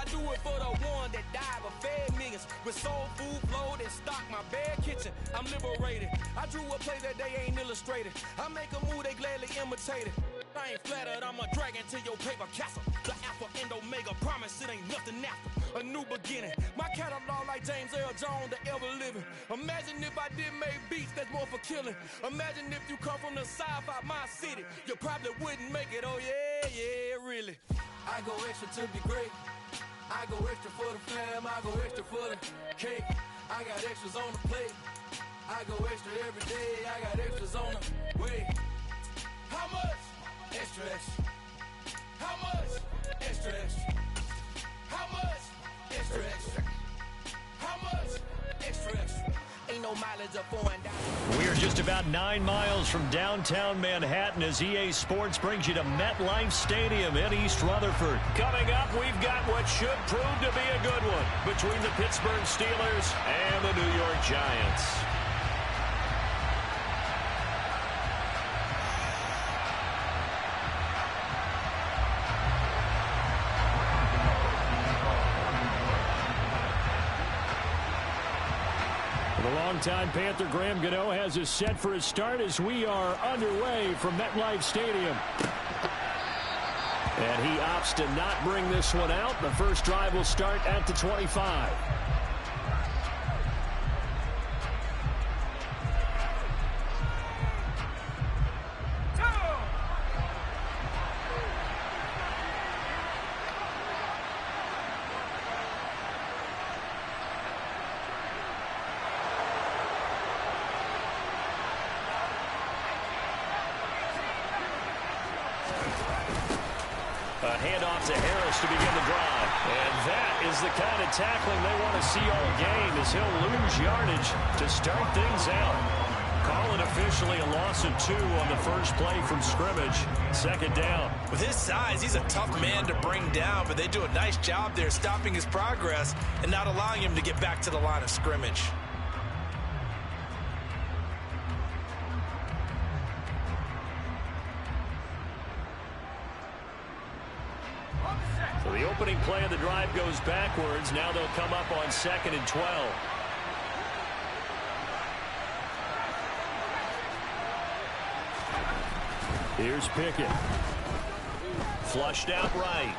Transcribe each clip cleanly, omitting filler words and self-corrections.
I do it for the one that died but fed millions with soul food flowed and stocked my bad kitchen. I'm liberated. I drew a play that they ain't illustrated. I make a move they gladly imitate it. I ain't flattered, I'm a dragon to your paper castle. The alpha and omega, promise it ain't nothing after. A new beginning. My catalog like James Earl Jones, the ever living. Imagine if I did make beats that's more for killing. Imagine if you come from the south out my city. You probably wouldn't make it, oh yeah, yeah, really. I go extra to be great. I go extra for the fam, I go extra for the cake. I got extras on the plate. I go extra every day, I got extras on the way. How much? Extra, extra. How much? Extra, extra. How much? Extra, extra. How much? Extra, extra. Ain't no mileage up going down. We are just about 9 miles from downtown Manhattan as EA Sports brings you to MetLife Stadium in East Rutherford. Coming up, we've got what should prove to be a good one between the Pittsburgh Steelers and the New York Giants. The longtime Panther Graham Gano has us set for his start as we are underway from MetLife Stadium. And he opts to not bring this one out. The first drive will start at the 25. A handoff to Harris to begin the drive. And that is the kind of tackling they want to see all game as he'll lose yardage to start things out. Call it officially a loss of 2 on the first play from scrimmage. Second down. With his size, he's a tough man to bring down, but they do a nice job there stopping his progress and not allowing him to get back to the line of scrimmage. So the opening play of the drive goes backwards. Now they'll come up on 2nd and 12. Here's Pickett. Flushed out right.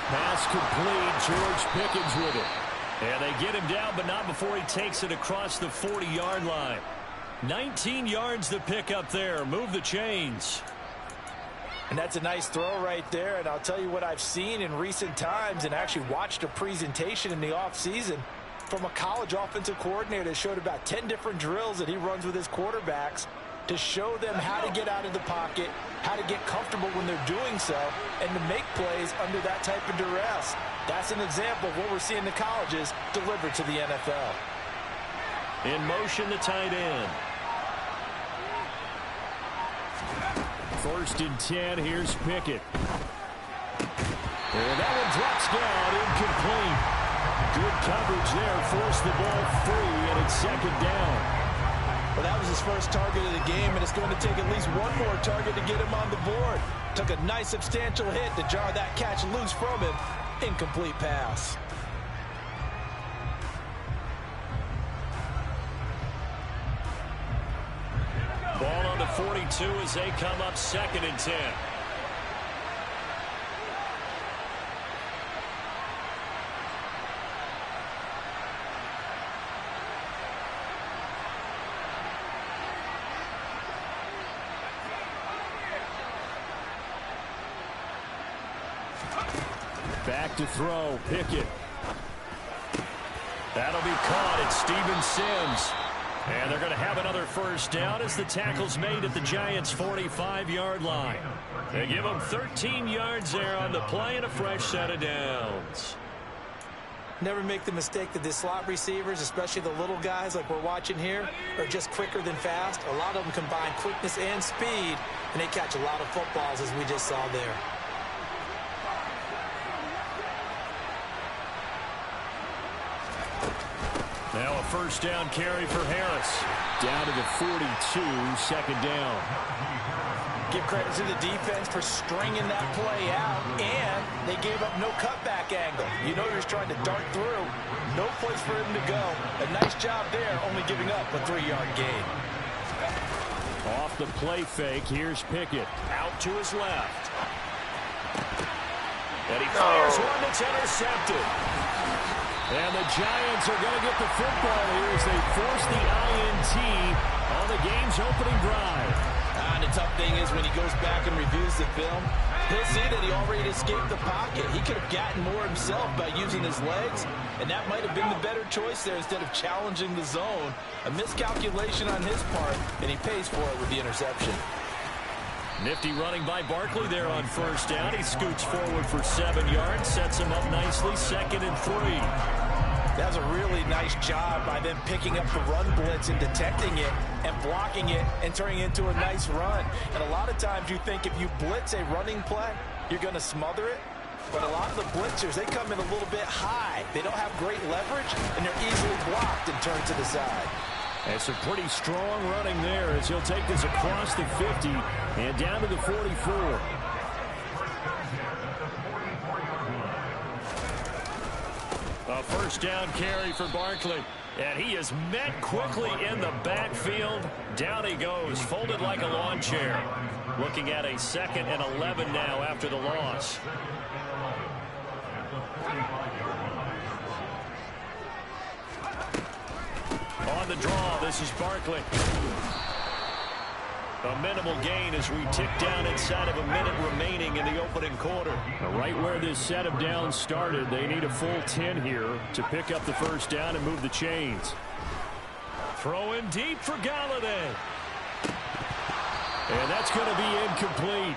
Pass complete. George Pickens with it. And they get him down, but not before he takes it across the 40-yard line. 19 yards to pick up there. Move the chains. And that's a nice throw right there. And I'll tell you what I've seen in recent times and actually watched a presentation in the offseason from a college offensive coordinator that showed about 10 different drills that he runs with his quarterbacks to show them how to get out of the pocket, how to get comfortable when they're doing so, and to make plays under that type of duress. That's an example of what we're seeing the colleges deliver to the NFL. In motion, the tight end. 1st and 10, here's Pickett. And that one drops down, incomplete. Good coverage there, forced the ball free, and it's 2nd down. Well, that was his first target of the game, and it's going to take at least one more target to get him on the board. Took a nice substantial hit to jar that catch loose from him. Incomplete pass. Ball on the 42 as they come up 2nd and 10. Back to throw, Pickett. That'll be caught at Steven Sims. And they're going to have another first down as the tackle's made at the Giants' 45-yard line. They give them 13 yards there on the play and a fresh set of downs. Never make the mistake that the slot receivers, especially the little guys like we're watching here, are just quicker than fast. A lot of them combine quickness and speed, and they catch a lot of footballs as we just saw there. Now a first down carry for Harris. Down to the 42, 2nd down. Give credit to the defense for stringing that play out, and they gave up no cutback angle. You know he was trying to dart through. No place for him to go. A nice job there, only giving up a 3-yard gain. Off the play fake, here's Pickett. Out to his left. And he fires one that's intercepted. And the Giants are going to get the football here as they force the INT on the game's opening drive. And the tough thing is when he goes back and reviews the film, he'll see that he already escaped the pocket. He could have gotten more himself by using his legs, and that might have been the better choice there instead of challenging the zone. A miscalculation on his part, and he pays for it with the interception. Nifty running by Barkley there on first down. He scoots forward for 7 yards, sets him up nicely, 2nd and 3. That was a really nice job by them picking up the run blitz and detecting it and blocking it and turning it into a nice run. And a lot of times you think if you blitz a running play, you're going to smother it. But a lot of the blitzers, they come in a little bit high. They don't have great leverage, and they're easily blocked and turned to the side. And some pretty strong running there as he'll take this across the 50 and down to the 44. A first down carry for Barkley. And he is met quickly in the backfield. Down he goes, folded like a lawn chair. Looking at a 2nd and 11 now after the loss. On the draw, this is Barkley. A minimal gain as we tick down inside of a minute remaining in the opening quarter. Right where this set of downs started, they need a full 10 here to pick up the first down and move the chains. Throw in deep for Galladay. And that's going to be incomplete.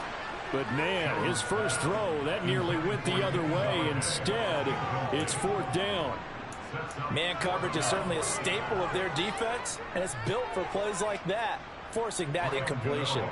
But, man, his first throw, that nearly went the other way. Instead, it's 4th down. Man coverage is certainly a staple of their defense, and it's built for plays like that, forcing that incompletion.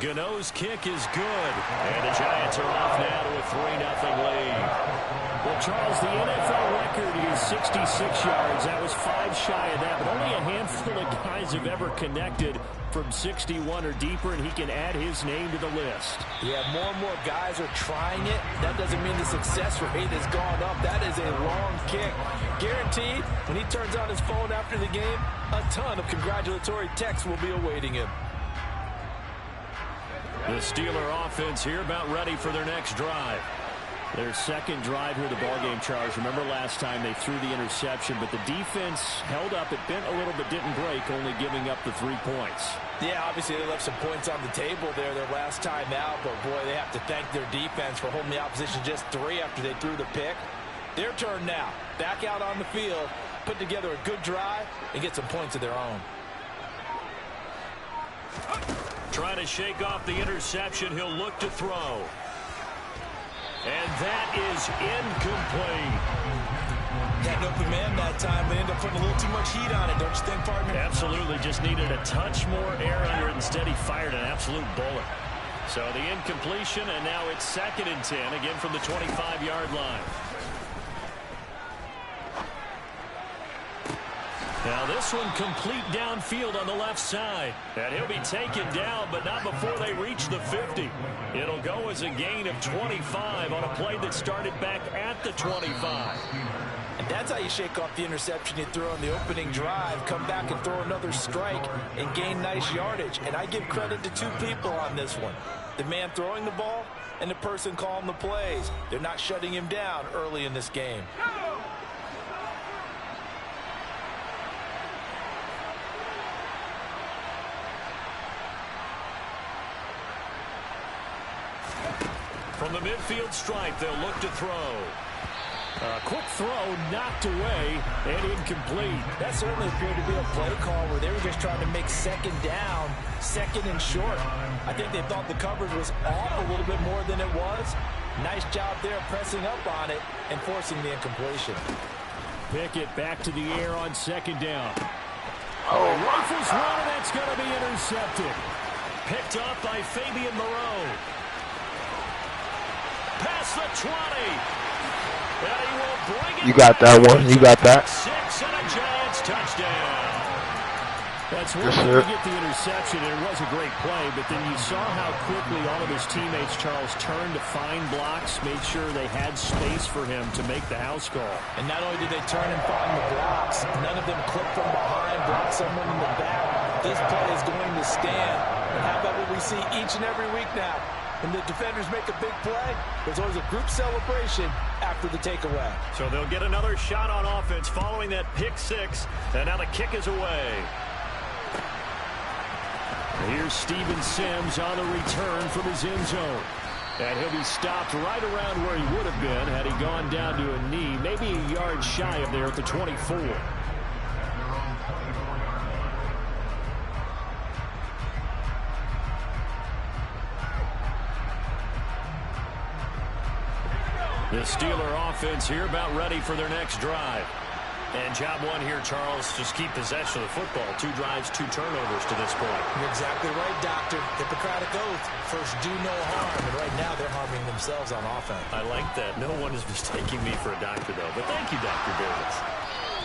Gano's kick is good, and the Giants are off now to a 3-0 lead. Well, Charles, the NFL record is 66 yards. That was 5 shy of that, but only a handful of guys have ever connected from 61 or deeper, and he can add his name to the list. Yeah, more and more guys are trying it. That doesn't mean the success rate has gone up. That is a long kick. Guaranteed, when he turns on his phone after the game, a ton of congratulatory texts will be awaiting him. The Steeler offense here about ready for their next drive. Their second drive here of the ballgame, Charles. Remember last time they threw the interception, but the defense held up. It bent a little but didn't break, only giving up the 3 points. Yeah, obviously they left some points on the table there their last time out, but boy, they have to thank their defense for holding the opposition just 3 after they threw the pick. Their turn now. Back out on the field, put together a good drive, and get some points of their own. Trying to shake off the interception, he'll look to throw. And that is incomplete. Had an open man that time, but ended up putting a little too much heat on it, don't you think, partner? Absolutely, just needed a touch more air under it. Instead, he fired an absolute bullet. So the incompletion, and now it's 2nd and 10, again from the 25-yard line. Now this one complete downfield on the left side. And he'll be taken down, but not before they reach the 50. It'll go as a gain of 25 on a play that started back at the 25. And that's how you shake off the interception you threw on the opening drive, come back and throw another strike and gain nice yardage. And I give credit to 2 people on this one. The man throwing the ball and the person calling the plays. They're not shutting him down early in this game. From the midfield stripe, they'll look to throw. A quick throw knocked away and incomplete. That certainly appeared to be a play call where they were just trying to make 2nd down, 2nd and short. I think they thought the coverage was off a little bit more than it was. Nice job there pressing up on it and forcing the incompletion. Pickett back to the air on 2nd down. Rifles one, and that's going to be intercepted. Picked up by Fabian Moreau. Past the 20. And he will bring it. You got that one. You got that. 6 and a Giants touchdown. That's one thing to get the interception, and it was a great play, but then you saw how quickly all of his teammates, Charles, turned to find blocks, made sure they had space for him to make the house call. And not only did they turn and find the blocks, none of them clipped from behind, blocked someone in the back. This play is going to stand. And how about what we see each and every week now? When the defenders make a big play, there's always a group celebration after the takeaway. So they'll get another shot on offense following that pick six, and now the kick is away. Here's Steven Sims on the return from his end zone. And he'll be stopped right around where he would have been had he gone down to a knee, maybe a yard shy of there at the 24. The Steeler offense here about ready for their next drive. And job one here, Charles, just keep possession of the football. 2 drives, 2 turnovers to this point. You're exactly right, Doctor. Hippocratic oath. First, do no harm. And right now, they're harming themselves on offense. I like that. No one is mistaking me for a doctor, though. But thank you, Dr. Davis.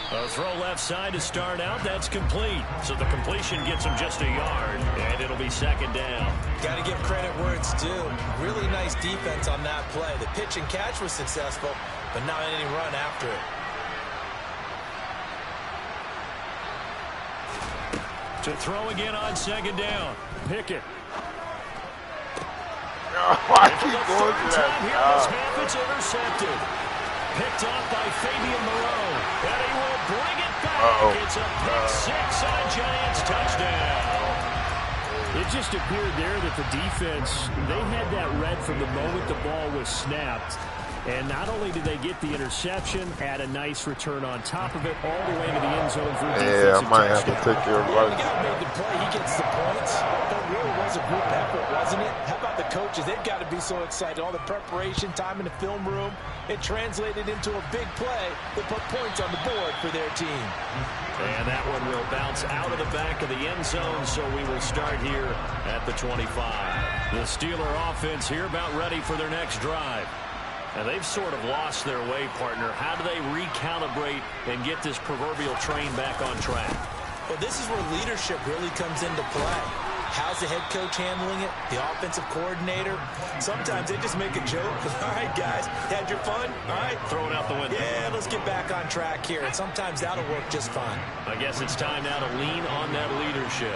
A throw left side to start out. That's complete. So the completion gets him just a yard, and it'll be second down. Got to give credit where it's due. Really nice defense on that play. The pitch and catch was successful, but not any run after it. To throw again on second down. Pickett. I keep going to that. This half, it's intercepted. Picked off by Fabian Moreau. And he will bring it back. It's a pick six and a Giants touchdown. It just appeared there that the defense, they had that read from the moment the ball was snapped. And not only did they get the interception, add a nice return on top of it, all the way to the end zone for a defensive I might have to touchdown. take care of it. The guy made the play. He gets the points. That really was a group effort, wasn't it? How about the coaches? They've got to be so excited. All the preparation, time in the film room, it translated into a big play that put points on the board for their team. And that one will bounce out of the back of the end zone, so we will start here at the 25. The Steeler offense here about ready for their next drive. And they've sort of lost their way, partner. How do they recalibrate and get this proverbial train back on track? Well, this is where leadership really comes into play. How's the head coach handling it? The offensive coordinator? Sometimes they just make a joke. All right, guys, had your fun? All right. Throw it out the window. Yeah, let's get back on track here. And sometimes that'll work just fine. I guess it's time now to lean on that leadership.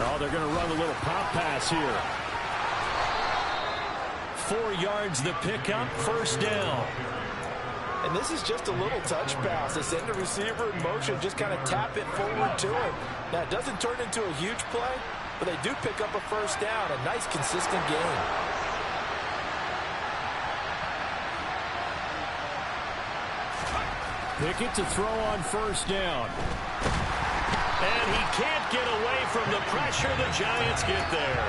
Oh, they're going to run a little pop pass here. 4 yards the pickup, first down. And this is just a little touch pass. They send the receiver in motion, just kind of tap it forward to him. Now, it doesn't turn into a huge play, but they do pick up a first down. A nice, consistent game. Pickett to throw on first down. And he can't get away from the pressure. The Giants get there.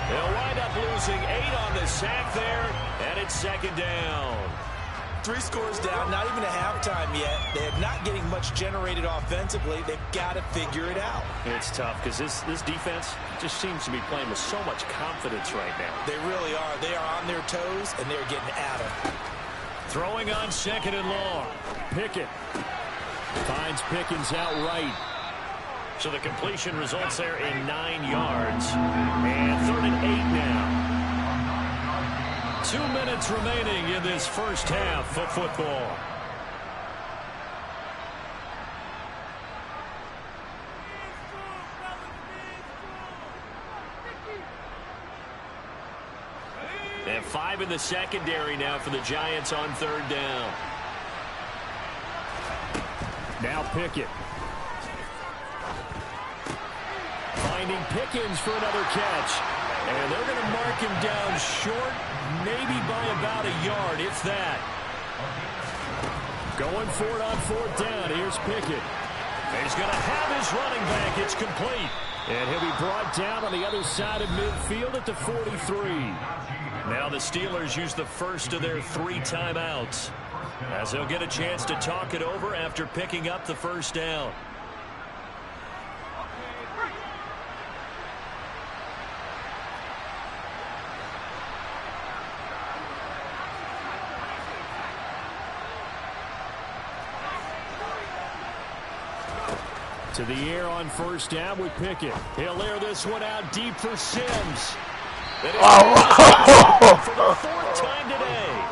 They'll wind up losing 8 on the sack there, and it's second down. 3 scores down, not even a halftime yet. They're not getting much generated offensively. They've got to figure it out. It's tough because this defense just seems to be playing with so much confidence right now. They really are. They are on their toes, and they're getting at them. Throwing on second and long. Pickett finds Pickens out right. So the completion results there in 9 yards. And 3rd and 8 now. 2 minutes remaining in this first half of football. And 5 in the secondary now for the Giants on 3rd down. Now Pickett. Finding Pickens for another catch. And they're going to mark him down short, maybe by about a yard, if that. Going for it on 4th down. Here's Pickett. And he's going to have his running back. It's complete. And he'll be brought down on the other side of midfield at the 43. Now the Steelers use the first of their 3 timeouts, as they'll get a chance to talk it over after picking up the first down. To the air on first down with Pickett. He'll air this one out deep for Sims. For the fourth time today.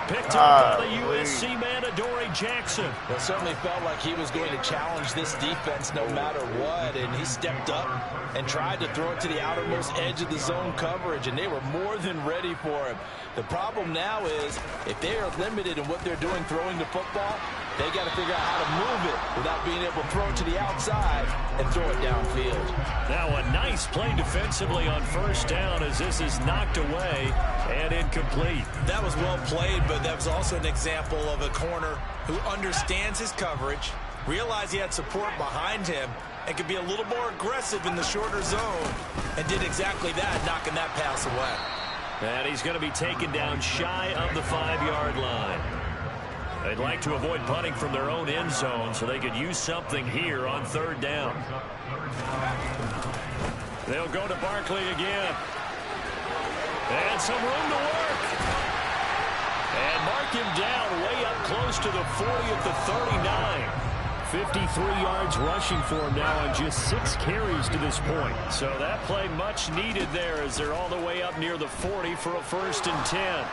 Picked up by the USC man, Adoree Jackson. It certainly felt like he was going to challenge this defense no matter what, and he stepped up and tried to throw it to the outermost edge of the zone coverage, and they were more than ready for him. The problem now is if they are limited in what they're doing throwing the football, they got to figure out how to move it without being able to throw it to the outside and throw it downfield. Now a nice play defensively on first down as this is knocked away and incomplete. That was well played, but that was also an example of a corner who understands his coverage, realized he had support behind him, and could be a little more aggressive in the shorter zone, and did exactly that, knocking that pass away. And he's going to be taken down shy of the 5-yard line. They'd like to avoid punting from their own end zone so they could use something here on third down. They'll go to Barkley again. And some room to work. And mark him down way up close to the 40 at the 39. 53 yards rushing for him now on just 6 carries to this point. So that play much needed there as they're all the way up near the 40 for a 1st and 10.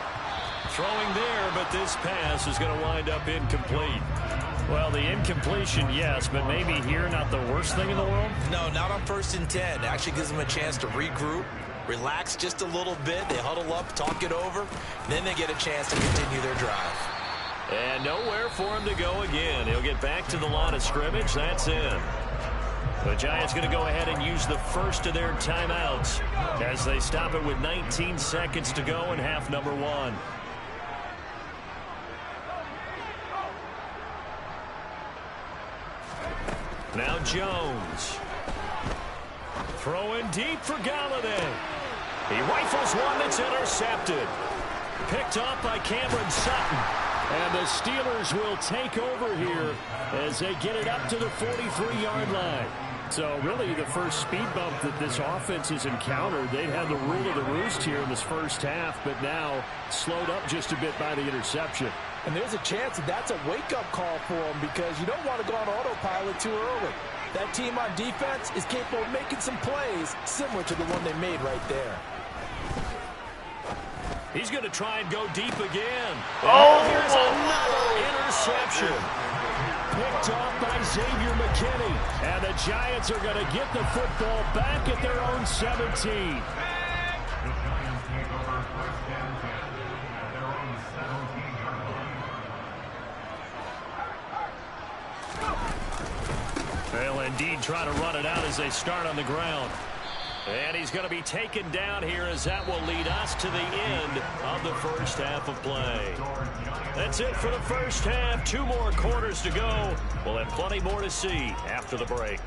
Throwing there, but this pass is going to wind up incomplete. Well, the incompletion, yes, but maybe here not the worst thing in the world? No, not on 1st and 10. It actually gives them a chance to regroup, relax just a little bit. They huddle up, talk it over, then they get a chance to continue their drive. And nowhere for him to go again. He'll get back to the line of scrimmage. That's in. The Giants going to go ahead and use the first of their timeouts as they stop it with 19 seconds to go in half number 1. Now Jones. Throwing deep for Galladay. He rifles one that's intercepted. Picked up by Cameron Sutton. And the Steelers will take over here as they get it up to the 43-yard line. So really the first speed bump that this offense has encountered. They'd had the rule of the roost here in this first half, but now slowed up just a bit by the interception. And there's a chance that that's a wake-up call for them because you don't want to go on autopilot too early. That team on defense is capable of making some plays similar to the one they made right there. He's going to try and go deep again. Oh, here's another interception. Picked off by Xavier McKinney. And the Giants are going to get the football back at their own 17. They'll indeed try to run it out as they start on the ground. And he's going to be taken down here as that will lead us to the end of the first half of play. That's it for the first half. 2 more quarters to go. We'll have plenty more to see after the break.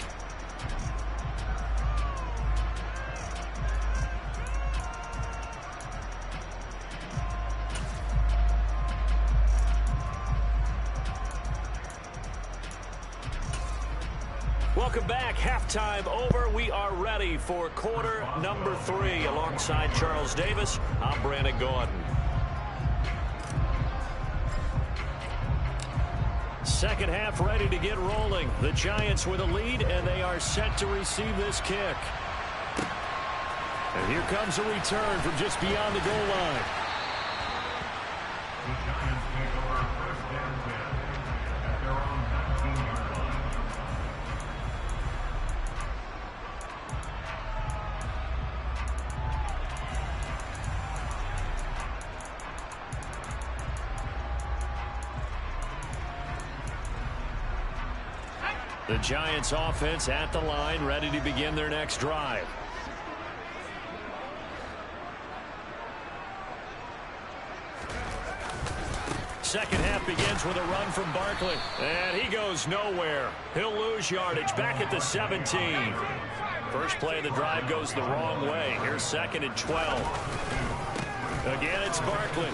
Welcome back. Halftime over. We are ready for quarter number 3. Alongside Charles Davis, I'm Brandon Gordon. Second half ready to get rolling. The Giants with a lead, and they are set to receive this kick. And here comes a return from just beyond the goal line. The Giants offense at the line, ready to begin their next drive. Second half begins with a run from Barkley. And he goes nowhere. He'll lose yardage back at the 17. First play of the drive goes the wrong way. Here's 2nd and 12. Again, it's Barkley.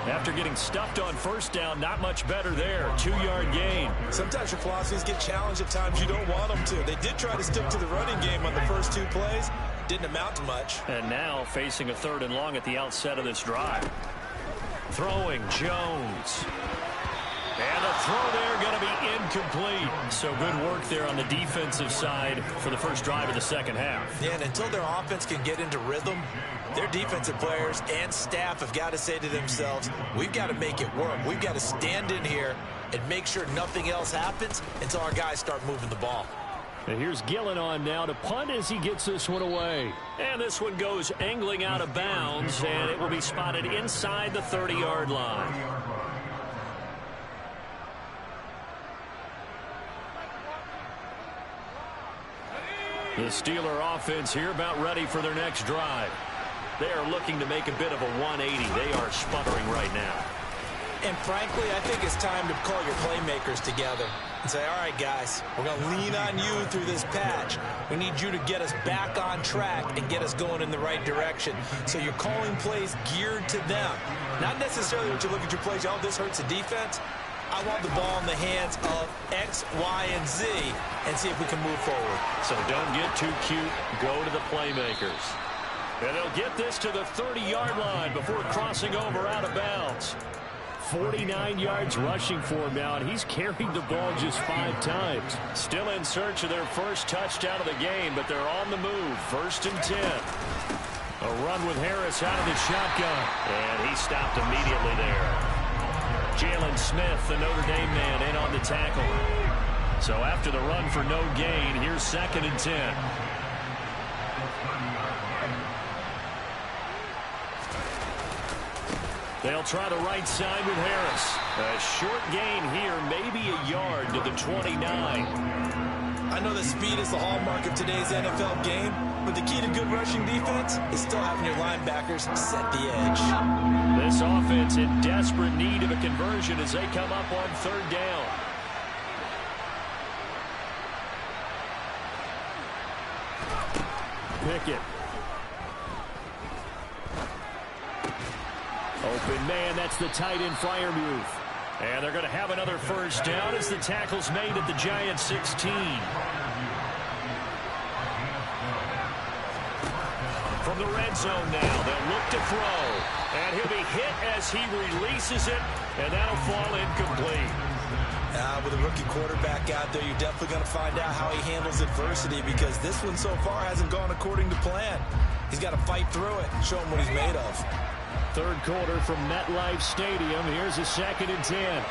After getting stuffed on first down, not much better there. 2-yard gain. Sometimes your philosophies get challenged at times you don't want them to. They did try to stick to the running game on the first 2 plays. Didn't amount to much. And now facing a 3rd and long at the outset of this drive. Throwing Jones. And the throw there going to be incomplete. So good work there on the defensive side for the first drive of the second half. Yeah, and until their offense can get into rhythm, their defensive players and staff have got to say to themselves, we've got to make it work. We've got to stand in here and make sure nothing else happens until our guys start moving the ball. And here's Gillen on now to punt as he gets this one away. And this one goes angling out of bounds, and it will be spotted inside the 30-yard line. The Steeler offense here about ready for their next drive. They are looking to make a bit of a 180. They are sputtering right now. And frankly, I think it's time to call your playmakers together and say, all right, guys, we're going to lean on you through this patch. We need you to get us back on track and get us going in the right direction. So you're calling plays geared to them. Not necessarily what you look at your plays, oh, this hurts the defense. I want the ball in the hands of X, Y, and Z and see if we can move forward. So don't get too cute. Go to the playmakers. And they'll get this to the 30-yard line before crossing over out of bounds. 49 yards rushing for him now, and he's carried the ball just 5 times. Still in search of their first touchdown of the game, but they're on the move. 1st and 10. A run with Harris out of the shotgun, and he stopped immediately there. Jalen Smith, the Notre Dame man, in on the tackle. So after the run for no gain, here's 2nd and 10. They'll try the right side with Harris. A short gain here, maybe a yard to the 29. I know that speed is the hallmark of today's NFL game, but the key to good rushing defense is still having your linebackers set the edge. This offense in desperate need of a conversion as they come up on 3rd down. Pickett. Open man, that's the tight end Freiermuth. And they're going to have another first down as the tackle's made at the Giants 16. From the red zone now, they'll look to throw. And he'll be hit as he releases it, and that'll fall incomplete. With a rookie quarterback out there, you're definitely going to find out how he handles adversity because this one so far hasn't gone according to plan. He's got to fight through it and show him what he's made of. 3rd quarter from MetLife Stadium. Here's a 2nd and 10.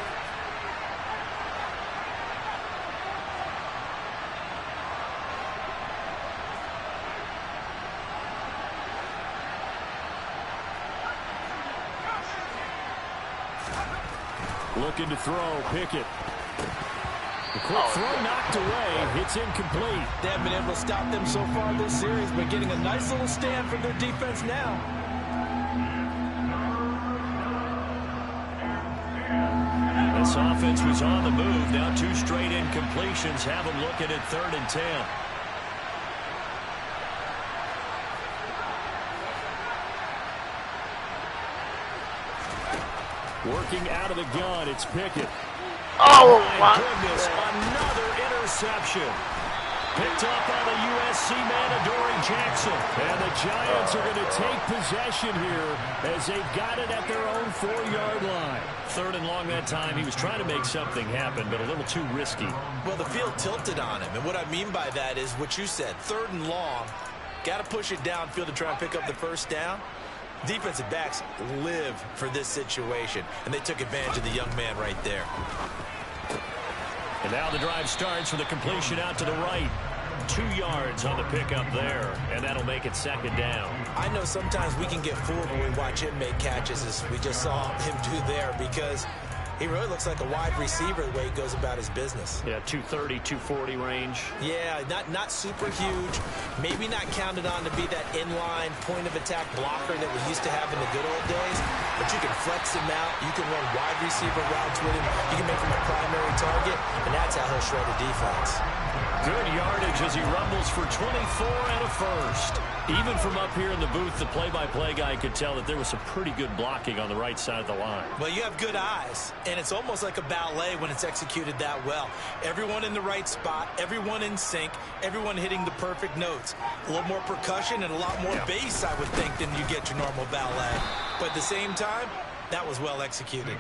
Looking to throw, Pickett. The quick throw knocked away. It's incomplete. They haven't been able to stop them so far this series, but getting a nice little stand from their defense now. This offense was on the move. Now 2 straight incompletions have them looking at 3rd and 10. Working out of the gun, it's Pickett. Oh, my goodness, another interception. Picked up by the USC man, Adoree Jackson. And the Giants are going to take possession here as they've got it at their own 4-yard line. 3rd and long that time. He was trying to make something happen, but a little too risky. Well, the field tilted on him. And what I mean by that is what you said. 3rd and long. Got to push it downfield to try and pick up the first down. Defensive backs live for this situation. And they took advantage of the young man right there. And now the drive starts with a completion out to the right. 2 yards on the pickup there, and that'll make it 2nd down. I know sometimes we can get fooled when we watch him make catches as we just saw him do there because he really looks like a wide receiver the way he goes about his business. Yeah, 230, 240 range. Yeah, not super huge. Maybe not counted on to be that inline point-of-attack blocker that we used to have in the good old days. But you can flex him out. You can run wide receiver routes with him. You can make him a primary target, and that's how he'll shred a defense. Good yardage as he rumbles for 24 and a first. Even from up here in the booth, the play-by-play guy could tell that there was some pretty good blocking on the right side of the line. Well, you have good eyes, and it's almost like a ballet when it's executed that well. Everyone in the right spot, everyone in sync, everyone hitting the perfect notes. A little more percussion and a lot more bass, I would think, than you get your normal ballet. But at the same time, that was well executed.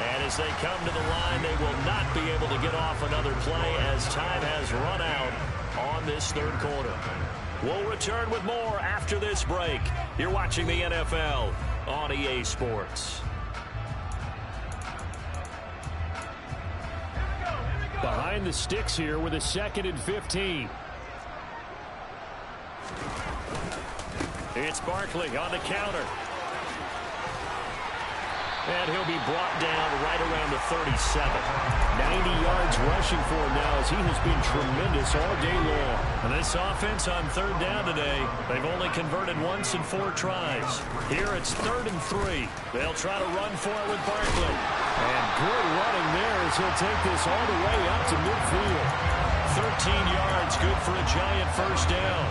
And as they come to the line, they will not be able to get off another play as time has run out on this third quarter. We'll return with more after this break. You're watching the NFL on EA Sports. Behind the sticks here with a 2nd and 15. It's Barkley on the counter. And he'll be brought down right around the 37. 90 yards rushing for him now as he has been tremendous all day long. And this offense on 3rd down today, they've only converted once in 4 tries. Here it's 3rd and 3. They'll try to run for it with Barkley. And good running there as he'll take this all the way up to midfield. 13 yards, good for a giant first down.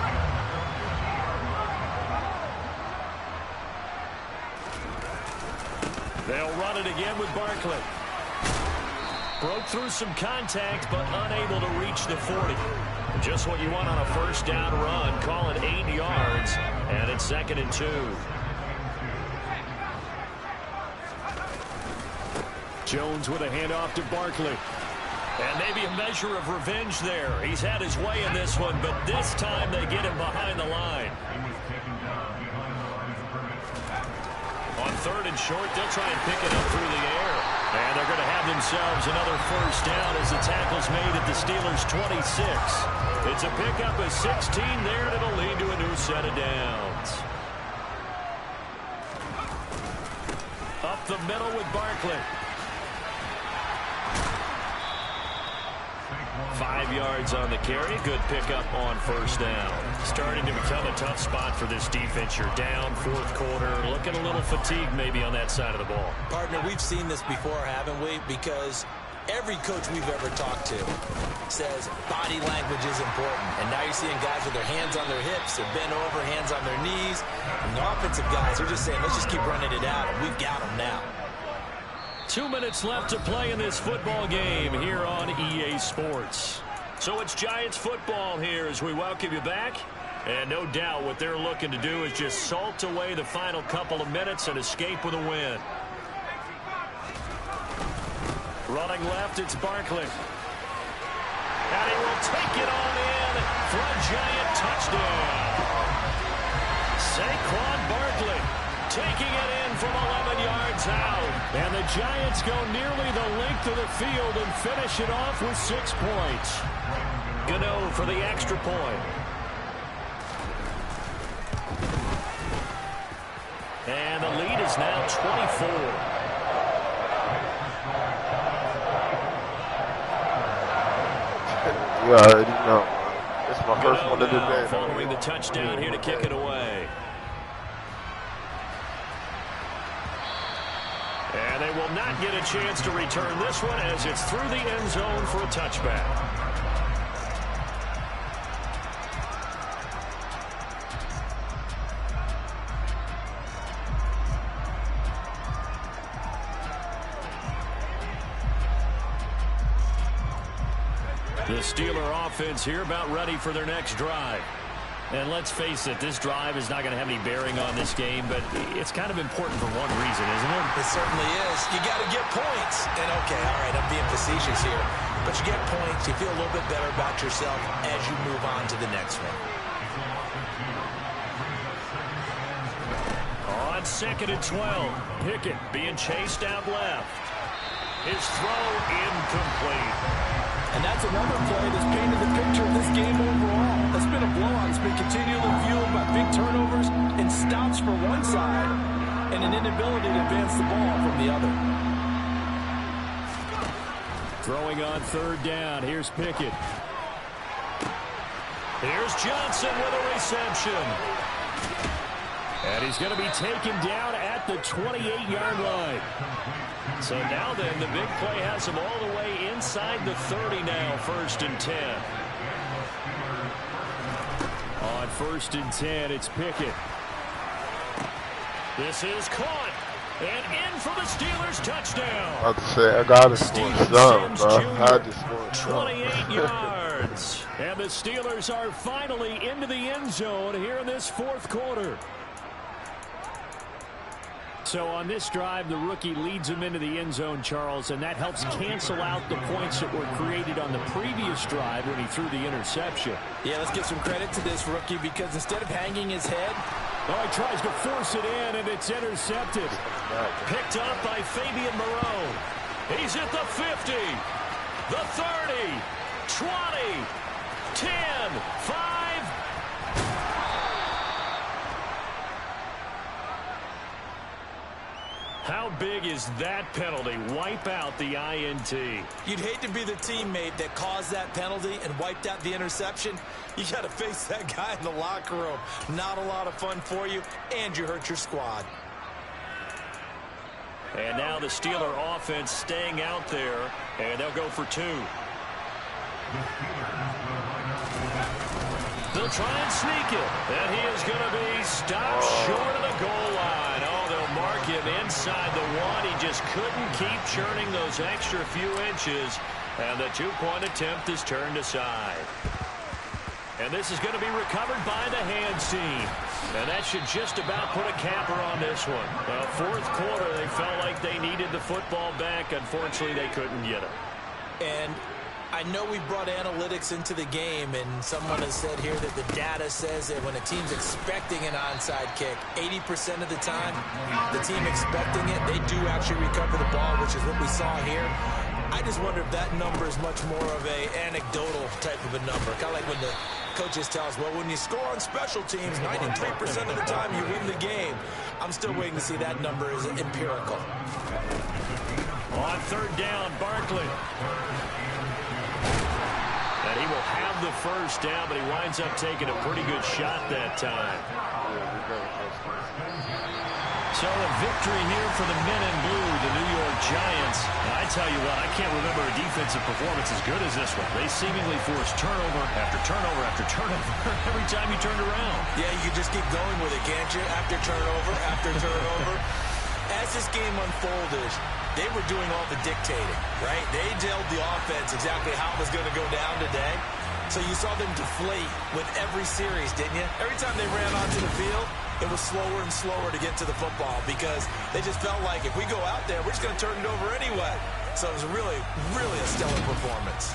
They'll run it again with Barkley. Broke through some contact, but unable to reach the 40. Just what you want on a first down run. Call it 8 yards, and it's 2nd and 2. Jones with a handoff to Barkley. And maybe a measure of revenge there. He's had his way in this one, but this time they get him behind the line. On 3rd and short, they'll try and pick it up through the air. And they're going to have themselves another first down as the tackle's made at the Steelers' 26. It's a pickup of 16 there, and it'll lead to a new set of downs. Up the middle with Barkley. 5 yards on the carry. Good pickup on first down. Starting to become a tough spot for this defense. You're down 4th quarter. Looking a little fatigued maybe on that side of the ball. Partner, we've seen this before, haven't we? Because every coach we've ever talked to says body language is important. And now you're seeing guys with their hands on their hips. They're bent over, hands on their knees. And the offensive guys are just saying, let's just keep running it out. And we've got them now. 2 minutes left to play in this football game here on EA Sports. So it's Giants football here as we welcome you back. And no doubt what they're looking to do is just salt away the final couple of minutes and escape with a win. Running left, it's Barkley. And he will take it on in for a Giant touchdown. Saquon Barkley taking it in from 11 yards out. And the Giants go nearly the length of the field and finish it off with 6 points. Gano for the extra point. And the lead is now 24. You already know. It's my first one of the day. Following the touchdown here to kick it away. And they will not get a chance to return this one as it's through the end zone for a touchback. The Steeler offense here about ready for their next drive. And let's face it, this drive is not going to have any bearing on this game, but it's kind of important for one reason, isn't it? It certainly is. You got to get points. And okay, all right, I'm being facetious here. But you get points, you feel a little bit better about yourself as you move on to the next one. On 2nd and 12, Pickett being chased out left. His throw incomplete. And that's another play that's painted the picture of this game overall. That's been a blowout. It's been continually fueled by big turnovers and stops for one side and an inability to advance the ball from the other. Throwing on 3rd down. Here's Pickett. Here's Johnson with a reception. And he's going to be taken down at the 28-yard line. So now then, the big play has him all the way inside the 30 now, 1st and 10. On 1st and 10, it's Pickett. This is caught. And in for the Steelers touchdown. I was about to say, I got to score some, bro. I just scored some. 28 yards. And the Steelers are finally into the end zone here in this 4th quarter. So on this drive, the rookie leads him into the end zone, Charles, and that helps cancel out the points that were created on the previous drive when he threw the interception. Yeah, let's give some credit to this rookie because instead of hanging his head, he tries to force it in, and it's intercepted. Picked up by Fabian Moreau. He's at the 50, the 30, 20, 10, 5. How big is that penalty? Wipe out the INT. You'd hate to be the teammate that caused that penalty and wiped out the interception. You got to face that guy in the locker room. Not a lot of fun for you, and you hurt your squad. And now the Steeler offense staying out there, and they'll go for 2. They'll try and sneak it, and he is going to be stopped short of the goal line. Oh, they'll mark him inside the 1. He just couldn't keep churning those extra few inches, and the 2-point attempt is turned aside. And this is going to be recovered by the hands team. And that should just about put a capper on this one. Fourth quarter, they felt like they needed the football back. Unfortunately, they couldn't get it. And I know we brought analytics into the game, and someone has said here that the data says that when a team's expecting an onside kick, 80% of the time, the team expecting it, they do actually recover the ball, which is what we saw here. I just wonder if that number is much more of a anecdotal type of a number. Kind of like when the coaches tell us, well, when you score on special teams, 93% of the time you win the game. I'm still waiting to see that number is empirical. On third down, Barkley. And he will have the first down, but he winds up taking a pretty good shot that time. So a victory here for the men in blue, the New York Giants. And I tell you what, I can't remember a defensive performance as good as this one. They seemingly forced turnover after turnover after turnover every time you turned around. Yeah, you just keep going with it, can't you? After turnover. As this game unfolded, they were doing all the dictating, right? They told the offense exactly how it was going to go down today. So you saw them deflate with every series, didn't you? Every time they ran onto the field, it was slower and slower to get to the football because they just felt like if we go out there, we're just going to turn it over anyway. So it was really, really a stellar performance.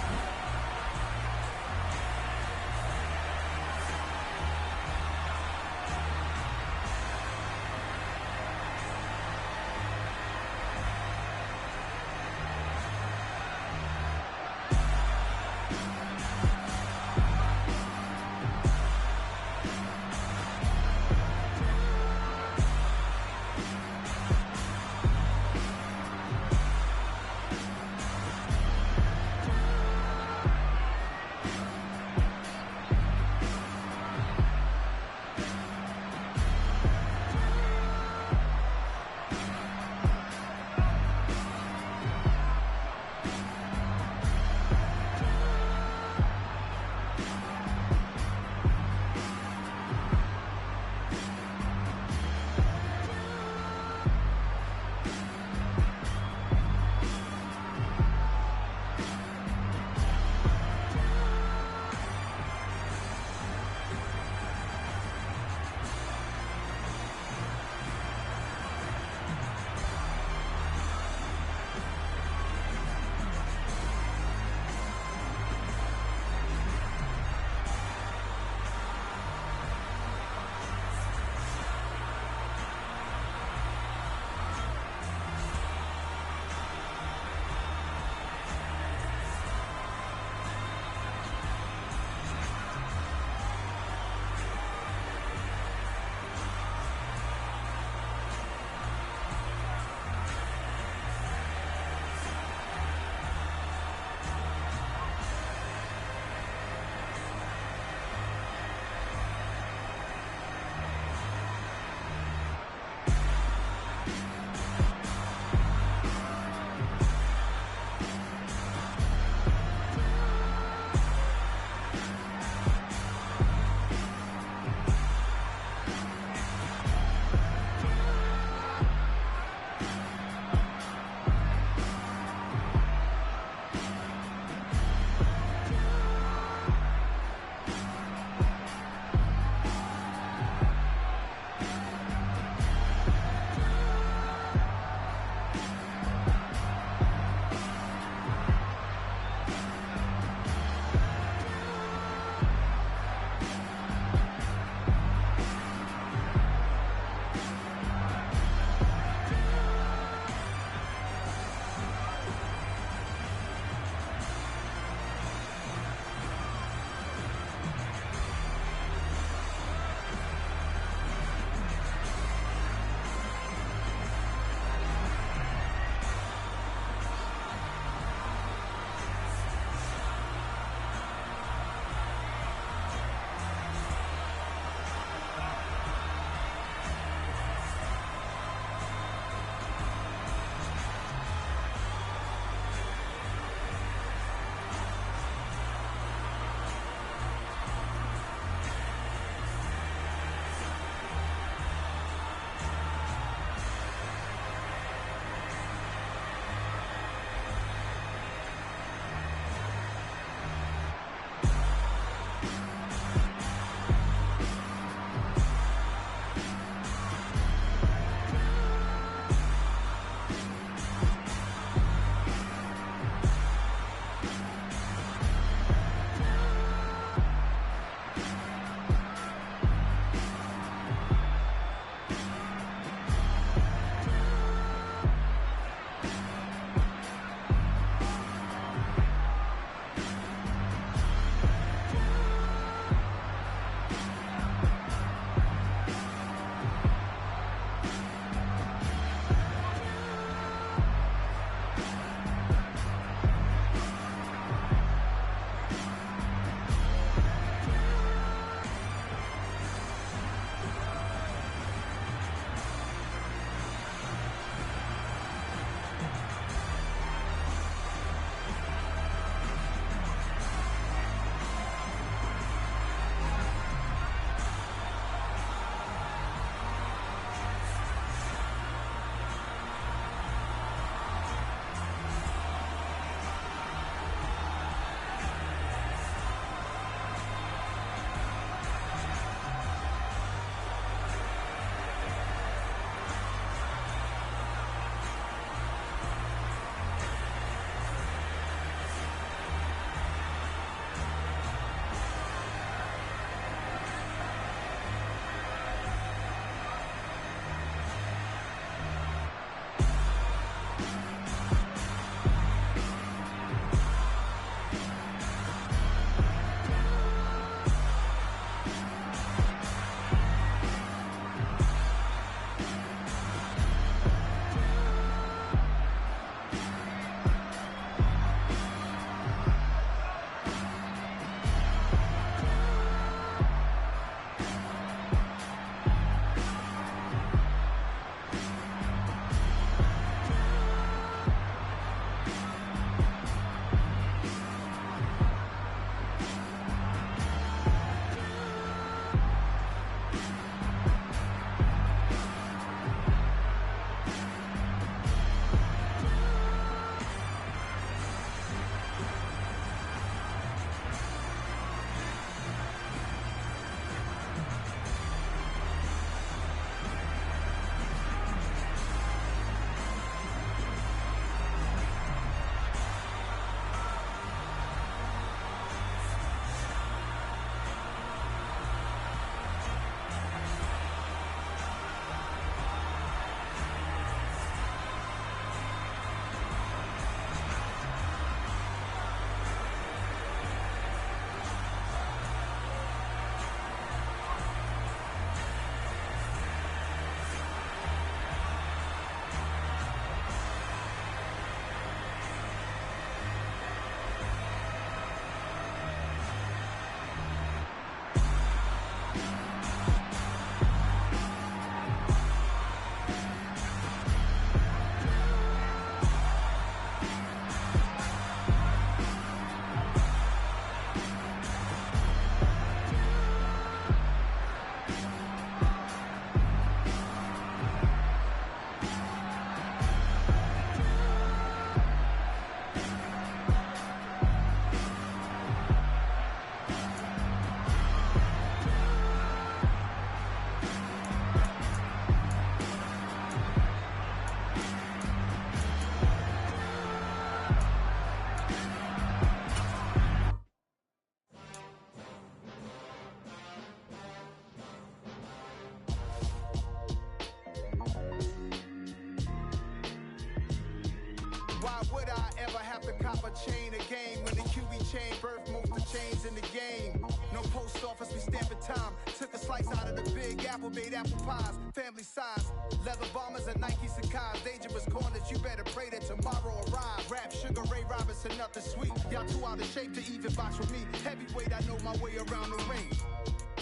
cop a chain of game. When the QB chain birth most of chains in the game. No post office, we stamping time. Took a slice out of the big apple, made apple pies. Family size, leather bombers and Nike Sacai's. Dangerous corners, you better pray that tomorrow arrives. Rap, Sugar Ray Robinson, nothing sweet. Y'all too out of shape to even box with me. Heavyweight, I know my way around the ring.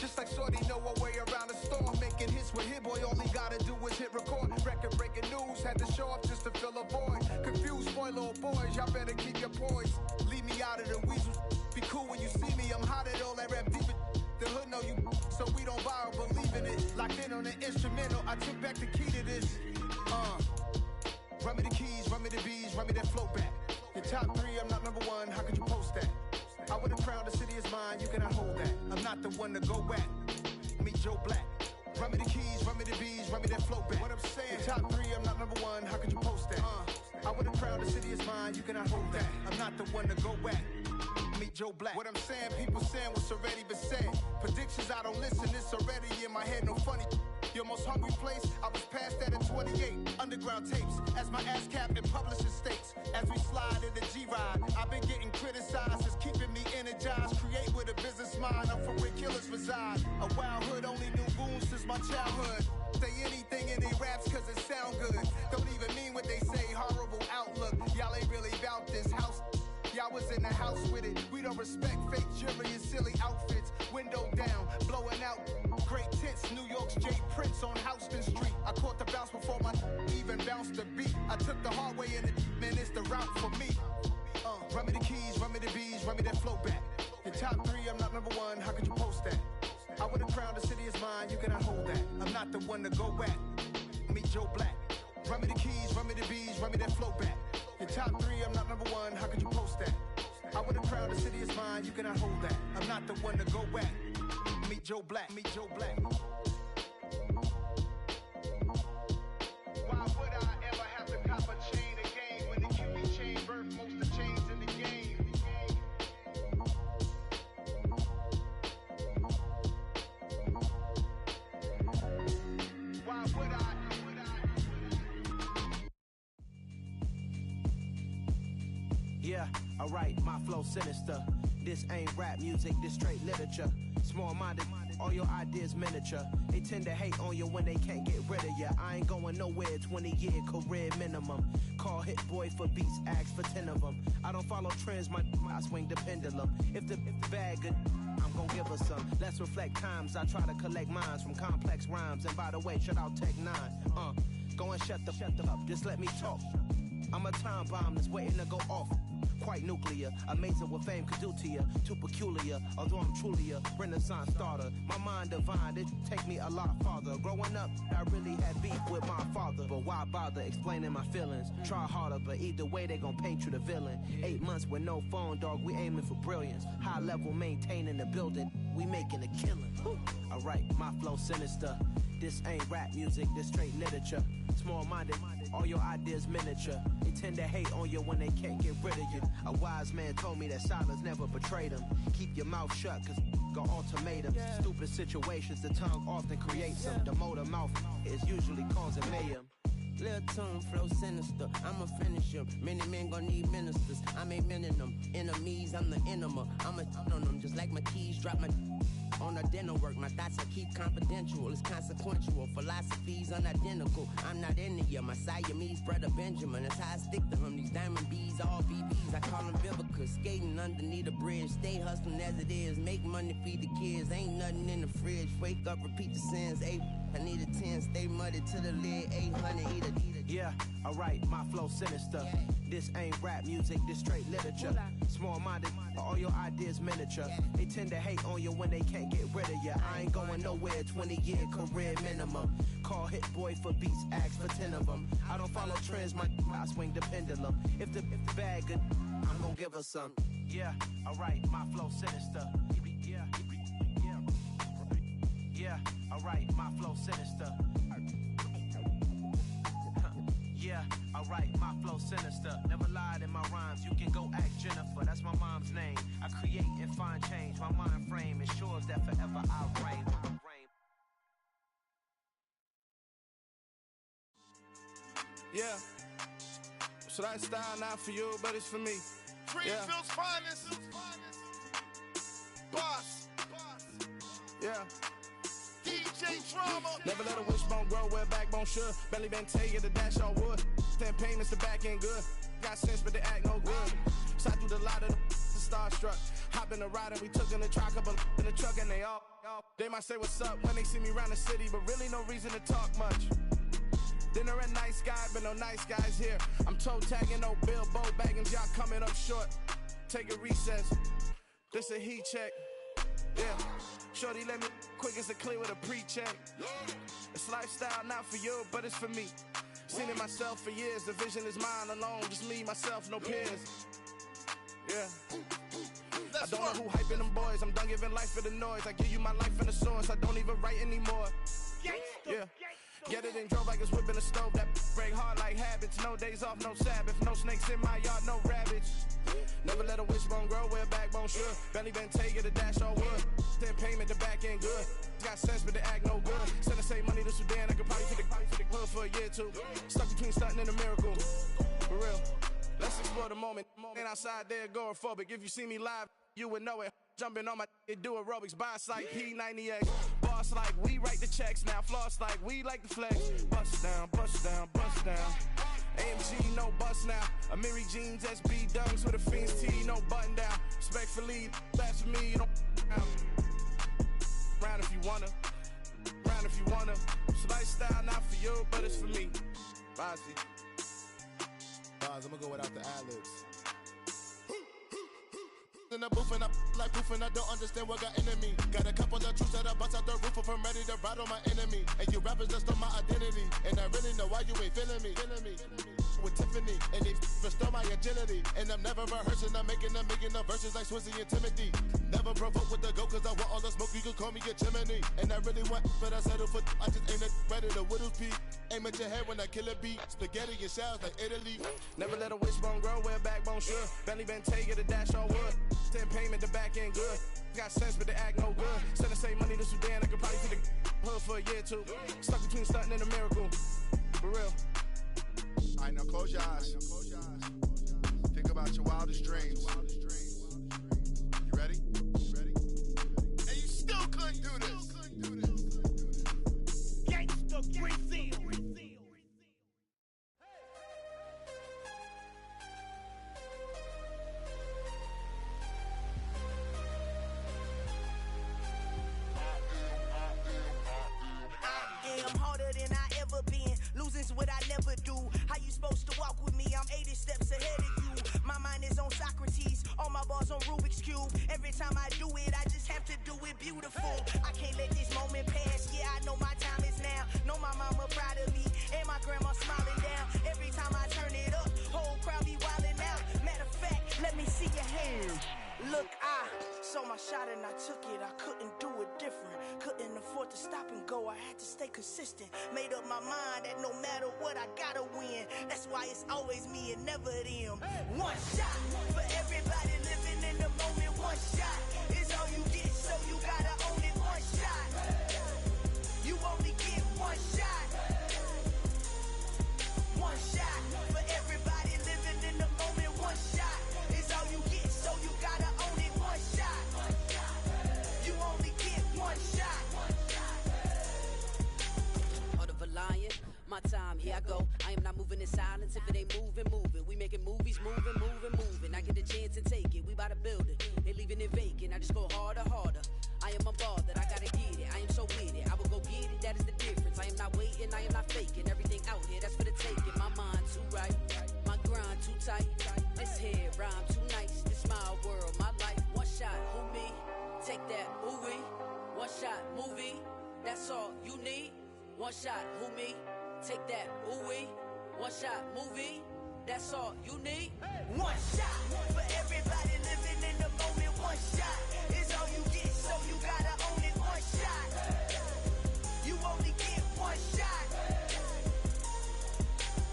Just like Shorty know her way around the storm. Making hits with Hit Boy, all he gotta do is hit record. Record breaking news, had to show up just to fill a void. Confused boy, little boys, y'all better keep your poise. Leave me out of the weasel. Be cool when you see me, I'm hot at all that rap deep. The hood know you, so we don't borrow, believe in it. Locked in on the instrumental, I took back the key to this. Run me the keys, run me the bees, run me that flow back. Your top 3, I'm not number 1, how could you post that? I would've crowned the city is mine, you cannot hold that. I'm not the one to go at. Meet Joe Black. Run me the keys, run me the bees, run me that flow back. What I'm saying, your top 3, I'm not number 1, how could you post that? I would've crowned the city is mine, you cannot hold that. I'm not the one to go at. Meet Joe Black. What I'm saying, people saying what's already been said. Predictions, I don't listen, it's already in my head, no funny. Your most hungry place, I was past that at 28. Underground tapes, as my ass cap in publishing states. As we slide in the G-Ride, I've been getting criticized, it's keeping me energized. Create with a business mind, I'm from where killers reside. A wild hood, only knew goons since my childhood. Say anything in they raps cause it sound good. Don't even mean what they say, horrible outlook. Y'all ain't really about this house. Y'all was in the house with it. We don't respect fake jewelry and silly outfits. Window down, blowing out great tents. New York's J. Prince on Houston Street. I caught the bounce before my even bounced the beat. I took the hard way in it, man, it's the route for me. Run me the keys, run me the bees, run me that flow back. Your top 3, I'm not number 1, how could you post that? I would've crowned the city is mine, you cannot hold that. I'm not the one to go at. Meet Joe Black. Run me the keys, run me the bees, run me that flow back. Your top 3, I'm not number 1, how could you post that? I would've crowned the city is mine, you cannot hold that. I'm not the one to go at. Meet Joe Black, meet Joe Black. Why would I ever have to cop a chain of game when the QB chain birth most of chains in the game? Why would I? Yeah, alright, my flow sinister. This ain't rap music, this straight literature. Small-minded, all your ideas miniature. They tend to hate on you when they can't get rid of you. I ain't going nowhere, 20-year career minimum. Call Hit Boy for beats, ask for 10 of them. I don't follow trends, I swing the pendulum. If the bag good, I'm gon' give her some. Let's reflect times, I try to collect minds from complex rhymes. And by the way, shout out Tech 9. Go and shut the up, just let me talk. I'm a time bomb that's waiting to go off. Quite nuclear, amazing what fame could do to you. Too peculiar, although I'm truly a renaissance starter. My mind divine, it take me a lot farther. Growing up, I really had beef with my father. But why bother explaining my feelings? Try harder, but either way they gon' paint you the villain. 8 months with no phone, dog, we aiming for brilliance. High level maintaining the building, we making a killing. Alright, my flow sinister. This ain't rap music, this straight literature. Small-minded, all your ideas miniature. They tend to hate on you when they can't get rid of you. A wise man told me that silence never betrayed him. Keep your mouth shut, cause got ultimatums. Stupid situations, the tongue often creates them. The motor mouth is usually causing mayhem. Lil' tune, flow sinister, I'ma finish him. Many men gon' need ministers, I'm a men in them. Enemies, I'm the enema, I'ma on them. Just like my keys, drop my on the dinner work. My thoughts I keep confidential, it's consequential. Philosophies unidentical, I'm not in the my Siamese brother Benjamin. That's how I stick to him, these diamond bees, all BBs. I call them Vivica, skating underneath the bridge. Stay hustling as it is, make money, feed the kids. Ain't nothing in the fridge, wake up, repeat the sins. I need a 10, stay muddy to the lid. 800, eat a. Yeah, alright, my flow sinister. This ain't rap music, this straight literature. Small-minded, all your ideas miniature. They tend to hate on you when they can't get rid of you. I ain't going nowhere, 20-year career minimum. Call Hit Boy for beats, ask for 10 of them. I don't follow trends, I swing the pendulum. If the bag good, I'm gon' give her some. Yeah, alright, my flow sinister. Yeah, alright, my flow sinister. Yeah, alright, my flow sinister. Never lied in my rhymes, you can go ask Jennifer, that's my mom's name. I create and find change, my mind frame ensures that forever I'll reign. Yeah, so that style not for you, but it's for me. Greenfield's finest. Boss. Yeah. DJ Drama. Never let a wishbone grow where backbone should. Belly been take it, the dash all wood. 10 payments, the back end good. Got sense, but they act no good. Side through the lot of the starstruck. Hop in the ride and we took in the truck, couple in the truck, and they might say what's up when they see me around the city, but really no reason to talk much. Dinner a nice guy, but no nice guys here. I'm toe tagging, no Bilbo baggins, y'all coming up short. Take a recess. This a heat check. Yeah. Shorty let me quick as a clear with a pre-check. It's lifestyle not for you, but it's for me. Seen it myself for years. The vision is mine alone. Just me, myself, no peers. Yeah. I don't know who hyping them boys. I'm done giving life for the noise. I give you my life in the source. I don't even write anymore. Yeah. Get it and drove like it's whipping a stove. That break hard like habits. No days off, no Sabbath. No snakes in my yard, no rabbits. Never let a wishbone grow where backbone should. Belly been take it, the dash all wood. 10 payment, the back end good. Got sense, but they act no good. Send a save money to Sudan. I could probably take the hood for a year or two. Stuck between stunting and a miracle. For real. Let's explore the moment. Ain't outside there agoraphobic. If you see me live, you would know it. Jumping on my do aerobics. Boss like P90X. Boss like we write the checks now. Floss like we like the flex. Bust down, bust down, bust down. AMG, no bust now. Amiri jeans, SB dunks with a Fiends T, no button down. Respectfully, that's for me, you don't round if you wanna. Round if you wanna. It's lifestyle not for you, but it's for me. Bossy. Bars, I'm gonna go without the ad-libs. In the booth and I like proof and I don't understand what got into me. Got a couple of troops that I bust out the roof if I'm ready to battle my enemy. And you rappers just on my identity. And I really know why you ain't feeling me. With Tiffany and they restore my agility. And I'm never rehearsing, I'm making the verses like Swizzy and Timothy. Never provoke with the go cause I want all the smoke, you can call me a chimney. And I really want, but I settle for, I just ain't ready to Whittle's Peak. Aim at your head when I kill a beat. Spaghetti and shells like Italy. Never let a wishbone grow where backbone should. Belly been take it, the dash all wood. 10 payment, the back end good. Got sense, but they act no good. Send a save money to Sudan, I could probably take the hood for a year or two. Stuck between stunting and a miracle. For real. Alright, now close your eyes. Think about your wildest dreams. You ready? And you still couldn't do this. Gangsta Brazil. I'm harder than I ever been. Losing's what I never do. How you supposed to walk with me? I'm 80 steps ahead of you. My mind is on Socrates. All my bars on Rubik's Cube. Every time I do it, I just have to do it beautiful. I can't let this moment pass. Yeah, I know my time is now. Know my mama proud of me. And my grandma smiling down. Every time I turn it up, whole crowd be wildin' out. Matter of fact, let me see your hands. Look, I saw my shot and I took it. I couldn't do it different. Couldn't afford to stop and go. I had to stay consistent. Made up my mind that no matter what, I gotta win. That's why it's always me and never them. One shot for everybody living in the moment. One shot is all you get, so you gotta own it. One shot. You only get one shot. One shot for everybody living in the moment. One shot is all you get, so you gotta own it. One shot. You only get one shot. Heart of a lion, my time, here I go. I am not moving in silence. If it ain't moving, moving. We making movies, moving. I get a chance and take it. We bout to build it. They leaving it vacant. I just go harder. I am a ball that I gotta get it. I am so with it. I will go get it. That is the difference. I am not waiting. I am not faking. Everything out here, that's for the taking. My mind too right. My grind too tight. This head rhyme too nice. This my world, my life. One shot, who me? Take that, who we? One shot, movie. That's all you need. One shot, who me? Take that, who we? One shot, movie. That's all you need. One shot for everybody living in the moment. One shot is all you get, so you gotta own it. One shot. You only get one shot.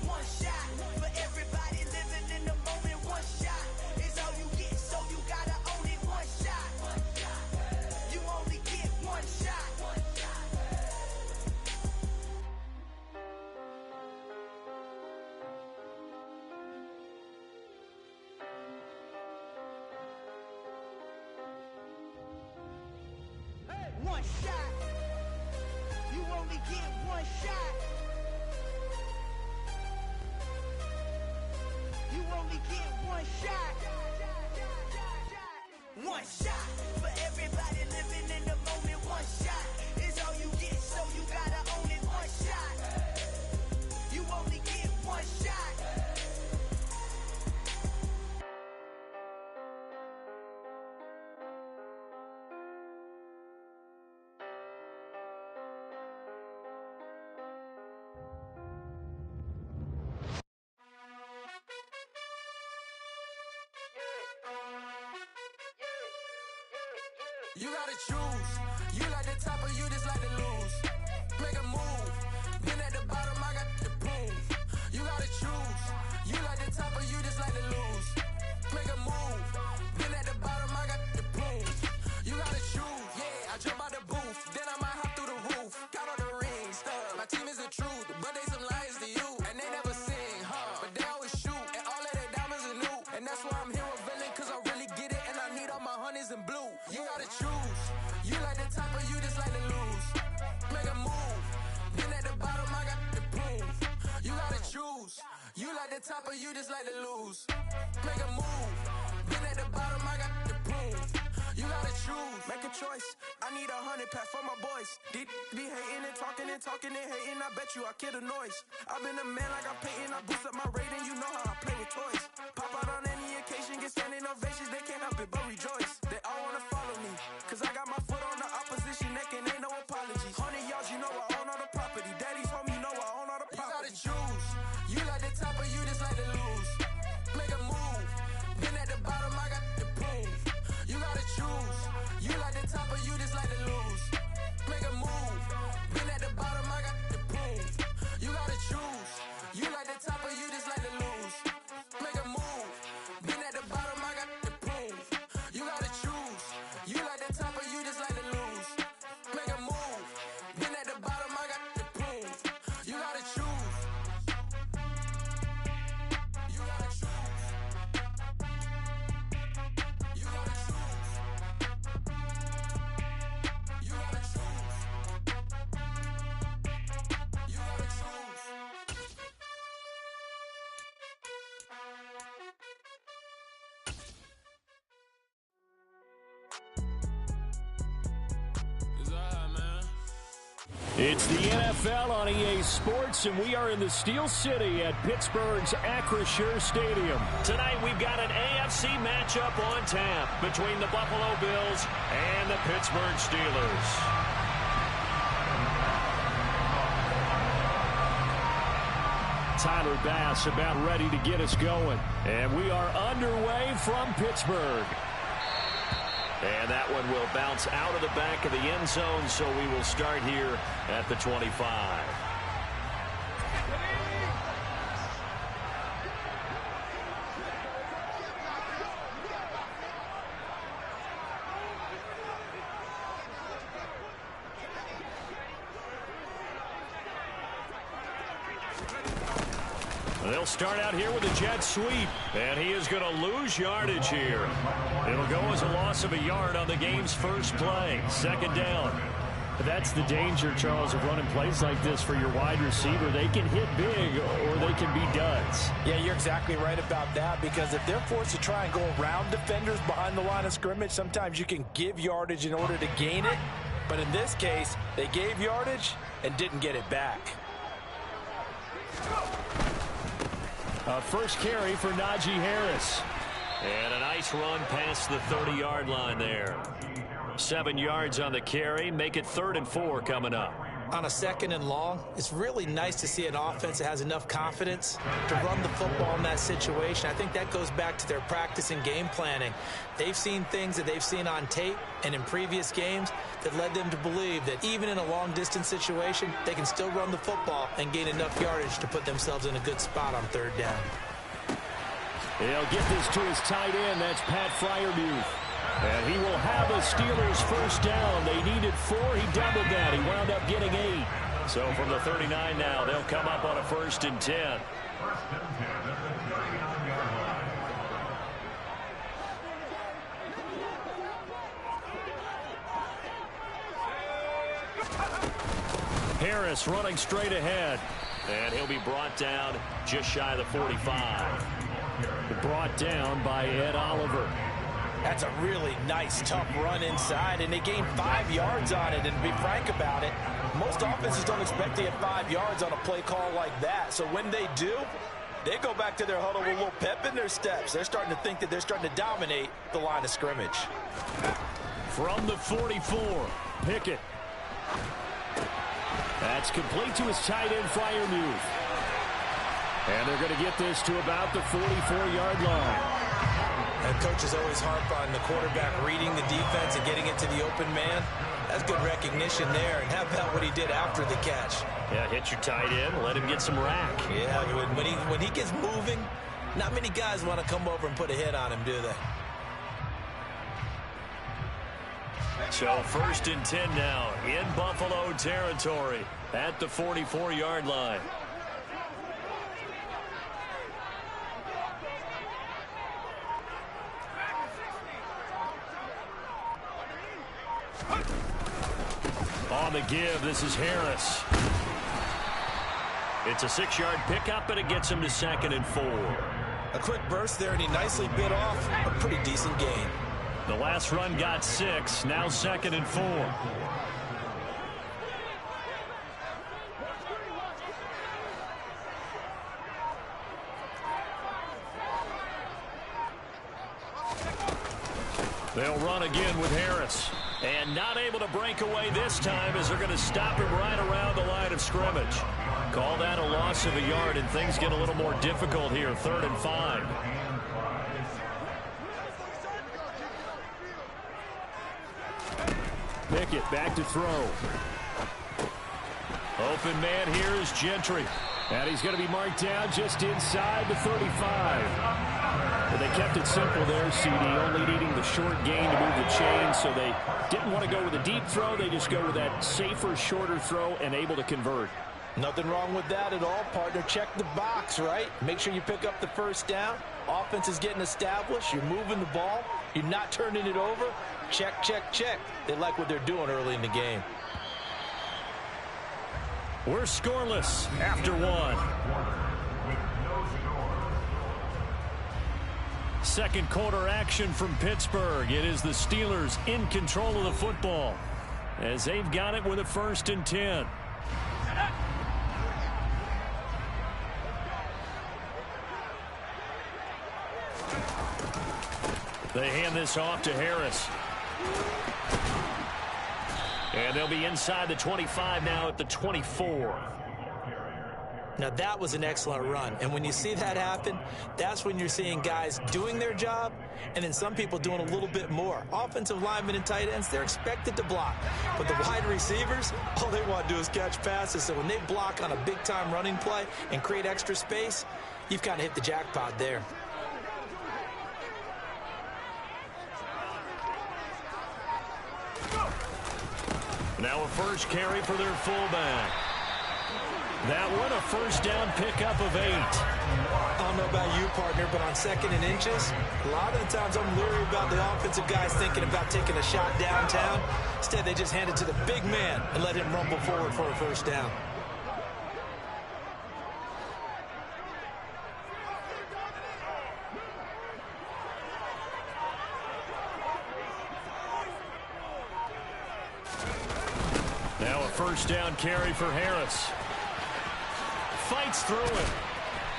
One shot for everybody living in the moment. One shot is all you get, so you gotta own it. One shot. You only get one shot. only get one shot. One shot for everybody living in the moment. One shot is all you get, so you gotta own it. One shot. You only get one shot. You gotta choose. You like the top or you just like to lose. Make a move. Been at the bottom, I got the proof. You gotta choose. You like the top or you just like to lose. Make a move. Been at the bottom, I got the proof. You gotta choose. Yeah, I jump out the booth. Then I might hop through the roof. Got all the rings, stuff. My team is the truth, but they some liars to you. And they never sing, but they always shoot. And all of their diamonds are new. And that's why I'm here with villain, cause I really get it. And I need all my honeys in blue. You gotta choose. You like the top or you just like to lose. Make a move. Been at the bottom, I got the proof. You gotta choose. You like the top or you just like to lose. Make a move. Been at the bottom, I got the proof. You gotta choose. Make a choice. I need 100 pack for my boys. Be hating and talking and hating. I bet you I kill the noise. I've been a man like I'm Peyton. I boost up my rating. You know how I play with toys. Pop out on any occasion, get standing ovations. They can't help it but rejoice. They all wanna follow me, cause I got my foot on the opposition neck and ain't no apologies. 100 yards, you know I own all the property. Daddy's home, you know I own all the property. You gotta choose. You like the top or you just like to lose. Make a move. Been at the bottom, I got the proof. You gotta choose. You like the top or you just like to lose. Make a move. Been at the bottom, I got the proof. You gotta choose. You like the top or you just like to lose. Make a move. Been at the bottom, I got the proof. You gotta choose. You like the top or you just like to lose. Make a move. Been at the bottom, I got the proof. You gotta choose. You gotta choose. You gotta choose. You gotta choose. You gotta choose. It's the NFL on EA Sports, and we are in the Steel City at Pittsburgh's Acrisure Stadium. Tonight, we've got an AFC matchup on tap between the Buffalo Bills and the Pittsburgh Steelers. Tyler Bass about ready to get us going. And we are underway from Pittsburgh. And that one will bounce out of the back of the end zone, so we will start here at the 25. They'll start out here with a jet sweep, and he is going to lose yardage here. It'll go as a loss of a yard on the game's first play. Second down. That's the danger, Charles, of running plays like this for your wide receiver. They can hit big or they can be duds. Yeah, you're exactly right about that, because if they're forced to try and go around defenders behind the line of scrimmage, sometimes you can give yardage in order to gain it. But in this case, they gave yardage and didn't get it back. First carry for Najee Harris. And a nice run past the 30-yard line there. 7 yards on the carry. Make it 3rd and 4 coming up. On a 2nd and long, it's really nice to see an offense that has enough confidence to run the football in that situation. I think that goes back to their practice and game planning. They've seen things that they've seen on tape and in previous games that led them to believe that even in a long-distance situation, they can still run the football and gain enough yardage to put themselves in a good spot on 3rd down. He'll get this to his tight end. That's Pat Freiermuth. And he will have a Steelers first down. They needed 4. He doubled that. He wound up getting 8. So from the 39 now, they'll come up on a 1st and 10. Harris running straight ahead. And he'll be brought down just shy of the 45. Brought down by Ed Oliver. That's a really nice, tough run inside, and they gained 5 yards on it. And to be frank about it, most offenses don't expect to get 5 yards on a play call like that. So when they do, they go back to their huddle with a little pep in their steps. They're starting to think that they're starting to dominate the line of scrimmage. From the 44, Pickett. That's complete to his tight end, Freiermuth. And they're going to get this to about the 44-yard line. And coaches always harp on the quarterback reading the defense and getting it to the open man. That's good recognition there. And how about what he did after the catch? Yeah, hit your tight end, let him get some rack. Yeah, when he gets moving, not many guys want to come over and put a hit on him, do they? So 1st and 10 now in Buffalo territory at the 44-yard line. On the give, this is Harris. It's a 6-yard pickup, and it gets him to 2nd and 4. A quick burst there, and he nicely bit off a pretty decent gain. The last run got 6, now 2nd and 4. They'll run again with Harris. And not able to break away this time as they're going to stop him right around the line of scrimmage. Call that a loss of a yard, and things get a little more difficult here, 3rd and 5. Pickett back to throw. Open man here is Gentry. And he's going to be marked down just inside the 35. But they kept it simple there, CD, only needing the short gain to move the chain, so they didn't want to go with a deep throw. They just go with that safer, shorter throw and able to convert. Nothing wrong with that at all, partner. Check the box, right? Make sure you pick up the 1st down. Offense is getting established. You're moving the ball. You're not turning it over. Check, check, check. They like what they're doing early in the game. We're scoreless after 1. Second quarter action from Pittsburgh. It is the Steelers in control of the football as they've got it with a 1st and 10. They hand this off to Harris. And they'll be inside the 25 now at the 24. Now, that was an excellent run. And when you see that happen, that's when you're seeing guys doing their job and then some people doing a little bit more. Offensive linemen and tight ends, they're expected to block. But the wide receivers, all they want to do is catch passes. So when they block on a big-time running play and create extra space, you've kind of hit the jackpot there. Now a first carry for their fullback. That one, a 1st down pickup of 8. I don't know about you, partner, but on 2nd and inches, a lot of the times I'm leery about the offensive guys thinking about taking a shot downtown. Instead, they just hand it to the big man and let him rumble forward for a 1st down. Now a 1st down carry for Harris. Fights through it.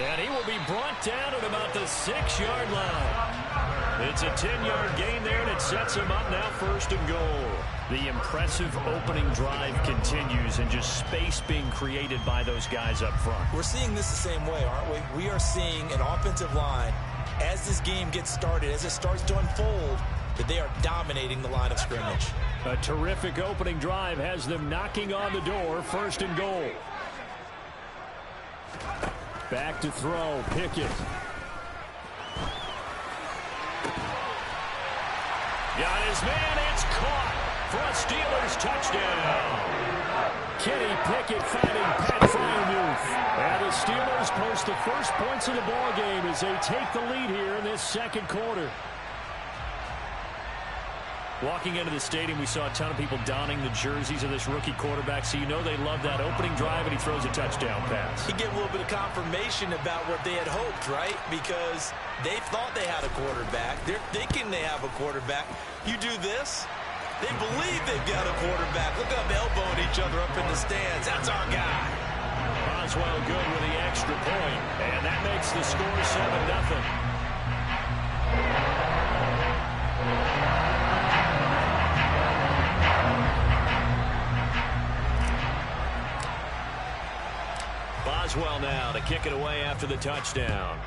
And he will be brought down at about the 6-yard line. It's a 10-yard gain there, and it sets him up now 1st and goal. The impressive opening drive continues, and just space being created by those guys up front. We're seeing this the same way, aren't we? We are seeing an offensive line, as this game gets started, as it starts to unfold, that they are dominating the line of scrimmage. A terrific opening drive has them knocking on the door, 1st and goal. Back to throw, Pickett. Got his man, it's caught for a Steelers touchdown. Kenny Pickett finding Pat Freiermuth. And the Steelers post the first points of the ball game as they take the lead here in this 2nd quarter. Walking into the stadium, we saw a ton of people donning the jerseys of this rookie quarterback, so you know they love that opening drive, and he throws a touchdown pass. He gave a little bit of confirmation about what they had hoped, right? Because they thought they had a quarterback. They're thinking they have a quarterback. You do this, they believe they've got a quarterback. Look up, elbowing each other up in the stands. That's our guy. Boswell good with the extra point, and that makes the score 7-0. Boswell now to kick it away after the touchdown.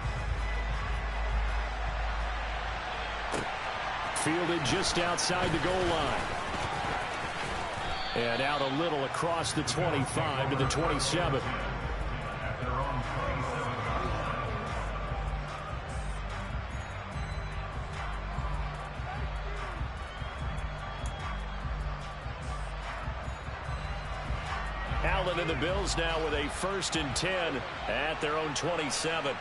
Fielded just outside the goal line. And out a little across the 25 to the 27. Allen and the Bills now with a 1st and 10 at their own 27.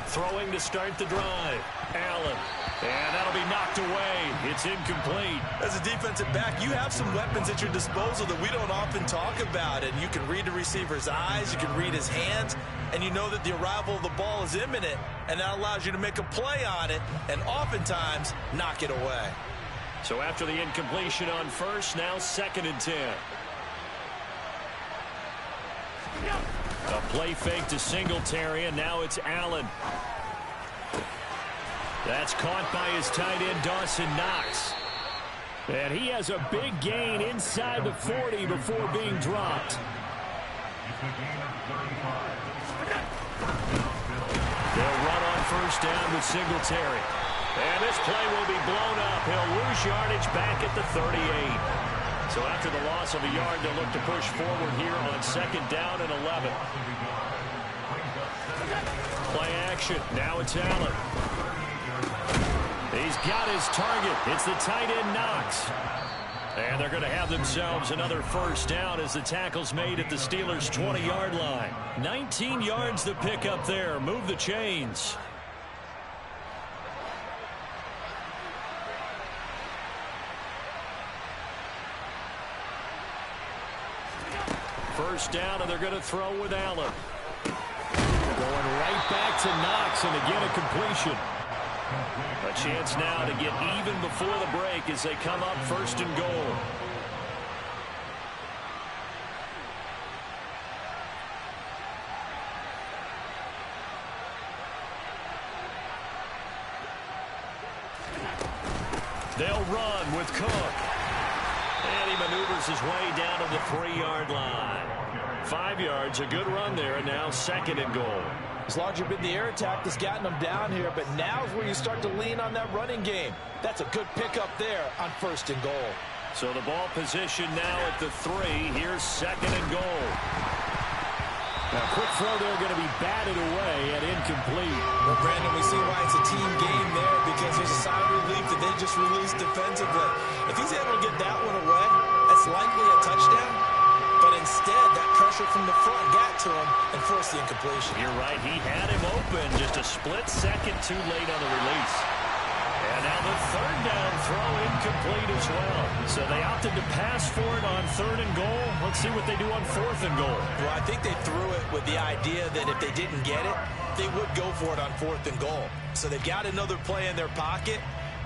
Throwing to start the drive. Allen. And that'll be knocked away. It's incomplete. As a defensive back, you have some weapons at your disposal that we don't often talk about. And you can read the receiver's eyes. You can read his hands. And you know that the arrival of the ball is imminent. And that allows you to make a play on it. And oftentimes, knock it away. So after the incompletion on first, now 2nd and 10. A play fake to Singletary, and now it's Allen. That's caught by his tight end, Dawson Knox. And he has a big gain inside the 40 before being dropped. They'll run on 1st down with Singletary. And this play will be blown up. He'll lose yardage back at the 38. So after the loss of a yard, they'll look to push forward here on 2nd down and 11. Play action. Now it's Allen. He's got his target. It's the tight end, Knox. And they're going to have themselves another 1st down as the tackle's made at the Steelers' 20-yard line. 19 yards to pick up there. Move the chains. First down, and they're going to throw with Allen. Going right back to Knox, and again a completion. A chance now to get even before the break as they come up 1st and goal. They'll run with Cook. And he maneuvers his way down to the 3-yard line. 5 yards, a good run there, and now 2nd and goal. It's largely been the air attack that's gotten them down here, but now is where you start to lean on that running game. That's a good pickup there on 1st and goal. So the ball position now at the 3. Here's 2nd and goal. Now, quick throw there going to be batted away and incomplete. Well, Brandon, we see why it's a team game there because there's a sigh of relief that they just released defensively. If he's able to get that one away, that's likely a touchdown. But instead, that pressure from the front got to him and forced the incompletion. You're right. He had him open. Just a split second too late on the release. And now the 3rd down throw incomplete as well. So they opted to pass for it on 3rd and goal. Let's see what they do on 4th and goal. Well, I think they threw it with the idea that if they didn't get it, they would go for it on 4th and goal. So they've got another play in their pocket.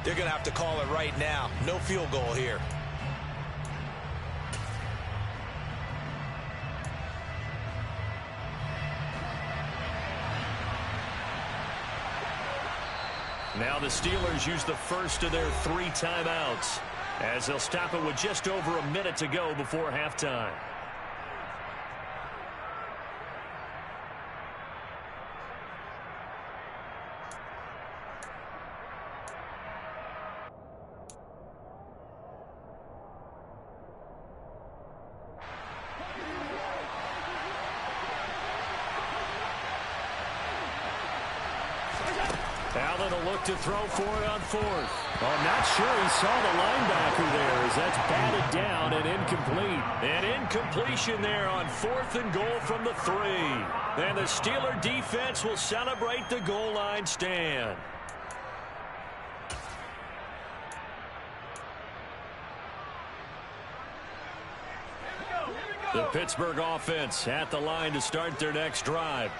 They're going to have to call it right now. No field goal here. Now the Steelers use the first of their 3 timeouts as they'll stop it with just over a minute to go before halftime. Allen will look to throw for it on 4th. Oh, I'm not sure he saw the linebacker there as that's batted down and incomplete. An incompletion there on 4th and goal from the 3. And the Steeler defense will celebrate the goal line stand. The Pittsburgh offense at the line to start their next drive.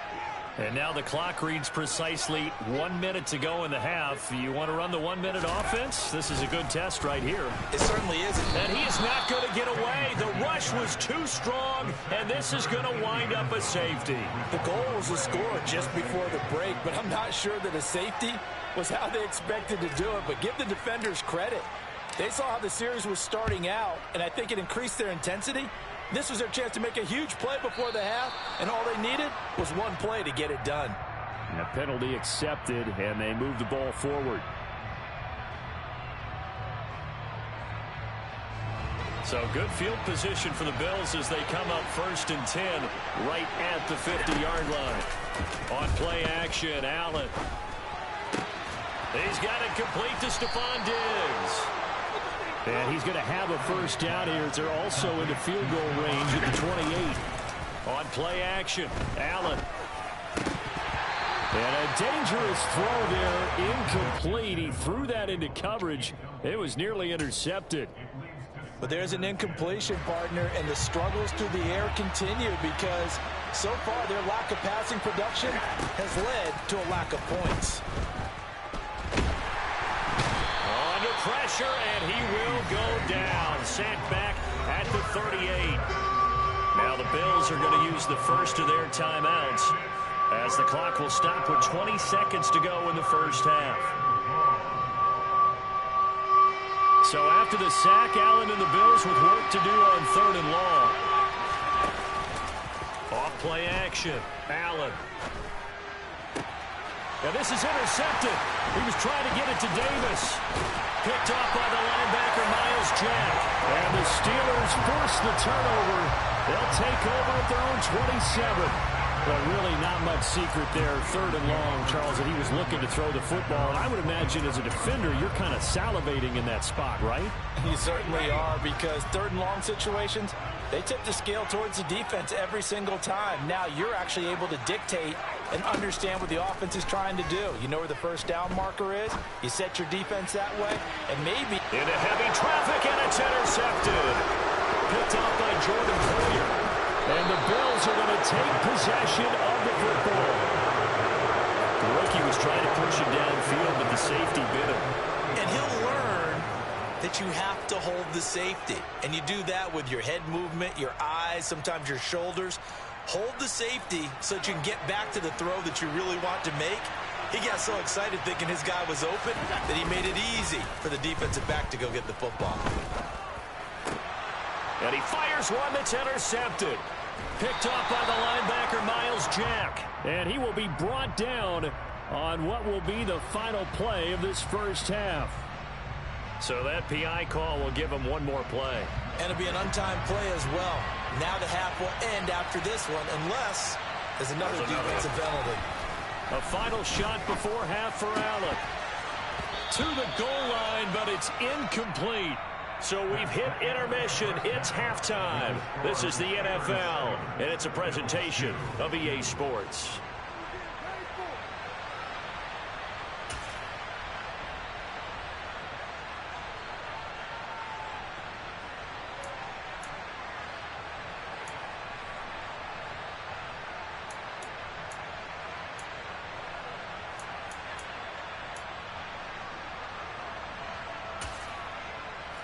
And now the clock reads precisely 1 minute to go in the half. You want to run the 1 minute offense? This is a good test right here. It certainly is. And he is not going to get away. The rush was too strong, and this is going to wind up a safety. The goal was a score just before the break, but I'm not sure that a safety was how they expected to do it. But give the defenders credit. They saw how the series was starting out, and I think it increased their intensity. This was their chance to make a huge play before the half, and all they needed was one play to get it done. And a penalty accepted, and they move the ball forward. So good field position for the Bills as they come up 1st and 10 right at the 50-yard line. On play action, Allen. He's got it complete to Stephon Diggs. And he's going to have a first down here. They're also into field goal range at the 28. On play action, Allen. And a dangerous throw there, incomplete. He threw that into coverage. It was nearly intercepted. But there's an incompletion, partner, and the struggles through the air continue because so far their lack of passing production has led to a lack of points. Under pressure, and he will go down. Sacked back at the 38. Now the Bills are going to use the first of their timeouts as the clock will stop with 20 seconds to go in the first half. So after the sack, Allen and the Bills with work to do on 3rd and long. Off play action, Allen. Now this is intercepted. He was trying to get it to Davis. Picked off by the linebacker, Miles Jack. And the Steelers force the turnover. They'll take over at their own 27. But really not much secret there. 3rd and long, Charles, that he was looking to throw the football. And I would imagine as a defender, you're kind of salivating in that spot, right? You certainly are, because 3rd and long situations, they tip the scale towards the defense every single time. Now you're actually able to dictate and understand what the offense is trying to do. You know where the first down marker is. You set your defense that way, and maybe... Into heavy traffic, and it's intercepted. Picked off by Jordan Poyer. And the Bills are going to take possession of the football. The rookie was trying to push him downfield, but the safety bit him. And he'll learn that you have to hold the safety. And you do that with your head movement, your eyes, sometimes your shoulders. Hold the safety so that you can get back to the throw that you really want to make. He got so excited thinking his guy was open that he made it easy for the defensive back to go get the football. And he fires one that's intercepted. Picked off by the linebacker, Miles Jack. And he will be brought down on what will be the final play of this first half. So that PI call will give him one more play. And it'll be an untimed play as well. Now the half will end after this one, unless there's another defensive penalty. A final shot before half for Allen. To the goal line, but it's incomplete. So we've hit intermission. It's halftime. This is the NFL, and it's a presentation of EA Sports.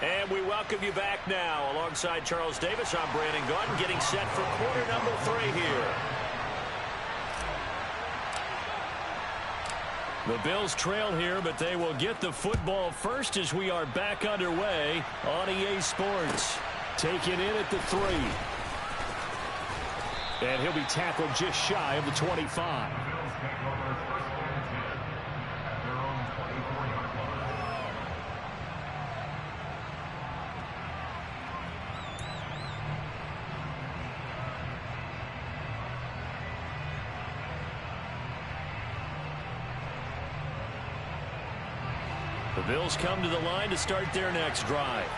And we welcome you back now. Alongside Charles Davis, I'm Brandon Gaudin, getting set for quarter number 3 here. The Bills trail here, but they will get the football first as we are back underway on EA Sports. Taken in at the 3. And he'll be tackled just shy of the 25. The Bills come to the line to start their next drive.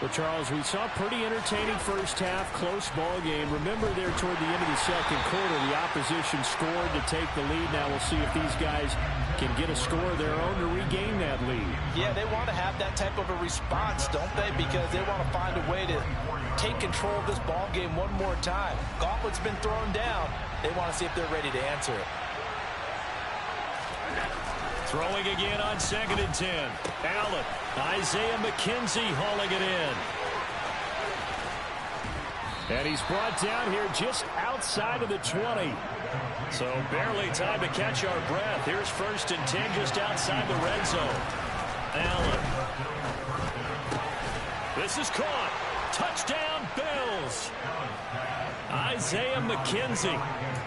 Well, Charles, we saw a pretty entertaining first half, close ball game. Remember there toward the end of the second quarter, the opposition scored to take the lead. Now we'll see if these guys can get a score of their own to regain that lead. Yeah, they want to have that type of a response, don't they? Because they want to find a way to take control of this ball game one more time. Gauntlet's been thrown down. They want to see if they're ready to answer it. Throwing again on 2nd and 10. Allen. Isaiah McKenzie hauling it in. And he's brought down here just outside of the 20. So barely time to catch our breath. Here's 1st and 10 just outside the red zone. Allen. This is caught. Touchdown, Bills. Isaiah McKenzie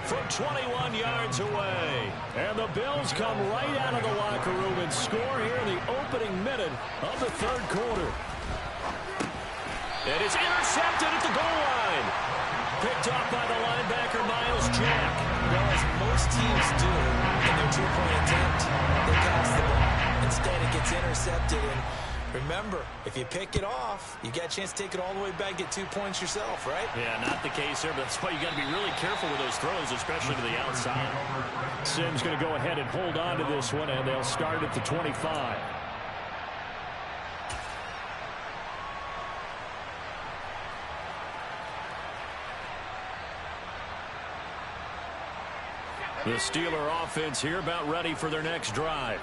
from 21 yards away. And the Bills come right out of the locker room and score here in the opening minute of the 3rd quarter. It is intercepted at the goal line. Picked off by the linebacker, Miles Jack. Well, as most teams do in their 2-point attempt, they pass the ball. Instead, it gets intercepted. And remember, if you pick it off, you get a chance to take it all the way back, get 2 points yourself, right? Yeah, not the case there, but that's why you got to be really careful with those throws, especially to the outside. Simms going to go ahead and hold on to this one, and they'll start at the 25. The Steeler offense here about ready for their next drive.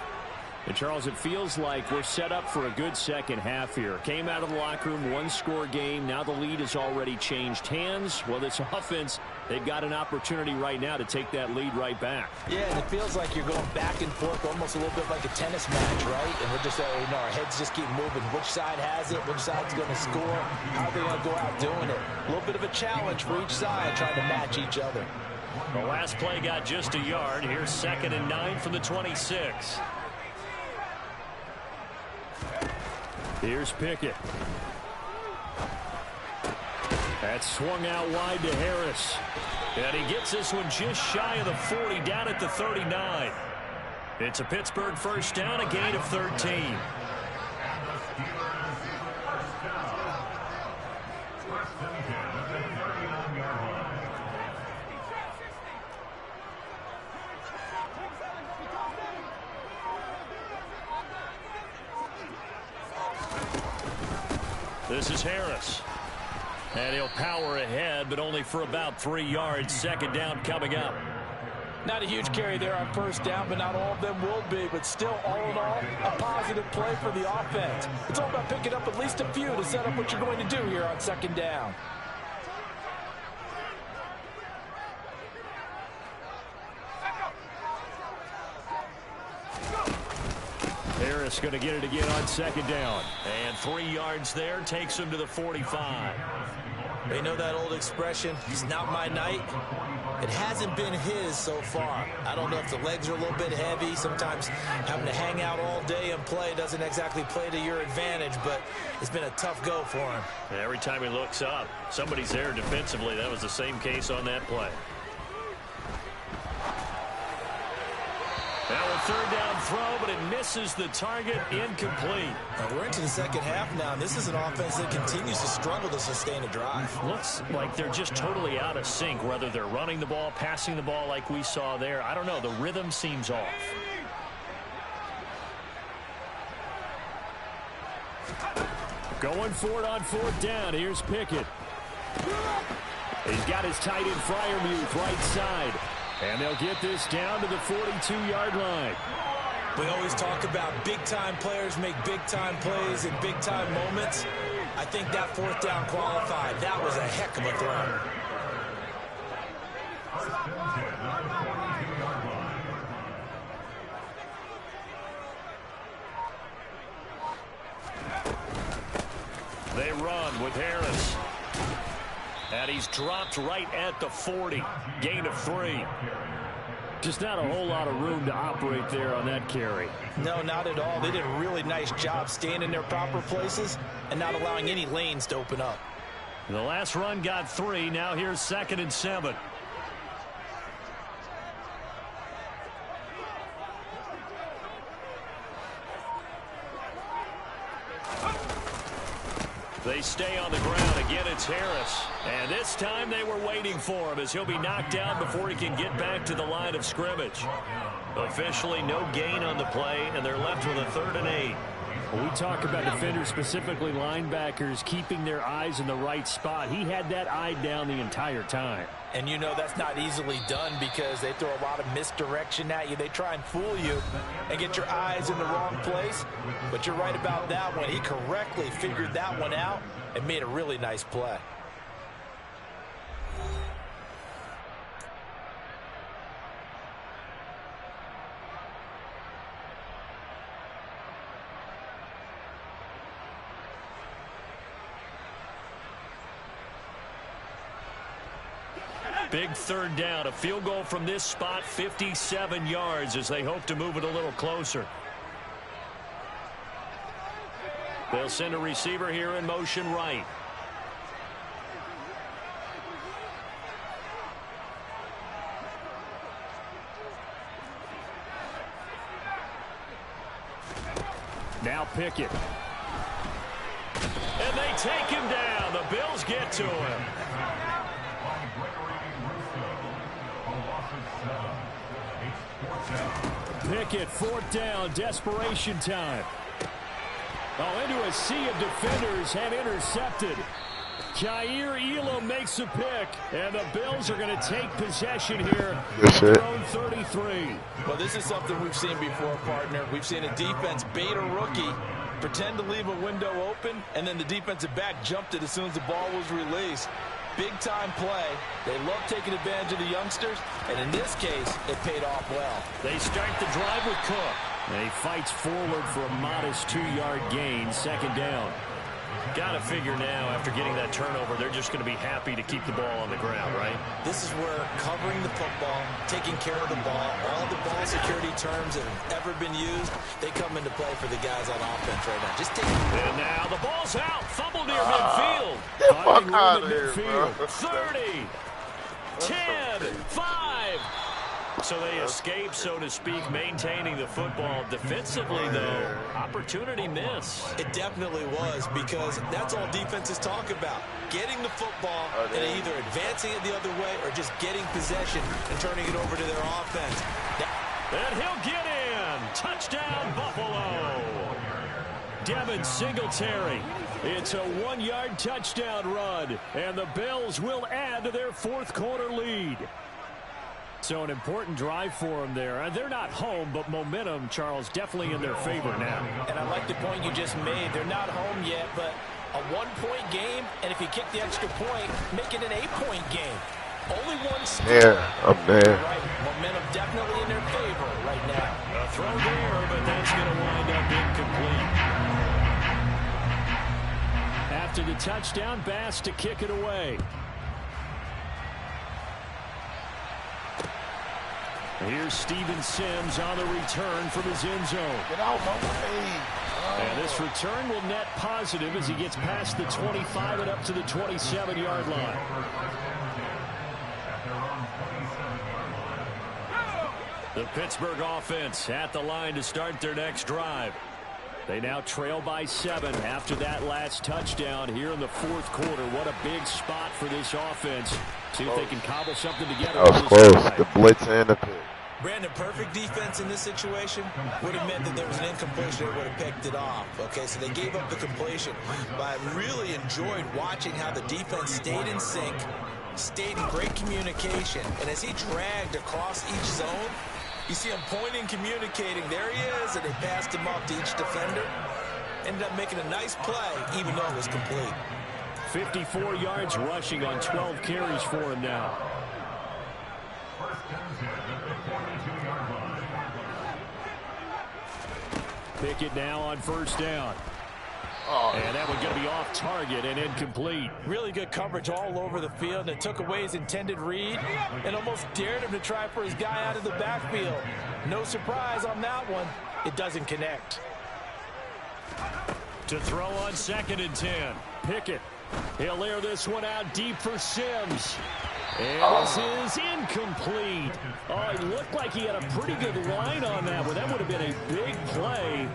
And, Charles, it feels like we're set up for a good second half here. Came out of the locker room, 1-score game. Now the lead has already changed hands. Well, this offense, they've got an opportunity right now to take that lead right back. Yeah, and it feels like you're going back and forth, almost a little bit like a tennis match, right? And we're just, our heads just keep moving. Which side has it? Which side's going to score? How are they going to go out doing it? A little bit of a challenge for each side, trying to match each other. The last play got just a yard. Here's 2nd and 9 from the 26. Here's Pickett. That's swung out wide to Harris. And he gets this one just shy of the 40, down at the 39. It's a Pittsburgh first down, a gain of 13. This is Harris. And he'll power ahead, but only for about 3 yards. 2nd down coming up. Not a huge carry there on first down, but not all of them will be. But still, all in all, a positive play for the offense. It's all about picking up at least a few to set up what you're going to do here on 2nd down. Harris going to get it again on 2nd down. And 3 yards there takes him to the 45. They know that old expression, it's not my night. It hasn't been his so far. I don't know if the legs are a little bit heavy. Sometimes having to hang out all day and play doesn't exactly play to your advantage, but it's been a tough go for him. And every time he looks up, somebody's there defensively. That was the same case on that play. Now a 3rd down throw, but it misses the target, incomplete. Now we're into the second half now, and this is an offense that continues to struggle to sustain a drive. Looks like they're just totally out of sync, whether they're running the ball, passing the ball like we saw there. I don't know. The rhythm seems off. Going for it on 4th down. Here's Pickett. He's got his tight end Freiermuth right side. And they'll get this down to the 42-yard line. We always talk about big-time players make big-time plays in big-time moments. I think that 4th down qualified. That was a heck of a throw. They run with Harris. And he's dropped right at the 40. Gain of 3. Just not a whole lot of room to operate there on that carry. No, not at all. They did a really nice job staying in their proper places and not allowing any lanes to open up. The last run got 3. Now here's 2nd and 7. They stay on the ground. Again, it's Harris. And this time they were waiting for him as he'll be knocked down before he can get back to the line of scrimmage. Officially no gain on the play, and they're left with a 3rd and 8. When we talk about defenders, specifically linebackers, keeping their eyes in the right spot, he had that eye down the entire time. And you know that's not easily done because they throw a lot of misdirection at you. They try and fool you and get your eyes in the wrong place. But you're right about that one. He correctly figured that one out and made a really nice play. Big third down, a field goal from this spot, 57 yards as they hope to move it a little closer. They'll send a receiver here in motion right. Now Pickett. And they take him down. The Bills get to him. Pickett, fourth down, desperation time. Oh, into a sea of defenders and intercepted. Jair Elam makes a pick, and the Bills are going to take possession here at their own 33. Well, this is something we've seen before, partner. We've seen a defense bait a rookie, pretend to leave a window open, and then the defensive back jumped it as soon as the ball was released. Big-time play. They love taking advantage of the youngsters, and in this case, it paid off well. They start the drive with Cook. And he fights forward for a modest 2-yard gain, second down. Got to figure now, after getting that turnover, they're just going to be happy to keep the ball on the ground, right? This is where covering the football, taking care of the ball, all the ball security terms that have ever been used, they come into play for the guys on offense right now. Just take it. And now the ball's out. Fumble near midfield. Get fuck out of here, midfield. bro. 30, 10, 5. So they escape, so to speak, maintaining the football. Defensively, though, opportunity miss. It definitely was, because that's all defenses talk about. Getting the football and either advancing it the other way or just getting possession and turning it over to their offense. And he'll get in. Touchdown, Buffalo. Devin Singletary. It's a 1-yard touchdown run, and the Bills will add to their fourth-quarter lead. So an important drive for them there. They're not home, but momentum, Charles, definitely in their favor now. And I like the point you just made. They're not home yet, but a 1-point game, and if you kick the extra point, make it an 8-point game. Only one score. Yeah, I'm there. Right. Momentum definitely in their favor right now. A throw there, but that's going to wind up incomplete. After the touchdown, Bass to kick it away. Here's Steven Sims on the return from his end zone. Get out my way. And this return will net positive as he gets past the 25 and up to the 27-yard line. The Pittsburgh offense at the line to start their next drive. They now trail by 7 after that last touchdown here in the fourth quarter. What a big spot for this offense. See if they can cobble something together. That was close. The blitz and the pick. Brandon, perfect defense in this situation would have meant that there was an incompletion that would have picked it off. Okay, so they gave up the completion. But I really enjoyed watching how the defense stayed in sync, stayed in great communication. And as he dragged across each zone, you see him pointing, communicating. There he is, and they passed him off to each defender. Ended up making a nice play, even though it was complete. 54 yards rushing on 12 carries for him now. Pickett now on first down. And that one going to be off target and incomplete. Really good coverage all over the field, and it took away his intended read and almost dared him to try for his guy out of the backfield. No surprise on that one. It doesn't connect. To throw on 2nd and 10. Pickett. He'll air this one out deep for Sims. And this is incomplete. Oh, it looked like he had a pretty good line on that one. That would have been a big play,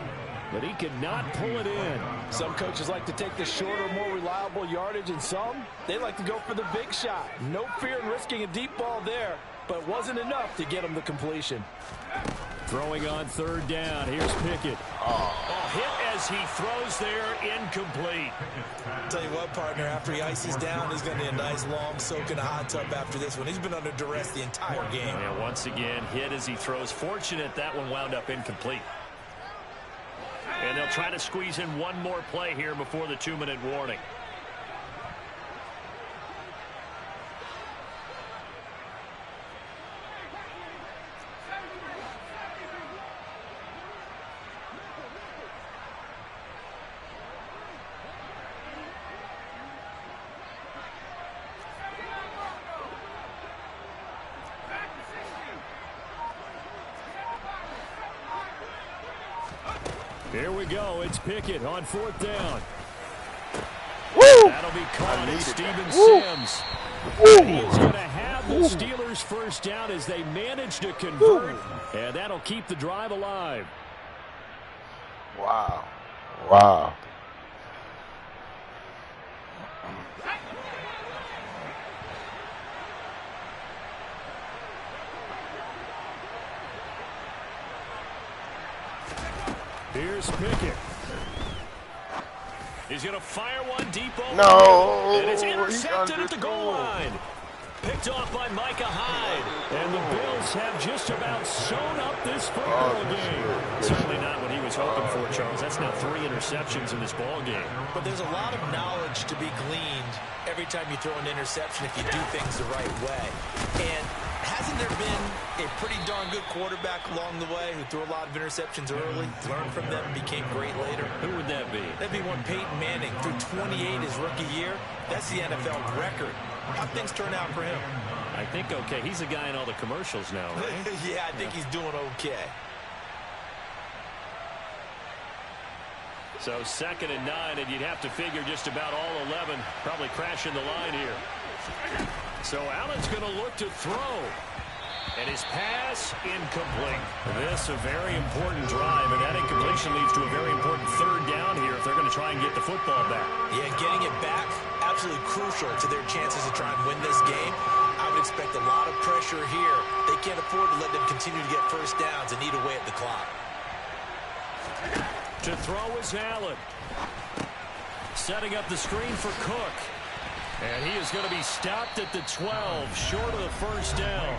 but he could not pull it in. Some coaches like to take the shorter, more reliable yardage, and some, they like to go for the big shot. No fear in risking a deep ball there, but it wasn't enough to get him the completion. Throwing on third down. Here's Pickett. Hit as he throws there, incomplete. Tell you what, partner, after he ices down, he's going to need a nice long soak in a hot tub after this one. He's been under duress the entire game. Yeah, once again, hit as he throws. Fortunate that one wound up incomplete. And they'll try to squeeze in one more play here before the 2-minute warning. Here we go. It's Pickett on fourth down. Woo! That'll be caught at Steven Sims. He's going to have the Steelers first down as they manage to convert. And that'll keep the drive alive. Wow. Wow. Here's Pickett. He's going to fire one deep over. No. And it's intercepted at the goal line. Picked off by Micah Hyde. And the Bills have just about sewn up this football game. Certainly not what he was hoping for, Charles. That's now 3 interceptions in this ball game. But there's a lot of knowledge to be gleaned every time you throw an interception if you do things the right way. And hasn't there been a pretty darn good quarterback along the way who threw a lot of interceptions early, learned from them, and became great later? Who would that be? That'd be one Peyton Manning. Threw 28 his rookie year. That's the NFL record. How'd things turn out for him? I think okay. He's a guy in all the commercials now, right? Yeah, I think he's doing okay. So 2nd and 9, and you'd have to figure just about all 11 probably crashing the line here. So Allen's going to look to throw. And his pass, incomplete. This a very important drive, and that incompletion leads to a very important third down here if they're going to try and get the football back. Yeah, getting it back, absolutely crucial to their chances to try and win this game. I would expect a lot of pressure here. They can't afford to let them continue to get first downs and eat away at the clock. To throw is Allen. Setting up the screen for Cook. And he is going to be stopped at the 12, short of the first down.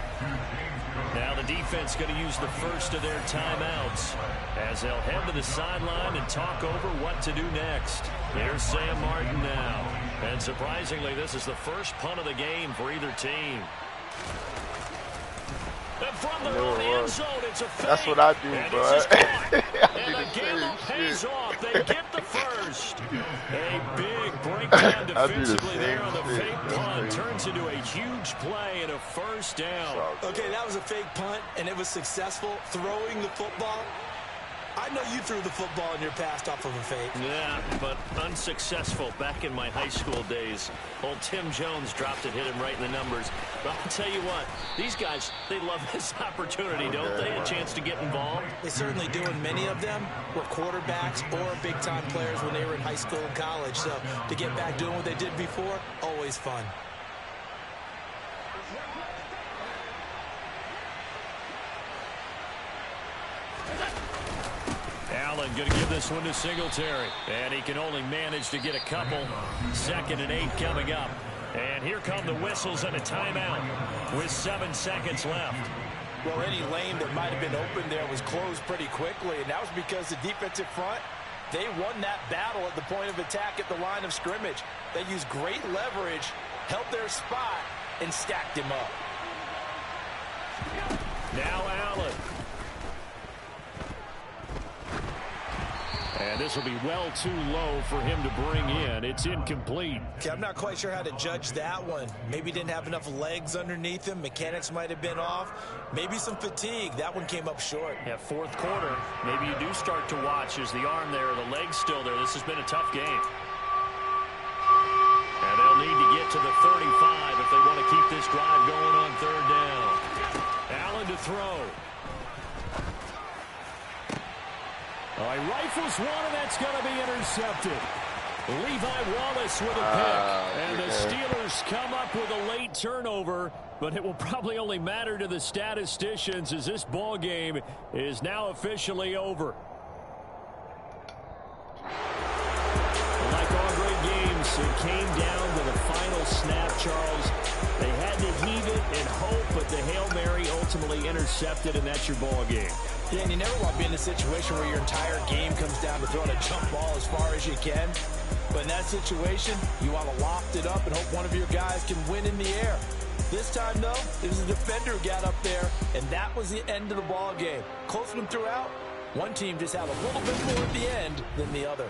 Now the defense going to use the first of their timeouts as they'll head to the sideline and talk over what to do next. Here's Sam Martin now. And surprisingly, this is the first punt of the game for either team. And from their own end zone, it's a fake. That's what I do, bro. And the gamble pays off. They get the first. A big breakdown defensively there on the fake punt. Turns into a huge play and a first down. Okay, that was a fake punt, and it was successful. Throwing the football. I know you threw the football in your past off of a fake. Yeah, but unsuccessful back in my high school days. Old Tim Jones dropped it, hit him right in the numbers. But I'll tell you what, these guys, they love this opportunity, don't they? A chance to get involved. They certainly do, and many of them were quarterbacks or big-time players when they were in high school and college. So to get back doing what they did before, always fun. Allen going to give this one to Singletary. And he can only manage to get a couple. 2nd and 8 coming up. And here come the whistles and a timeout with 7 seconds left. Well, any lane that might have been open there was closed pretty quickly, and that was because the defensive front, they won that battle at the point of attack at the line of scrimmage. They used great leverage, held their spot, and stacked him up. Now Allen. And this will be well too low for him to bring in. It's incomplete. Okay, I'm not quite sure how to judge that one. Maybe didn't have enough legs underneath him. Mechanics might have been off. Maybe some fatigue. That one came up short. Yeah, 4th quarter. Maybe you do start to watch as the arm there, the leg's still there. This has been a tough game. And they'll need to get to the 35 if they want to keep this drive going on 3rd down. Allen to throw. All right, rifles one, and that's going to be intercepted. Levi Wallace with a pick. And the Steelers come up with a late turnover, but it will probably only matter to the statisticians as this ball game is now officially over. Like all great games, it came down to the final snap, Charles. They had to heave it and hope, but the Hail Mary ultimately intercepted, and that's your ball game. Yeah, and you never want to be in a situation where your entire game comes down to throwing a jump ball as far as you can. But in that situation, you want to loft it up and hope one of your guys can win in the air. This time, though, it was a defender who got up there, and that was the end of the ball game. Close one throughout. One team just had a little bit more at the end than the other.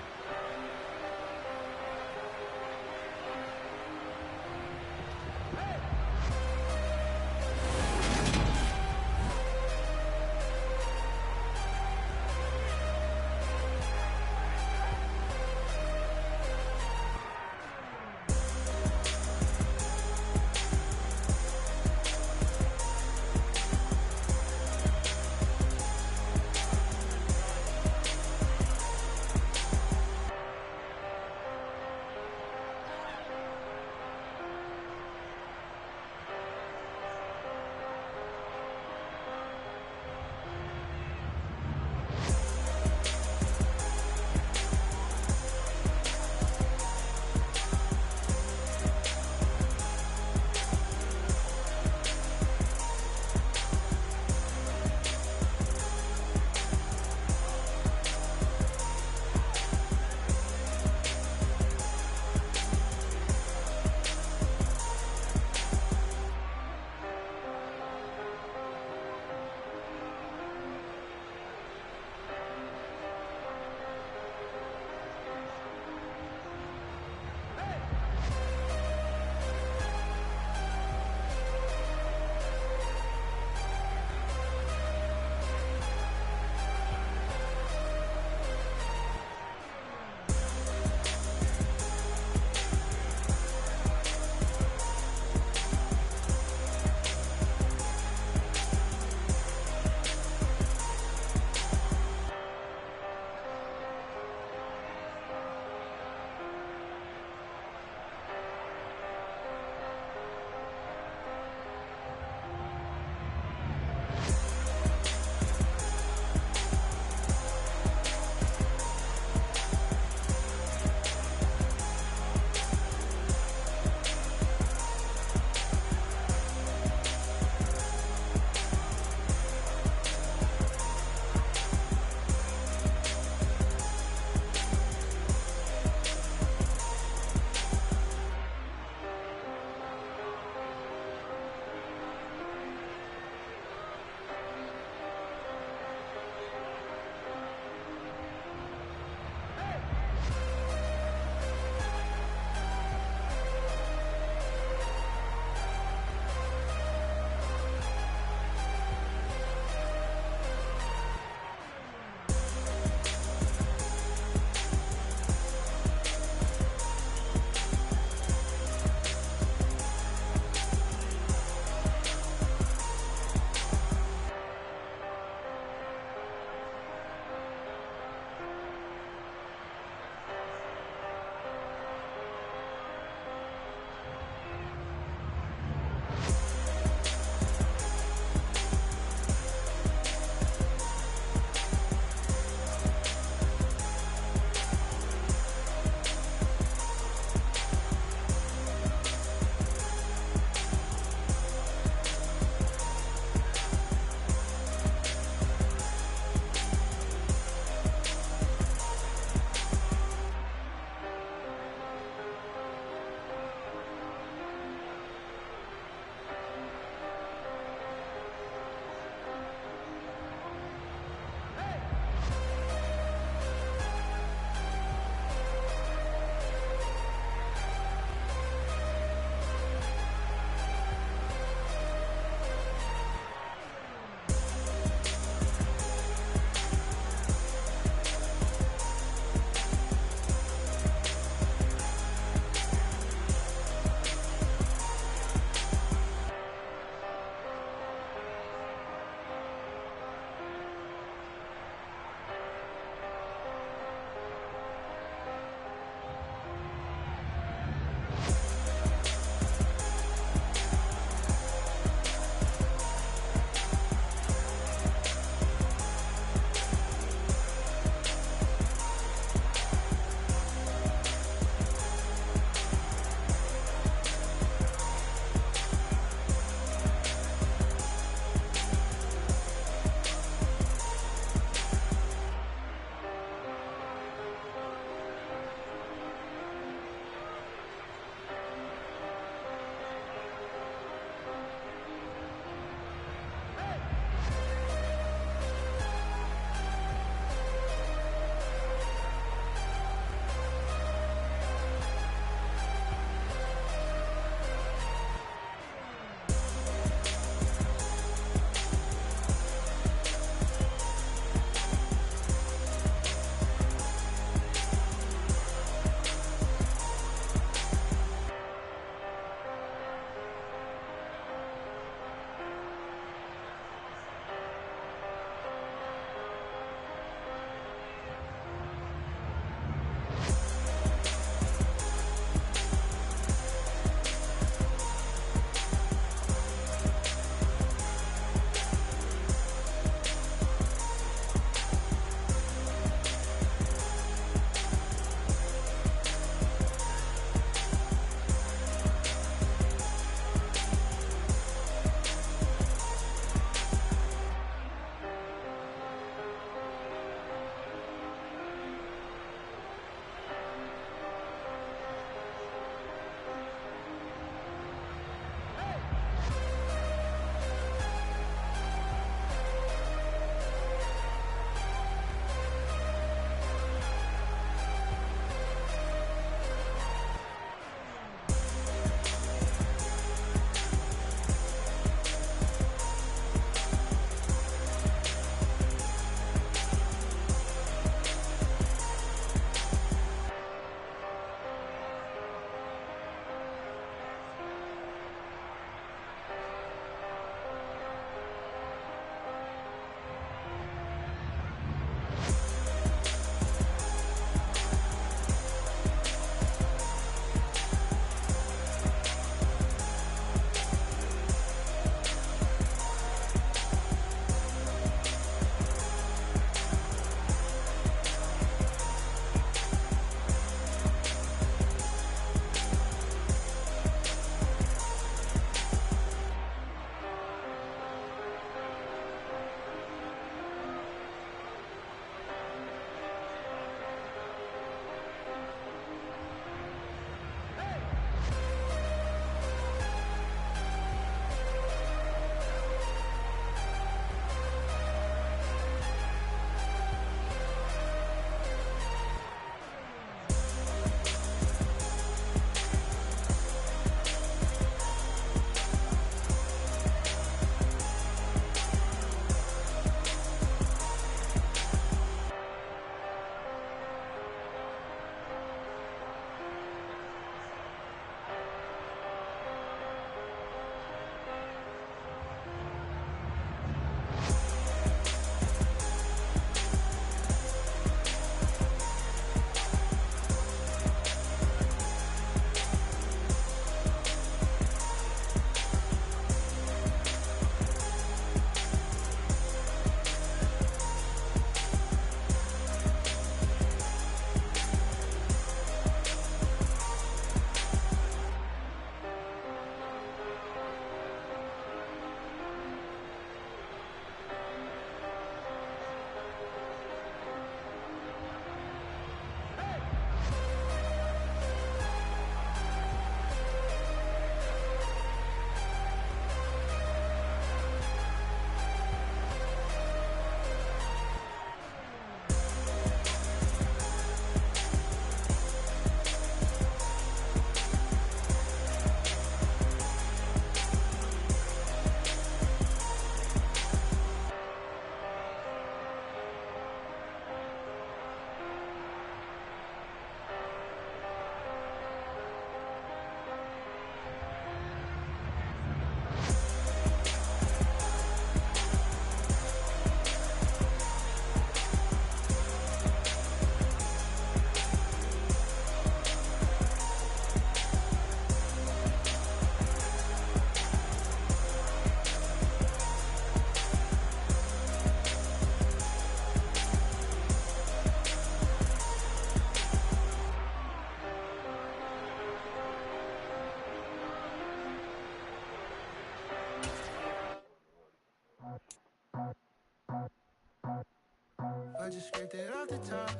I just scraped it off the top,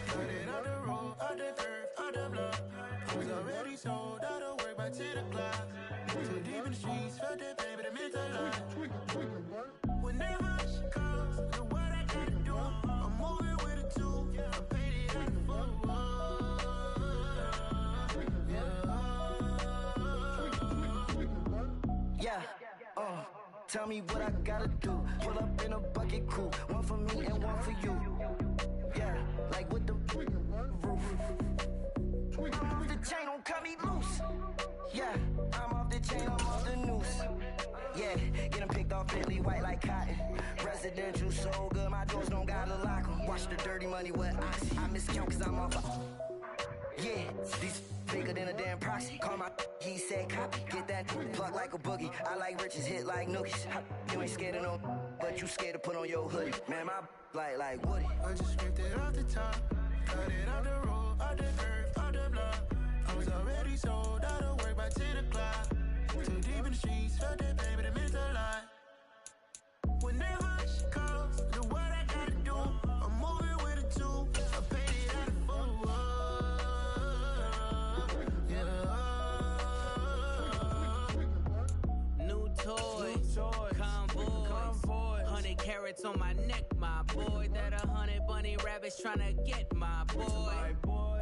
cut it on the road, on the curve, on the block. I was already sold, out of work by 10 o'clock. Too deep in the streets, felt that pain, but it meant a lot. Whenever she calls, know what I gotta do. I'm moving with a two, I'm painted out the full. Yeah, tell me what I gotta do. Pull up in a bucket crew, one for me and one for you. Yeah, like with the roof. I'm off the chain, don't cut me loose. Yeah, I'm off the chain, I'm off the noose. Yeah, getting picked off Bentley white like cotton. Residential so good, my doors don't gotta lock 'em. Watch the dirty money with oxy. I miscount cause I'm off yeah, these bigger than a damn proxy. Call my he said copy. Get that plug like a boogie. I like riches, hit like nookies. You ain't scared of no, but you scared to put on your hoodie. Man, my like Woody. I just scraped it off the top, cut it on the road, on the curve, on the block. I was already sold, out of work by 10 o'clock. Too deep in the streets, felt that pain, but it meant a lot. Whenever she calls, know what I gotta do. I'm moving with a two, I paid it out of full. New toys, convoys, 100 carats on my neck, my boy. That 100 bunny rabbits tryna get my boy.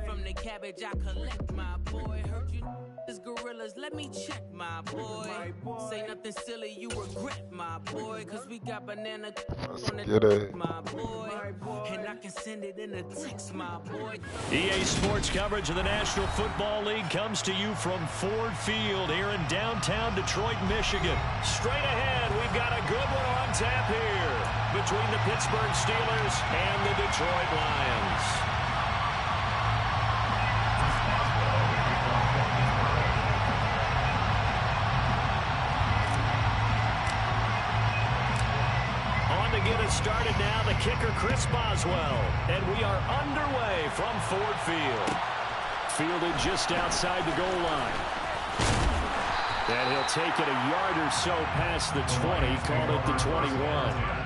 From the cabbage I collect, my boy. Heard you is gorillas, let me check, my boy. Say nothing silly, you regret, my boy. Cause we got banana on the my boy. And I can send it in a text, my boy. EA Sports coverage of the National Football League comes to you from Ford Field here in downtown Detroit, Michigan. Straight ahead, we've got a good one on tap here between the Pittsburgh Steelers and the Detroit Lions. Get us started now, the kicker Chris Boswell, and we are underway from Ford Field. Fielded just outside the goal line. And he'll take it a yard or so past the 20, call it the 21.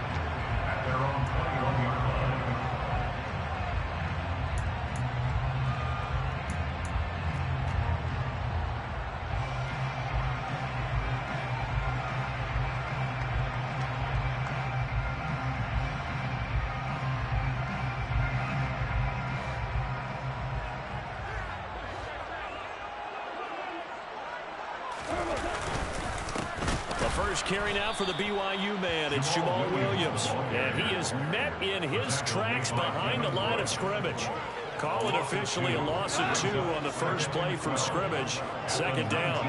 Carry now for the BYU man. It's Jamal Williams. And he is met in his tracks behind the line of scrimmage. Call it officially a loss of 2 on the first play from scrimmage. Second down.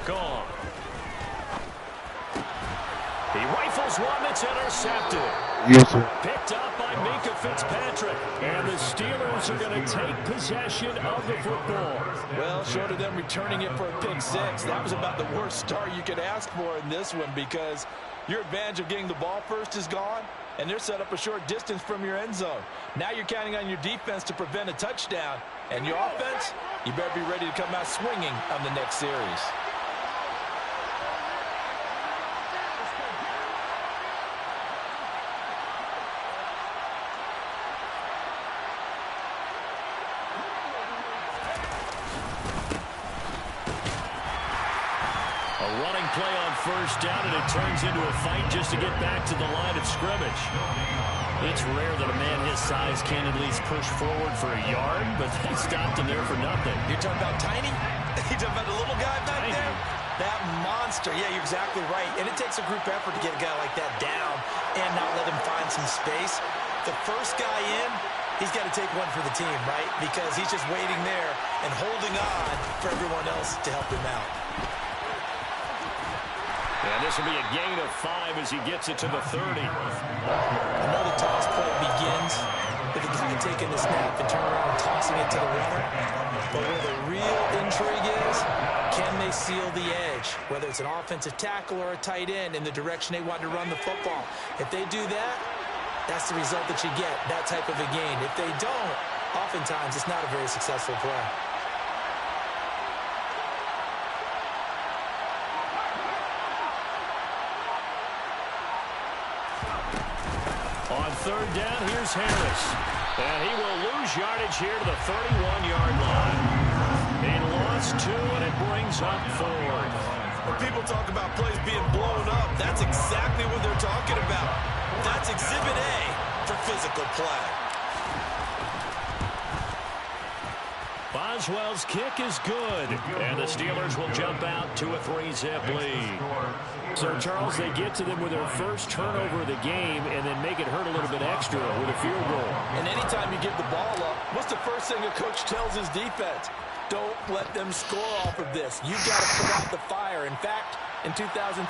Gone. He rifles one that's intercepted. Yes, sir. Picked up by Minka Fitzpatrick. And the Steelers are going to take possession of the football. Well, short of them returning it for a pick 6, that was about the worst start you could ask for in this one because your advantage of getting the ball first is gone, and they're set up a short distance from your end zone. Now you're counting on your defense to prevent a touchdown, and your offense, you better be ready to come out swinging on the next series. Play on first down, and it turns into a fight just to get back to the line of scrimmage. It's rare that a man his size can at least push forward for a yard, but they stopped him there for nothing. You're talking about Tiny? You're talking about the little guy back there? That monster. Yeah, you're exactly right. And it takes a group effort to get a guy like that down and not let him find some space. The first guy in, he's got to take one for the team, right? Because he's just waiting there and holding on for everyone else to help him out. And this will be a gain of 5 as he gets it to the 30. Another toss play begins with the guy taking the snap and turning around and tossing it to the runner. But where the real intrigue is, can they seal the edge? Whether it's an offensive tackle or a tight end in the direction they want to run the football. If they do that, that's the result that you get, that type of a gain. If they don't, oftentimes it's not a very successful play. On third down, here's Harris. And he will lose yardage here to the 31-yard line. He lost 2, and it brings up 4th. When people talk about plays being blown up, that's exactly what they're talking about. That's Exhibit A for physical play. Boswell's kick is good, and the Steelers will jump out to a 3-zip lead. So, Charles, they get to them with their first turnover of the game and then make it hurt a little bit extra with a field goal. And anytime you give the ball up, what's the first thing a coach tells his defense? Don't let them score off of this. You've got to put out the fire. In fact, in 2021,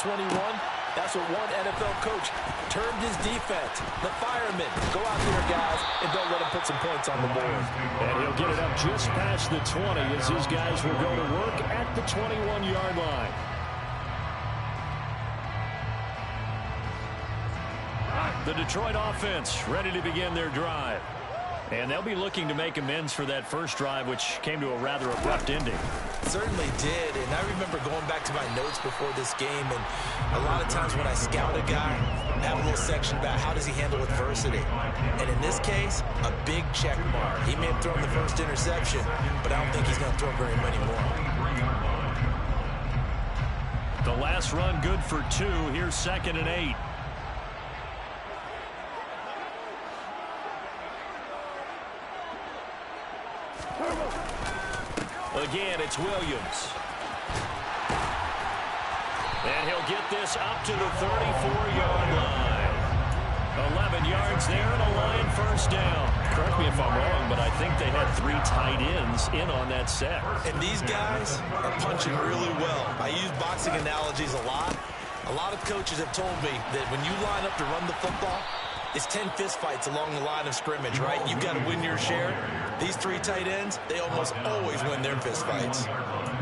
that's what one NFL coach termed his defense. The firemen. Go out there, guys, and don't let them put some points on the board. And he'll get it up just past the 20 as his guys will go to work at the 21-yard line. The Detroit offense ready to begin their drive. And they'll be looking to make amends for that first drive, which came to a rather abrupt ending. Certainly did, and I remember going back to my notes before this game, and a lot of times when I scout a guy, I have a little section about how does he handle adversity. And in this case, a big check mark. He may have thrown the first interception, but I don't think he's going to throw very many more. The last run good for 2. Here's 2nd and 8. Again, it's Williams. And he'll get this up to the 34-yard line. 11 yards there and a Lion first down. Correct me if I'm wrong, but I think they had 3 tight ends in on that set. And these guys are punching really well. I use boxing analogies a lot. A lot of coaches have told me that when you line up to run the football, it's 10 fistfights along the line of scrimmage, right? You've got to win your share. These 3 tight ends, they almost always win their fistfights.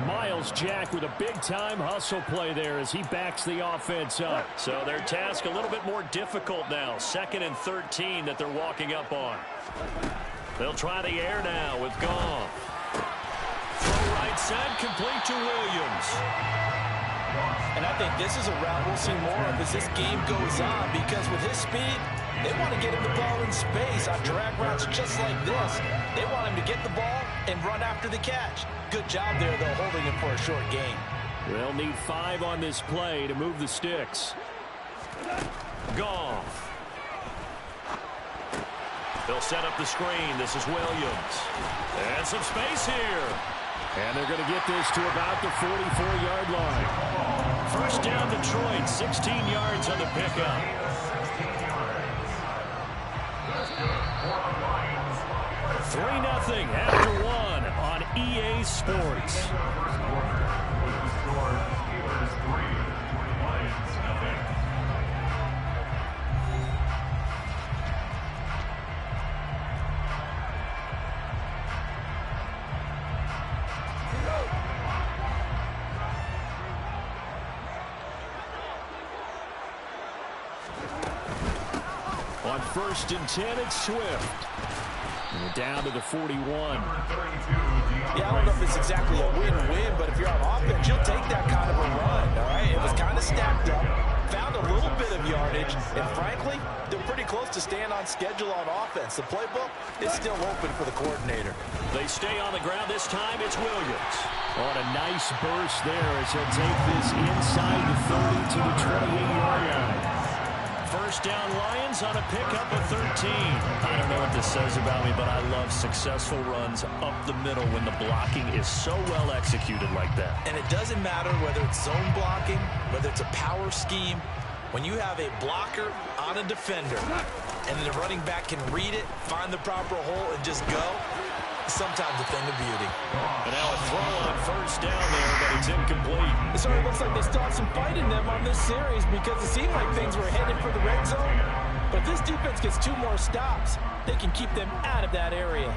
Miles Jack with a big-time hustle play there as he backs the offense up. So their task a little bit more difficult now. 2nd and 13 that they're walking up on. They'll try the air now with Goff. Throw right side, complete to Williams. And I think this is a route we'll see more of as this game goes on, because with his speed, they want to get him the ball in space on drag routes just like this. They want him to get the ball and run after the catch. Good job there, though, holding him for a short gain. They'll need 5 on this play to move the sticks. Goff. They'll set up the screen. This is Williams. And some space here. And they're going to get this to about the 44-yard line. First down, Detroit, 16 yards on the pickup. 3-0 after 1 on EA Sports. On 1st and 10, it's Swift. And we're down to the 41. Yeah, I don't know if it's exactly a win-win, but if you're on offense, you'll take that kind of a run, all right? It was kind of stacked up, found a little bit of yardage, and frankly, they're pretty close to staying on schedule on offense. The playbook is still open for the coordinator. They stay on the ground this time. It's Williams. On a nice burst there as he'll take this inside the 30 to the 28-yard line. First down, Lions on a pickup of 13. I don't know what this says about me, but I love successful runs up the middle when the blocking is so well executed like that. And it doesn't matter whether it's zone blocking, whether it's a power scheme. When you have a blocker on a defender and the running back can read it, find the proper hole, and just go, sometimes a thing of beauty. And now a throw on first down there, but it's incomplete. It certainly looks like they still have some fight in them on this series, because it seemed like things were headed for the red zone. But if this defense gets 2 more stops, they can keep them out of that area.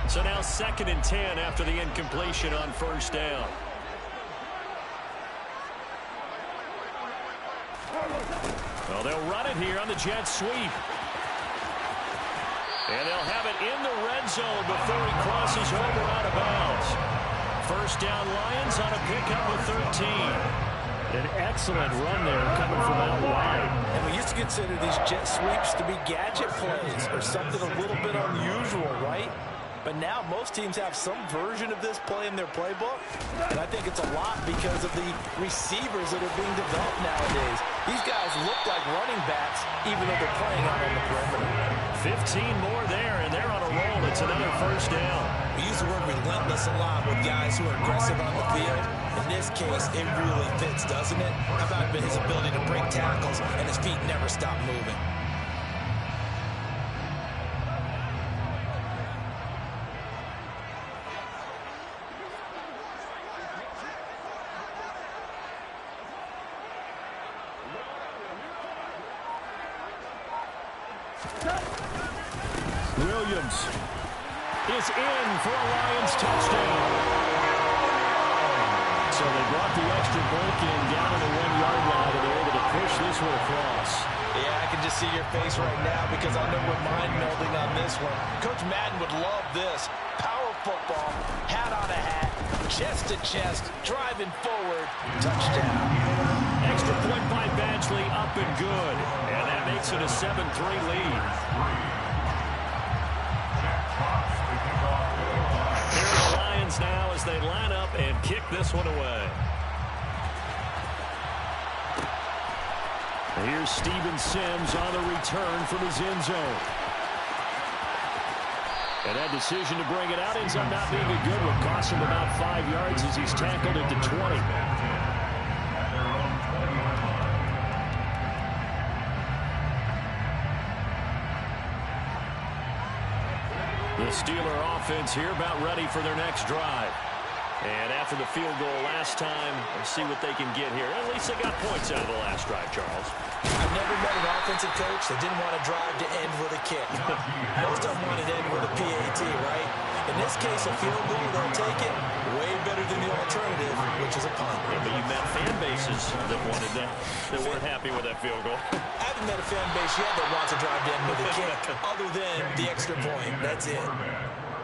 So now 2nd and 10 after the incompletion on first down. Well, they'll run it here on the jet sweep. And they'll have it in the red zone before he crosses over out of bounds. First down, Lions on a pickup of 13. An excellent run there coming from out wide. And we used to consider these jet sweeps to be gadget plays or something a little bit unusual, right? But now most teams have some version of this play in their playbook. And I think it's a lot because of the receivers that are being developed nowadays. These guys look like running backs even though they're playing out on the perimeter. 15 more there, and they're on a roll. It's another first down. We use the word relentless a lot with guys who are aggressive on the field. In this case, it really fits, doesn't it? How about his ability to break tackles and his feet never stop moving? Williams is in for a Lions touchdown. So they brought the extra break in down on the 1-yard line, and they're able to push this one across. Yeah, I can just see your face right now because I know we're mind melding on this one. Coach Madden would love this. Power football, hat on a hat, chest to chest, driving forward, touchdown. Extra point by Badgley, up and good. And that makes it a 7-3 lead. Here are the Lions now as they line up and kick this one away. Here's Steven Sims on the return from his end zone. And that decision to bring it out ends up not being a good one. Cost him about 5 yards as he's tackled at the 20. The Steeler offense here about ready for their next drive. And after the field goal last time, let's see what they can get here. At least they got points out of the last drive, Charles. I've never met an offensive coach that didn't want to drive to end with a kick. Most of them wanted to end with a PAT, right? In this case, a field goal, they'll take it. Way better than the alternative, which is a punt. Yeah, but you met fan bases that wanted that, that weren't happy with that field goal. I haven't met a fan base yet that wants to drive to end with a kick, other than the extra point. That's it.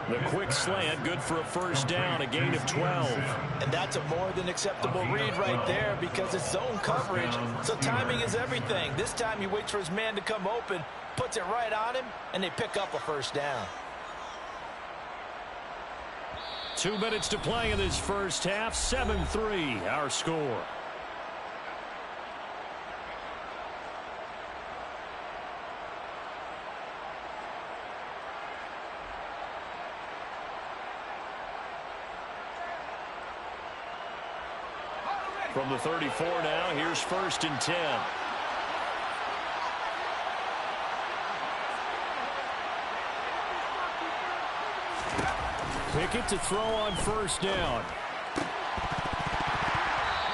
The quick slant, good for a first down, a gain of 12. And that's a more than acceptable read right there because it's zone coverage, so timing is everything. This time he waits for his man to come open, puts it right on him, and they pick up a first down. 2 minutes to play in this first half, 7-3 our score. From the 34 now, here's 1st and 10. Pickett to throw on first down.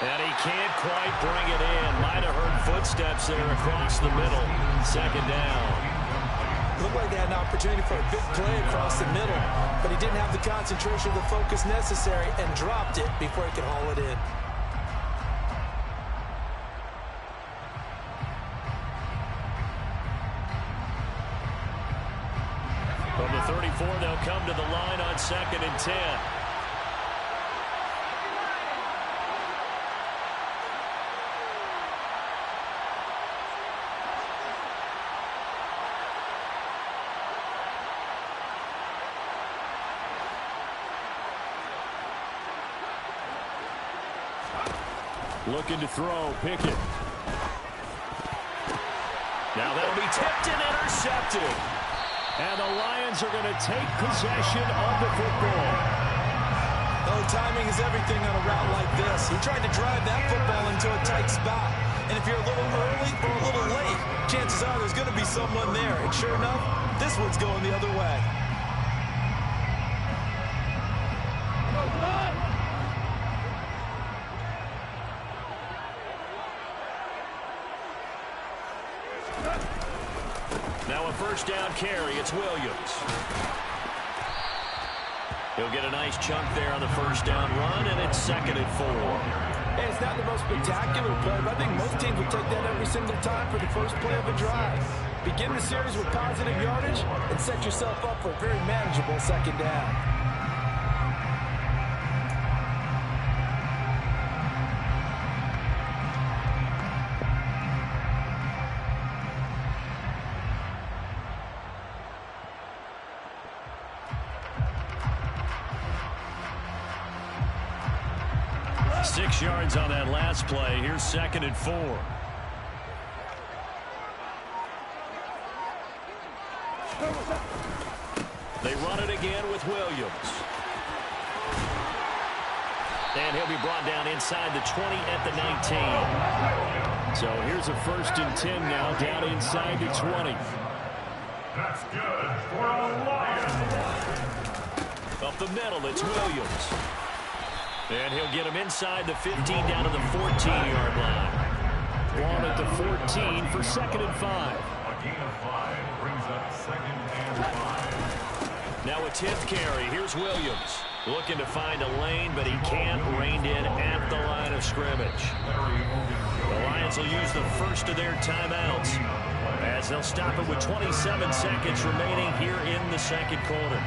And he can't quite bring it in. Might have heard footsteps there across the middle. 2nd down. Looked like they had an opportunity for a big play across the middle, but he didn't have the concentration or the focus necessary and dropped it before he could haul it in. From the 34, they'll come to the line on 2nd and 10. Looking to throw, Pickett. Now that'll be tipped and intercepted. And the Lions are going to take possession of the football. Oh, timing is everything on a route like this. He tried to drive that football into a tight spot. And if you're a little early or a little late, chances are there's going to be someone there. And sure enough, this one's going the other way. Now a first down carry. It's Williams. He'll get a nice chunk there on the first down run, and it's 2nd and 4. Hey, it's not the most spectacular play, but I think most teams will take that every single time for the first play of a drive. Begin the series with positive yardage and set yourself up for a very manageable second down. Yards on that last play. Here's 2nd and 4. They run it again with Williams. And he'll be brought down inside the 20 at the 19. So here's a 1st and 10 now, down inside the 20. That's good for a Lions. Up the middle, it's Williams. And he'll get him inside the 15 down to the 14-yard line. Ball at the 14 for 2nd and 5. A gain of 5 brings up 2nd and 5. Now a 10th carry. Here's Williams. Looking to find a lane, but he can't. Reined in at the line of scrimmage. The Lions will use the first of their timeouts as they'll stop it with 27 seconds remaining here in the 2nd quarter.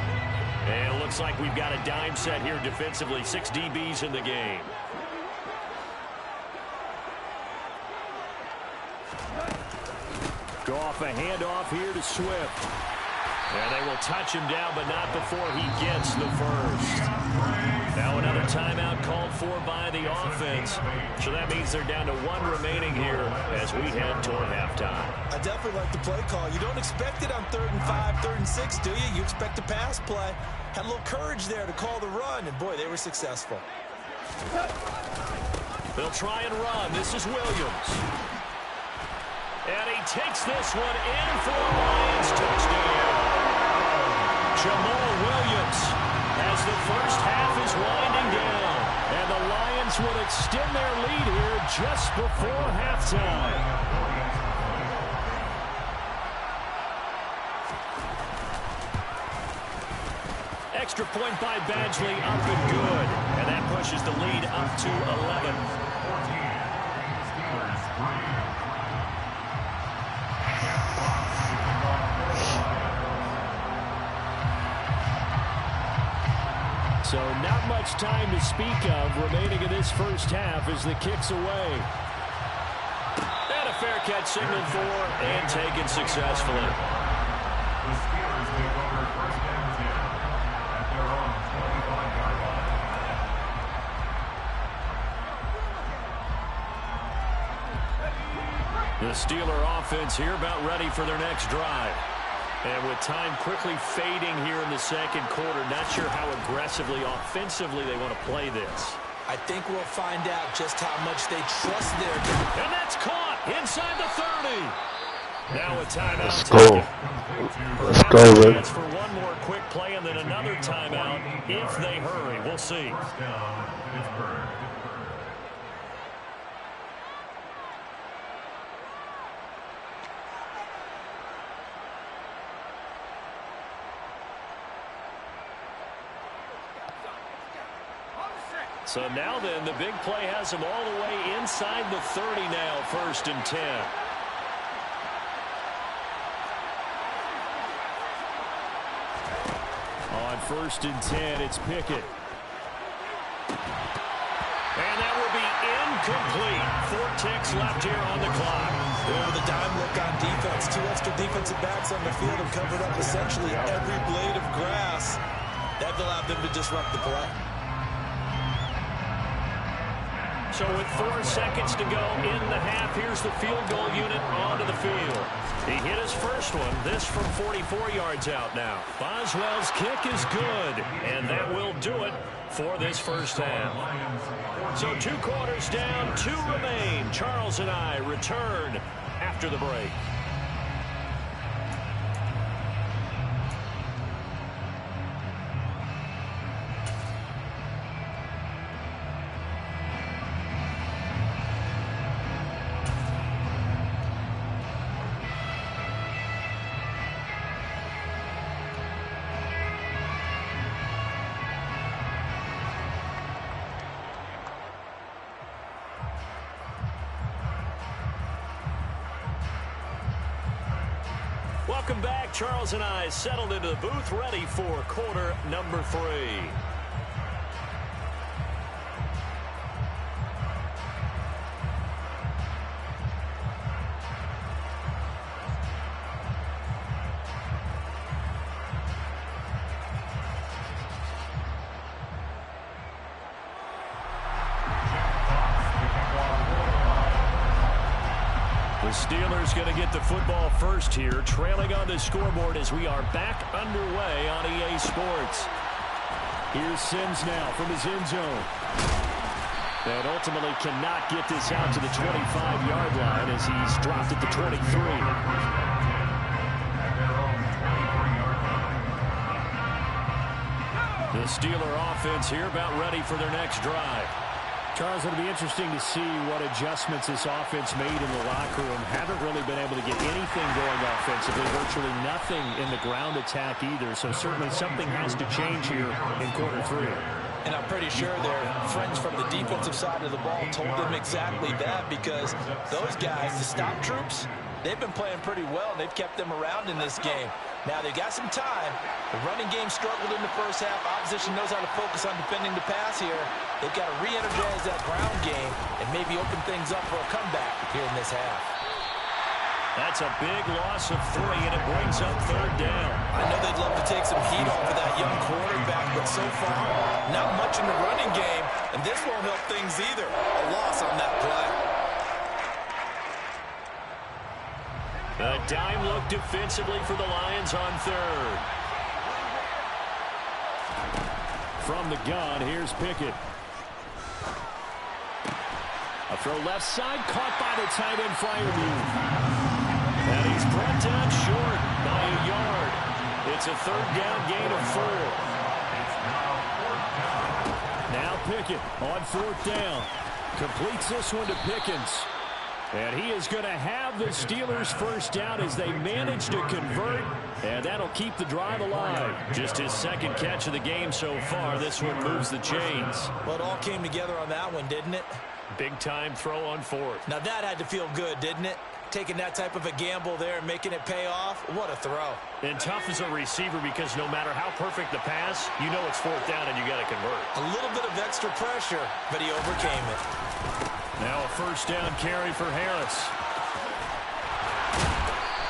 And it looks like we've got a dime set here defensively. 6 DBs in the game. Go off a handoff here to Swift. And they will touch him down, but not before he gets the first. Now another timeout called for by the offense. So that means they're down to 1 remaining here as we head toward halftime. I definitely like the play call. You don't expect it on 3rd and 5, 3rd and 6, do you? You expect a pass play. Had a little courage there to call the run, and boy, they were successful. They'll try and run. This is Williams. And he takes this one in for a Lions touchdown. Jamal Williams as the first half is winding down. And the Lions will extend their lead here just before halftime. Extra point by Badgley, up and good. And that pushes the lead up to 11. 14. Steelers 3. So not much time to speak of remaining in this first half as the kick's away. And a fair catch signaled for and taken successfully. The Steelers take over 1st and 10 at their own 25-yard line. The Steeler offense here about ready for their next drive. And with time quickly fading here in the 2nd quarter, not sure how aggressively, offensively they want to play this. I think we'll find out just how much they trust their guy. And that's caught inside the 30. Now a timeout. Let's go. Let's go, Rick. For one more quick play and then another timeout if they hurry. We'll see. 1st down, Pittsburgh. So now then, the big play has them all the way inside the 30 now, 1st and 10. On 1st and 10, it's Pickett. And that will be incomplete. 4 ticks left here on the clock. With a dime look on defense, 2 extra defensive backs on the field have covered up essentially every blade of grass. That allowed them to disrupt the play. So with 4 seconds to go in the half, here's the field goal unit onto the field. He hit his first one, this from 44 yards out now. Boswell's kick is good, and that will do it for this first half. So 2 quarters down, 2 remain. Charles and I return after the break. Welcome back. Charles and I settled into the booth, ready for quarter number 3. The Steelers going to get the football first here, trailing on the scoreboard as we are back underway on EA Sports. Here's Sims now from his end zone. And ultimately cannot get this out to the 25-yard line as he's dropped at the 23. The Steeler offense here about ready for their next drive. Charles, it'll be interesting to see what adjustments this offense made in the locker room. Haven't really been able to get anything going offensively, virtually nothing in the ground attack either. So certainly something has to change here in quarter 3. And I'm pretty sure their friends from the defensive side of the ball told them exactly that, because those guys, the stop troops, they've been playing pretty well. They've kept them around in this game. Now they've got some time. The running game struggled in the first half. Opposition knows how to focus on defending the pass here. They've got to re-energize that ground game and maybe open things up for a comeback here in this half. That's a big loss of 3, and it brings up 3rd down. I know they'd love to take some heat off of that young quarterback, but so far, not much in the running game, and this won't help things either. A loss on that play. A dime look defensively for the Lions on 3rd. From the gun, here's Pickett. A throw left side, caught by the tight end Freiermuth. And he's brought down short by a yard. It's a 3rd down gain of 4. Now Pickett on 4th down. Completes this one to Pickens. And he is going to have the Steelers first down as they manage to convert. And that'll keep the drive alive. Just his 2nd catch of the game so far. This one moves the chains. Well, it all came together on that one, didn't it? Big time throw on 4th. Now that had to feel good, didn't it? Taking that type of a gamble there and making it pay off. What a throw. And tough as a receiver, because no matter how perfect the pass, you know it's 4th down and you got to convert. A little bit of extra pressure, but he overcame it. Now a 1st down carry for Harris.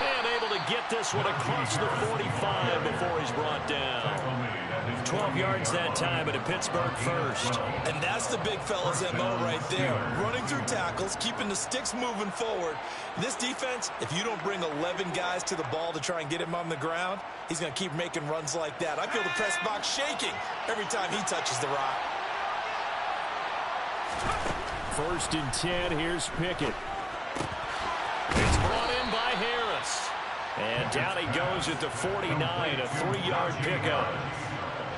And able to get this one across the 45 before he's brought down. 12 yards that time, and a Pittsburgh first. And that's the big fella's MO right there. Running through tackles, keeping the sticks moving forward. This defense, if you don't bring 11 guys to the ball to try and get him on the ground, he's going to keep making runs like that. I feel the press box shaking every time he touches the rock. 1st and 10, here's Pickett. It's brought in by Harris. And down he goes at the 49, a 3-yard pickup.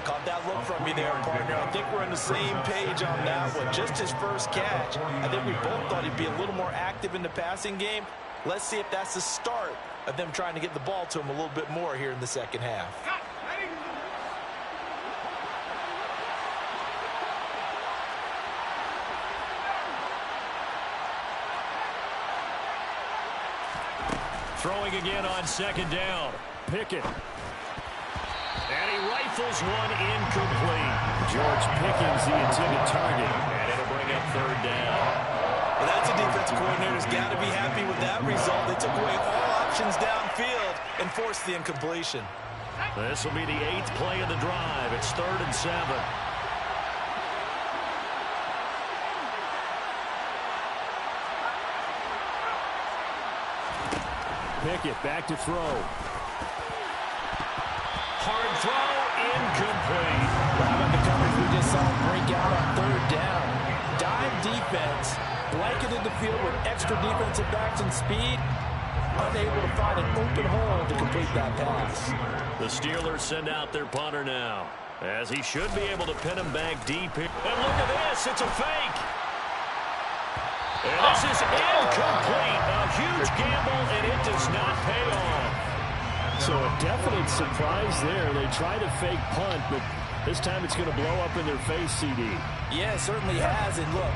Caught that look from you there, partner. I think we're on the same page on that one. Just his first catch. I think we both thought he'd be a little more active in the passing game. Let's see if that's the start of them trying to get the ball to him a little bit more here in the 2nd half. Throwing again on 2nd down. Pickett. And he rifles one incomplete. George Pickens, the intended target. And it'll bring up 3rd down. Well, that's a defensive coordinator's got to be happy with that result. They took away all options downfield and forced the incompletion. This will be the 8th play of the drive. It's 3rd and 7. Pickett back to throw. Hard throw, incomplete. How about the coverage we just saw break out on 3rd down? Dime defense, blanketed the field with extra defensive backs and speed, unable to find an open hole to complete that pass. The Steelers send out their punter now, as he should be able to pin him back deep here. And look at this, it's a fake. And this is incomplete. A huge gamble, and it does not pay off. So a definite surprise there. They try to fake punt, but this time it's going to blow up in their face, CD. Yeah, it certainly has. And look,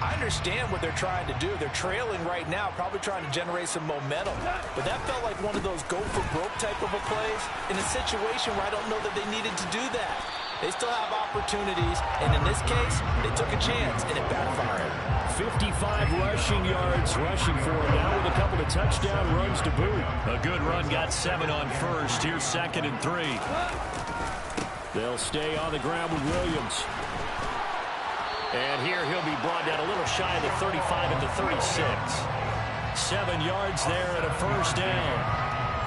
I understand what they're trying to do. They're trailing right now, probably trying to generate some momentum. But that felt like one of those go-for-broke type of a plays in a situation where I don't know that they needed to do that. They still have opportunities, and in this case, they took a chance, and it backfired. 55 rushing yards rushing for him now with a couple of touchdown runs to boot. A good run, got 7 on first. Here's 2nd and 3. They'll stay on the ground with Williams. And here he'll be brought down a little shy of the 35 at the 36. 7 yards there and a first down.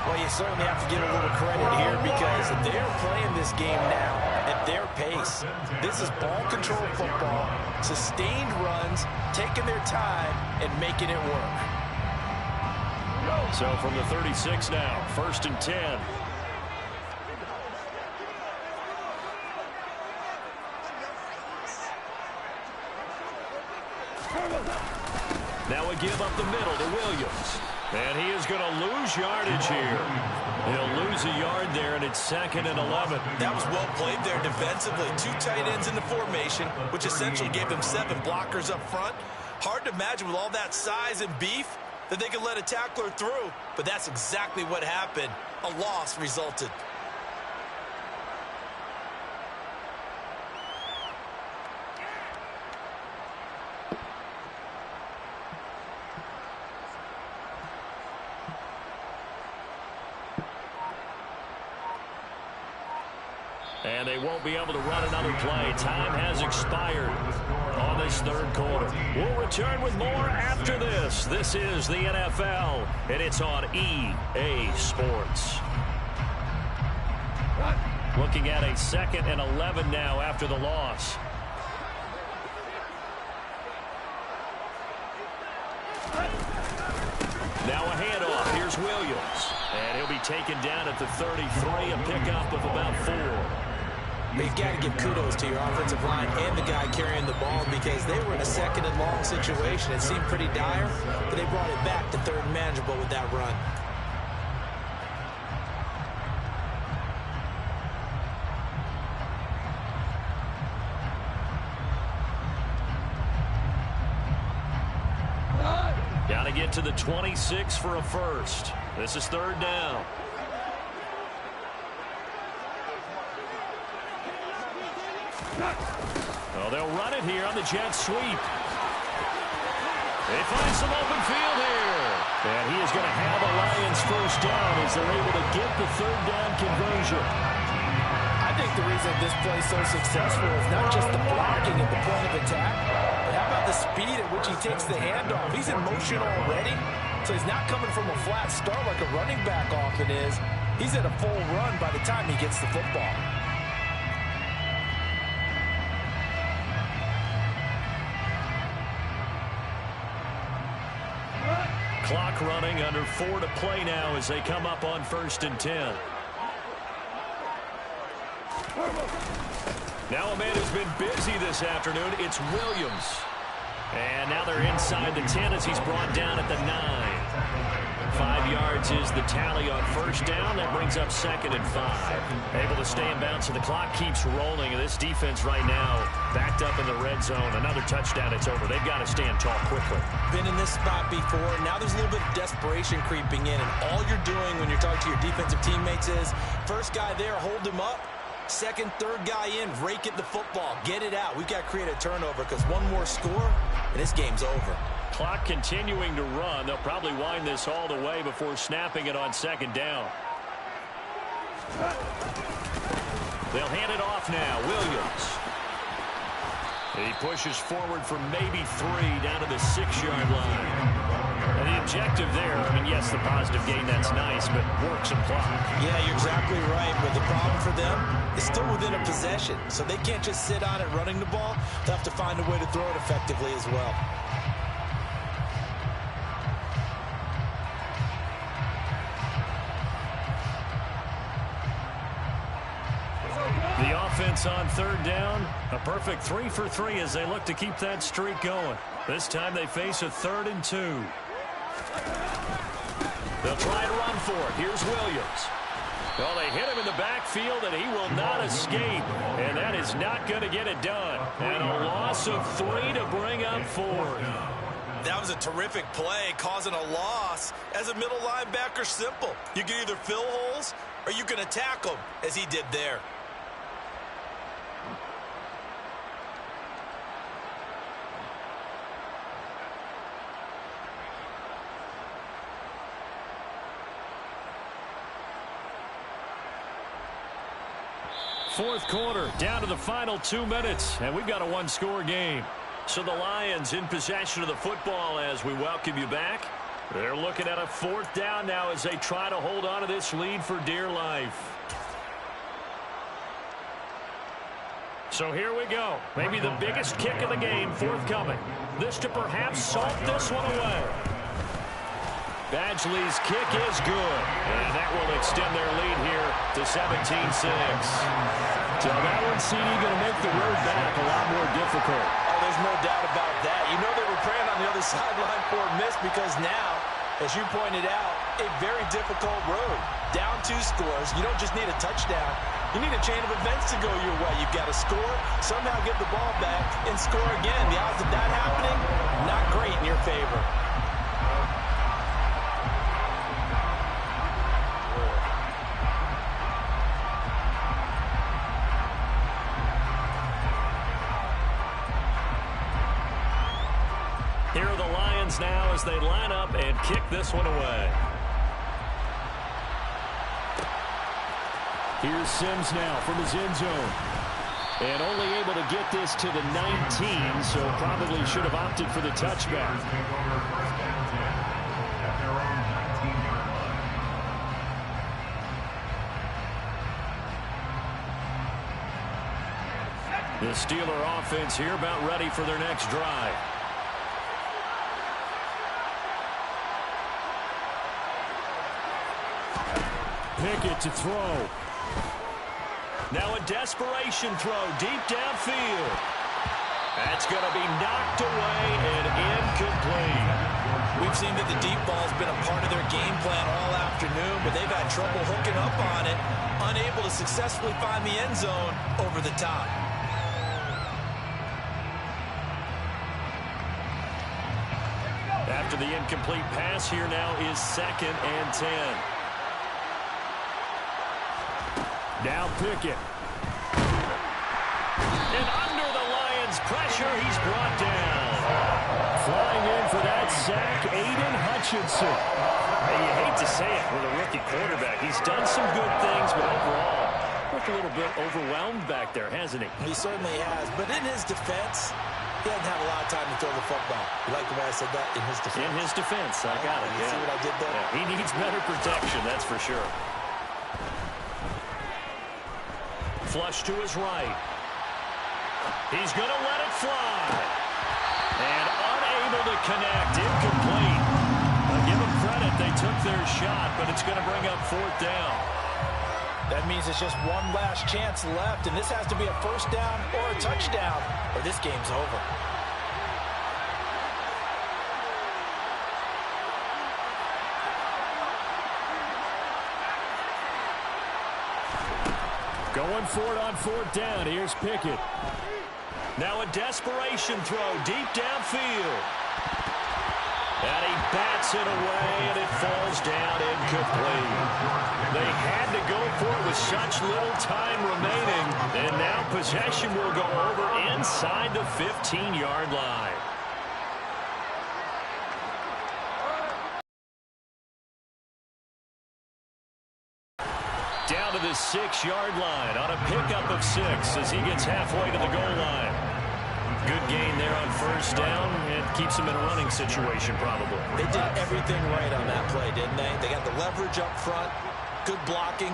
Well, you certainly have to give a little credit here because they're playing this game now at their pace. This is ball control football, sustained runs, taking their time, and making it work. So from the 36 now, 1st and 10. Now a give up the middle to Williams. And he is going to lose yardage here. He'll lose a yard there, and it's 2nd and 11. That was well played there defensively. 2 tight ends in the formation, which essentially gave them 7 blockers up front. Hard to imagine with all that size and beef that they could let a tackler through. But that's exactly what happened. A loss resulted. And they won't be able to run another play. Time has expired on this 3rd quarter. We'll return with more after this. This is the NFL, and it's on EA Sports. Looking at a 2nd and 11 now after the loss. Now a handoff. Here's Williams. And he'll be taken down at the 33, a pickup of about 4. You've got to give kudos to your offensive line and the guy carrying the ball because they were in a 2nd and long situation. It seemed pretty dire, but they brought it back to 3rd and manageable with that run. Got to get to the 26 for a first. This is 3rd down. Well, they'll run it here on the jet sweep. They find some open field here. And he is going to have a Lions first down as they're able to get the 3rd down conversion. I think the reason this play is so successful is not just the blocking at the point of attack, but how about the speed at which he takes the handoff? He's in motion already, so he's not coming from a flat start like a running back often is. He's at a full run by the time he gets the football. Clock running, under 4 to play now as they come up on 1st and 10. Now a man who's been busy this afternoon, it's Williams. And now they're inside the 10 as he's brought down at the 9. 5 yards is the tally on first down. That brings up 2nd and 5. Able to stay in bounds, so the clock keeps rolling. And this defense right now backed up in the red zone. Another touchdown, it's over. They've got to stand tall quickly. Been in this spot before. Now there's a little bit of desperation creeping in. And all you're doing when you're talking to your defensive teammates is, first guy there, hold him up. 2nd, 3rd guy in, rake at the football. Get it out. We've got to create a turnover because one more score, and this game's over. Clock continuing to run. They'll probably wind this all the way before snapping it on 2nd down. They'll hand it off now. Williams. He pushes forward for maybe 3 down to the 6-yard line. And the objective there, I mean, yes, the positive gain, that's nice, but work some clock. Yeah, you're exactly right. But the problem for them is still within a possession. So they can't just sit on it running the ball. They'll have to find a way to throw it effectively as well. The offense on 3rd down, a perfect 3 for 3 as they look to keep that streak going. This time they face a 3rd and 2. They'll try to run for it. Here's Williams. Well, they hit him in the backfield, and he will not escape. And that is not going to get it done. And a loss of 3 to bring up 4. That was a terrific play, causing a loss. As a middle linebacker, simple. You can either fill holes or you can attack them, as he did there. Fourth quarter, down to the final 2 minutes, and we've got a one-score game. So the Lions in possession of the football as we welcome you back. They're looking at a 4th down now as they try to hold on to this lead for dear life. So here we go. Maybe the biggest kick of the game forthcoming. This to perhaps salt this one away. Badgley's kick is good, and that will extend their lead here to 17-6. So that one, CD, going to make the road back a lot more difficult. Oh, there's no doubt about that. You know they were praying on the other sideline for a miss because now, as you pointed out, a very difficult road. Down 2 scores. You don't just need a touchdown. You need a chain of events to go your way. You've got to score, somehow get the ball back, and score again. The odds of that happening, not great in your favor. Here are the Lions now as they line up and kick this one away. Here's Sims now from his end zone. And only able to get this to the 19, so probably should have opted for the touchback. The Steeler offense here about ready for their next drive. Pickett to throw. Now a desperation throw deep downfield. That's going to be knocked away and incomplete. We've seen that the deep ball's been a part of their game plan all afternoon, but they've had trouble hooking up on it, unable to successfully find the end zone over the top. After the incomplete pass, here now is 2nd and 10. Now Pickett. And under the Lions' pressure, he's brought down. Flying in for that sack, Aiden Hutchinson. Hey, you hate to say it with a rookie quarterback. He's done some good things, but overall, looked a little bit overwhelmed back there, hasn't he? He certainly has. But in his defense, he doesn't have a lot of time to throw the football. You like the way I said that? In his defense. In his defense, I got it. You see what I did there? Yeah, he needs better protection, that's for sure. Flush to his right. He's going to let it fly. And unable to connect. Incomplete. I'll give them credit. They took their shot, but it's going to bring up 4th down. That means it's just one last chance left, and this has to be a 1st down or a touchdown, or this game's over. Going for it on 4th down. Here's Pickett. Now a desperation throw deep downfield. And he bats it away, and it falls down incomplete. They had to go for it with such little time remaining, and now possession will go over inside the 15-yard line. Down to the 6-yard line on a pickup of 6 as he gets halfway to the goal line. Good gain there on 1st down. It keeps him in a running situation probably. They did everything right on that play, didn't they? They got the leverage up front, good blocking,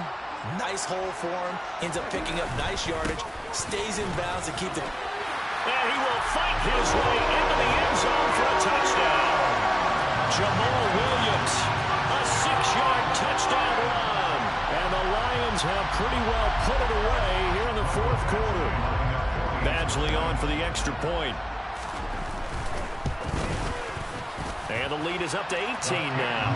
nice hole for him, ends up picking up nice yardage, stays in bounds to keep the... And he will fight his way into the end zone for a touchdown. Jamal Williams, a 6-yard touchdown run. And the Lions have pretty well put it away here in the 4th quarter. Badgley on for the extra point. And the lead is up to 18 now.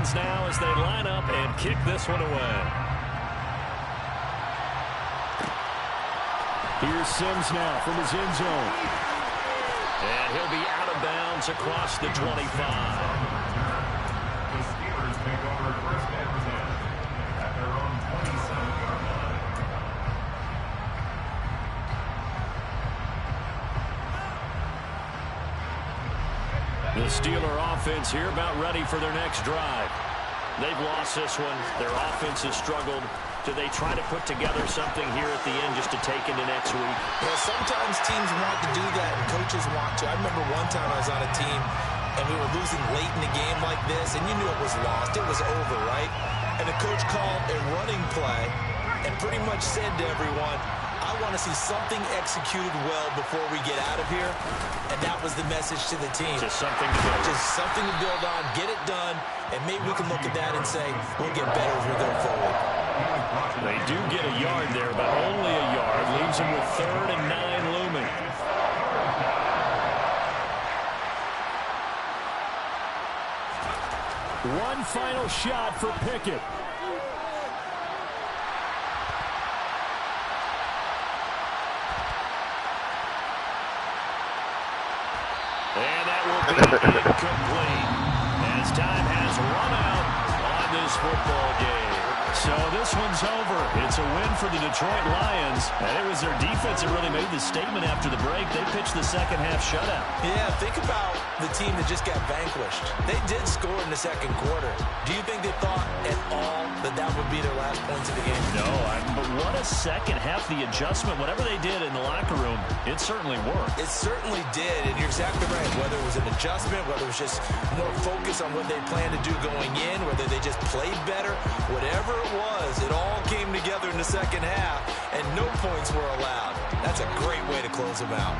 Lions now as they line up and kick this one away. Here's Sims now from his end zone. And he'll be out of bounds across the 25. The Steelers take over first and 10 at their own 27-yard line. The Steeler offense here about ready for their next drive. They've lost this one. Their offense has struggled. Do they try to put together something here at the end just to take into next week? Yeah, sometimes teams want to do that and coaches want to. I remember one time I was on a team and we were losing late in the game like this, and you knew it was lost. It was over, right? And the coach called a running play and pretty much said to everyone, I want to see something executed well before we get out of here. And that was the message to the team. Just something to build. Just something to build on, get it done, and maybe we can look at that and say, we'll get better as we go forward. They do get a yard there, but only a yard. Leaves them with 3rd and 9 looming. One final shot for Pickett. And that will be incomplete as time has run out on this football game. So this one's over. It's a win for the Detroit Lions. And it was their defense that really made the statement after the break. They pitched the second half shutout. Yeah, think about the team that just got vanquished. They did score in the second quarter. Do you think they thought at all that that would be their last points of the game? No, but what a second half. The adjustment, whatever they did in the locker room, it certainly worked. It certainly did, and you're exactly right. Whether it was an adjustment, whether it was just more focus on what they planned to do going in, whether they just played better, whatever it was, it all came together in the second half, and no points were allowed. That's a great way to close them out.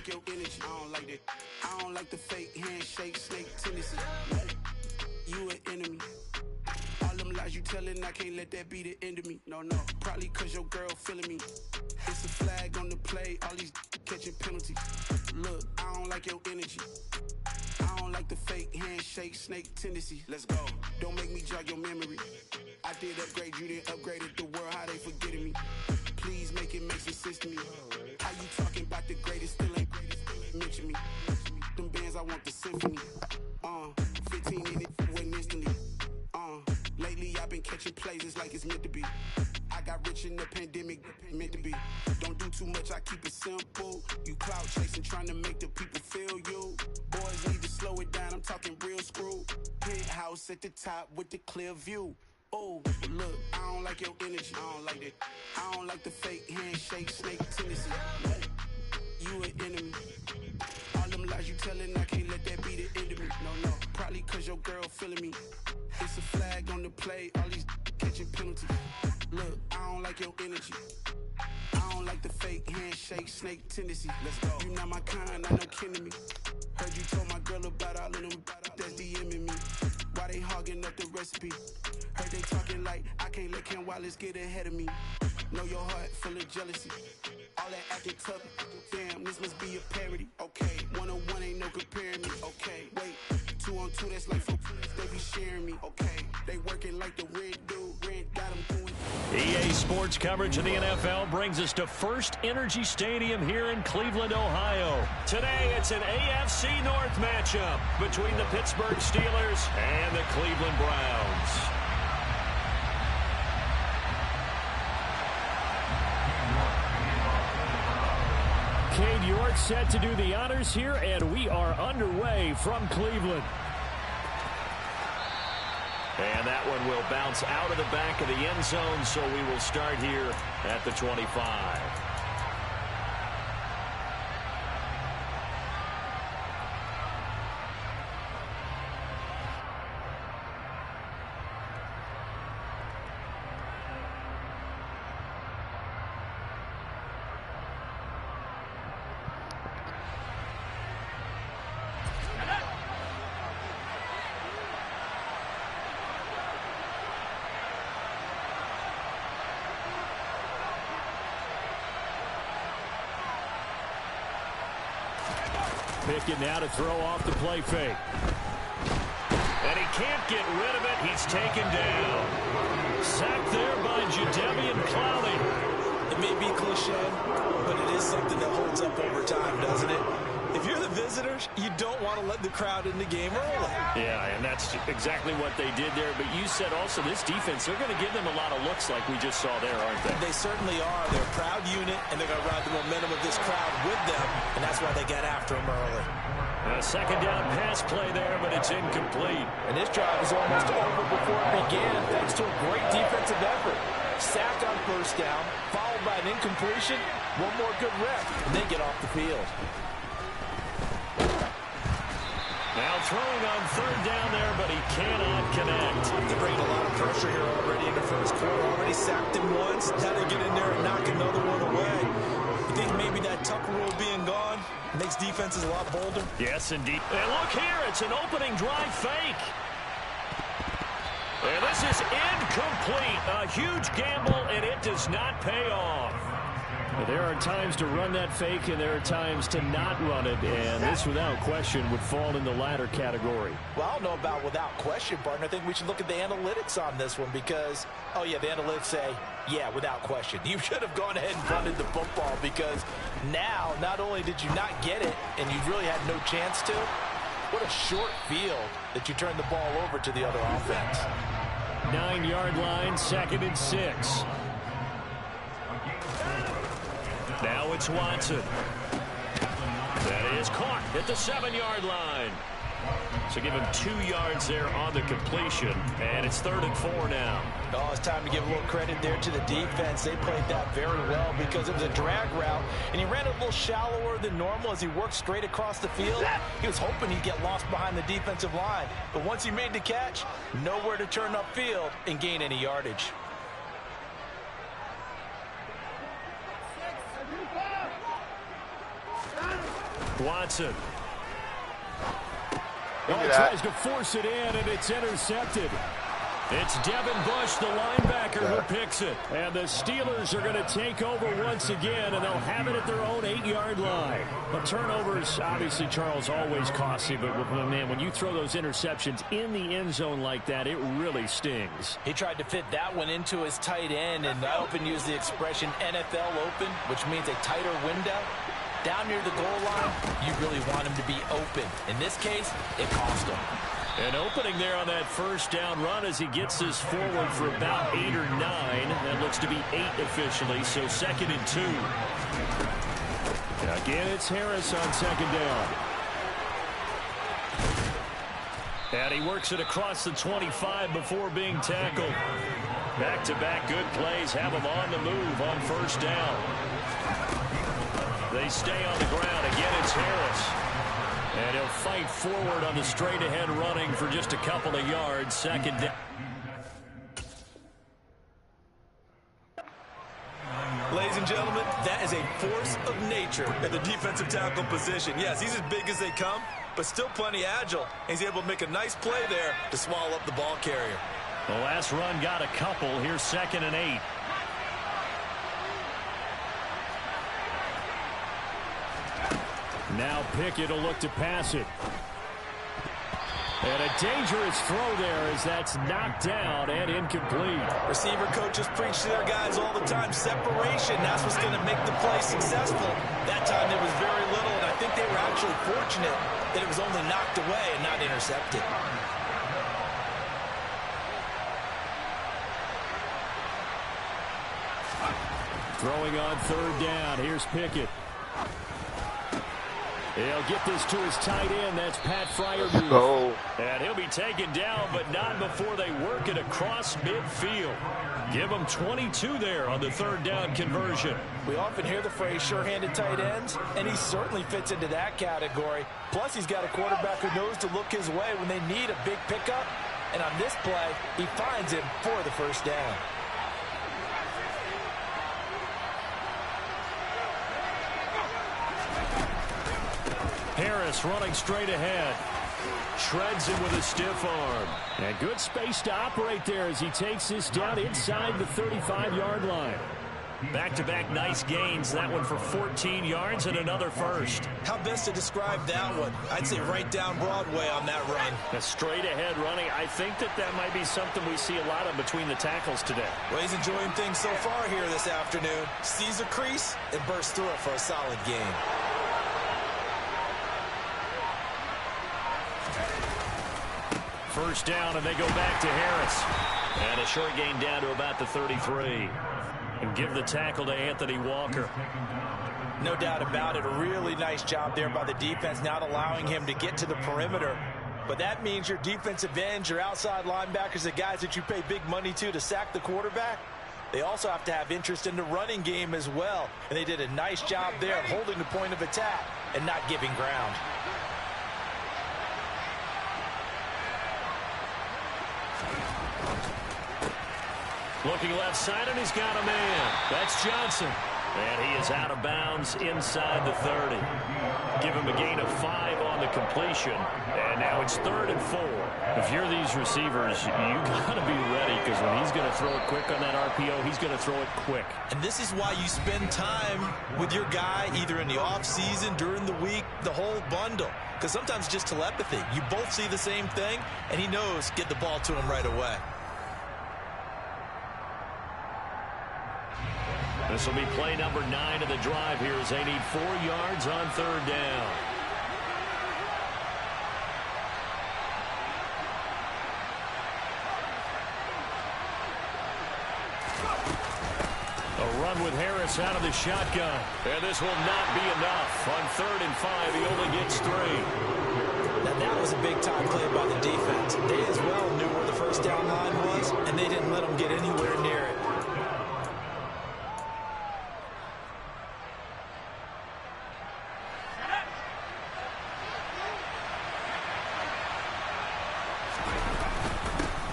Your energy, I don't like that. I don't like the fake handshake, snake tendency. You an enemy. All them lies you telling, I can't let that be the end of me. No, probably cause your girl feeling me. It's a flag on the play, all these catching penalties. Look, I don't like your energy. I don't like the fake handshake, snake tendency. Let's go. Don't make me jog your memory. I did upgrade, you didn't upgrade it. The world, how they forgetting me. Please make it make some sense to me. How you talking about the greatest, still ain't greatest, mention me. Them bands, I want the symphony. 15 in it, went instantly. Lately I've been catching plays, it's like it's meant to be. I got rich in the pandemic, meant to be. Don't do too much, I keep it simple. You clout chasing, trying to make the people feel you. Boys need to slow it down, I'm talking real screw. Penthouse at the top with the clear view. Oh, look, I don't like your energy, I don't like that. I don't like the fake handshake, snake tendency. You an enemy. All them lies you telling, I can't let that be the end of me. No, probably cause your girl feeling me. It's a flag on the play, all these catching penalties. Look, I don't like your energy. I don't like the fake handshake, snake tendency. Let's go. You not my kind, I know kidding me. Heard you told my girl about all of them, that's DMing me. Why they hogging up the recipe? Heard they talking like I can't let Ken Wallace get ahead of me. Know your heart full of jealousy. All that acting tough, damn, this must be a parody. Okay, 1-on-1 ain't no comparing me. Okay, wait, 2-on-2, that's like 4, they be sharing me. Okay, they working like the red dude, red got them doing. EA Sports coverage of the NFL brings us to First Energy Stadium here in Cleveland, Ohio. Today, it's an AFC North matchup between the Pittsburgh Steelers and the Cleveland Browns. Cade York set to do the honors here, and we are underway from Cleveland. And that one will bounce out of the back of the end zone, so we will start here at the 25. Pickett now to throw off the play fake. And he can't get rid of it. He's taken down. Sacked there by Jadeveon Clowney. It may be cliche, but it is something that holds up over time, doesn't it? If you're the visitors, you don't want to let the crowd in the game early. Yeah, and that's exactly what they did there. But you said also this defense, they're going to give them a lot of looks like we just saw there, aren't they? They certainly are. They're a proud unit, and they're going to ride the momentum of this crowd with them, and that's why they got after them early. A second down pass play there, but it's incomplete. And this drive is almost over before it began, thanks to a great defensive effort. Sack on first down, followed by an incompletion, one more good rep, and they get off the field. Now throwing on third down there, but he cannot connect. They're bringing a lot of pressure here already in the first quarter. Already sacked him once. Now they get in there and knock another one away. You think maybe that Tucker rule being gone makes defenses a lot bolder? Yes, indeed. And look here, it's an opening drive fake. And this is incomplete. A huge gamble, and it does not pay off. There are times to run that fake, and there are times to not run it, and this, without question, would fall in the latter category. Well, I don't know about without question, partner. I think we should look at the analytics on this one because, oh, yeah, the analytics say, yeah, without question. You should have gone ahead and punted the football because now, not only did you not get it, and you really had no chance to, what a short field that you turned the ball over to the other offense. 9-yard line, 2nd and 6. Now it's Watson. That is caught at the 7-yard line. So give him 2 yards there on the completion, and it's 3rd and 4 now. Oh, it's time to give a little credit there to the defense. They played that very well because it was a drag route, and he ran a little shallower than normal as he worked straight across the field. He was hoping he'd get lost behind the defensive line, but once he made the catch, nowhere to turn upfield and gain any yardage. Watson. He tries to force it in, and it's intercepted. It's Devin Bush, the linebacker, who picks it. And the Steelers are going to take over once again, and they'll have it at their own 8-yard line. But turnovers, obviously, Charles, always costly. But, man, when you throw those interceptions in the end zone like that, it really stings. He tried to fit that one into his tight end, and I often use the expression NFL open, which means a tighter window. Down near the goal line, you really want him to be open. In this case, it cost him. An opening there on that first down run as he gets this forward for about 8 or 9. That looks to be 8 officially, so 2nd and 2. Again, it's Harris on 2nd down. And he works it across the 25 before being tackled. Back-to-back good plays have him on the move on first down. They stay on the ground. Again, it's Harris. And he'll fight forward on the straight-ahead running for just a couple of yards. 2nd down. Ladies and gentlemen, that is a force of nature at the defensive tackle position. Yes, he's as big as they come, but still plenty agile. He's able to make a nice play there to swallow up the ball carrier. The last run got a couple. Here's 2nd and 8. Now Pickett will look to pass it. And a dangerous throw there as that's knocked down and incomplete. Receiver coaches preach to their guys all the time. Separation, that's what's going to make the play successful. That time there was very little, and I think they were actually fortunate that it was only knocked away and not intercepted. Throwing on 3rd down. Here's Pickett. He'll get this to his tight end. That's Pat Freiermuth. Oh. And he'll be taken down, but not before they work it across midfield. Give him 22 there on the 3rd down conversion. We often hear the phrase sure-handed tight ends, and he certainly fits into that category. Plus, he's got a quarterback who knows to look his way when they need a big pickup. And on this play, he finds him for the first down. Harris running straight ahead. Shreds him with a stiff arm. And good space to operate there as he takes this down inside the 35-yard line. Back-to-back nice gains. That one for 14 yards and another first. How best to describe that one? I'd say right down Broadway on that run. A straight-ahead running. I think that might be something we see a lot of between the tackles today. Well, he's enjoying things so far here this afternoon. Sees a crease and bursts through it for a solid gain. First down, and they go back to Harris. And a short gain down to about the 33. And give the tackle to Anthony Walker. No doubt about it. A really nice job there by the defense, not allowing him to get to the perimeter. But that means your defensive ends, your outside linebackers, the guys that you pay big money to sack the quarterback, they also have to have interest in the running game as well. And they did a nice job there of holding the point of attack and not giving ground. Looking left side, and he's got a man. That's Johnson. And he is out of bounds inside the 30. Give him a gain of 5 on the completion. And now it's 3rd and 4. If you're these receivers, you got to be ready, because when he's going to throw it quick on that RPO, he's going to throw it quick. And this is why you spend time with your guy, either in the offseason, during the week, the whole bundle. Because sometimes just telepathy. You both see the same thing, and he knows get the ball to him right away. This will be play number 9 of the drive here as they need 4 yards on 3rd down. A run with Harris out of the shotgun. And this will not be enough. On 3rd and 5, he only gets 3. Now that was a big-time play by the defense. They as well knew where the first down line was, and they didn't let them get anywhere near it.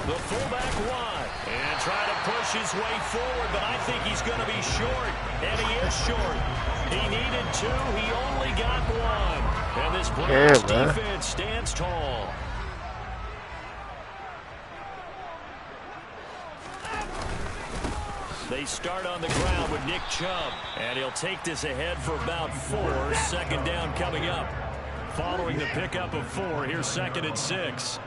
The fullback wide and trying to push his way forward, but I think he's going to be short, and he is short. He needed 2. He only got 1. And this Browns defense stands tall. They start on the ground with Nick Chubb, and he'll take this ahead for about 4. 2nd down coming up. Following the pickup of 4, here's 2nd and 6.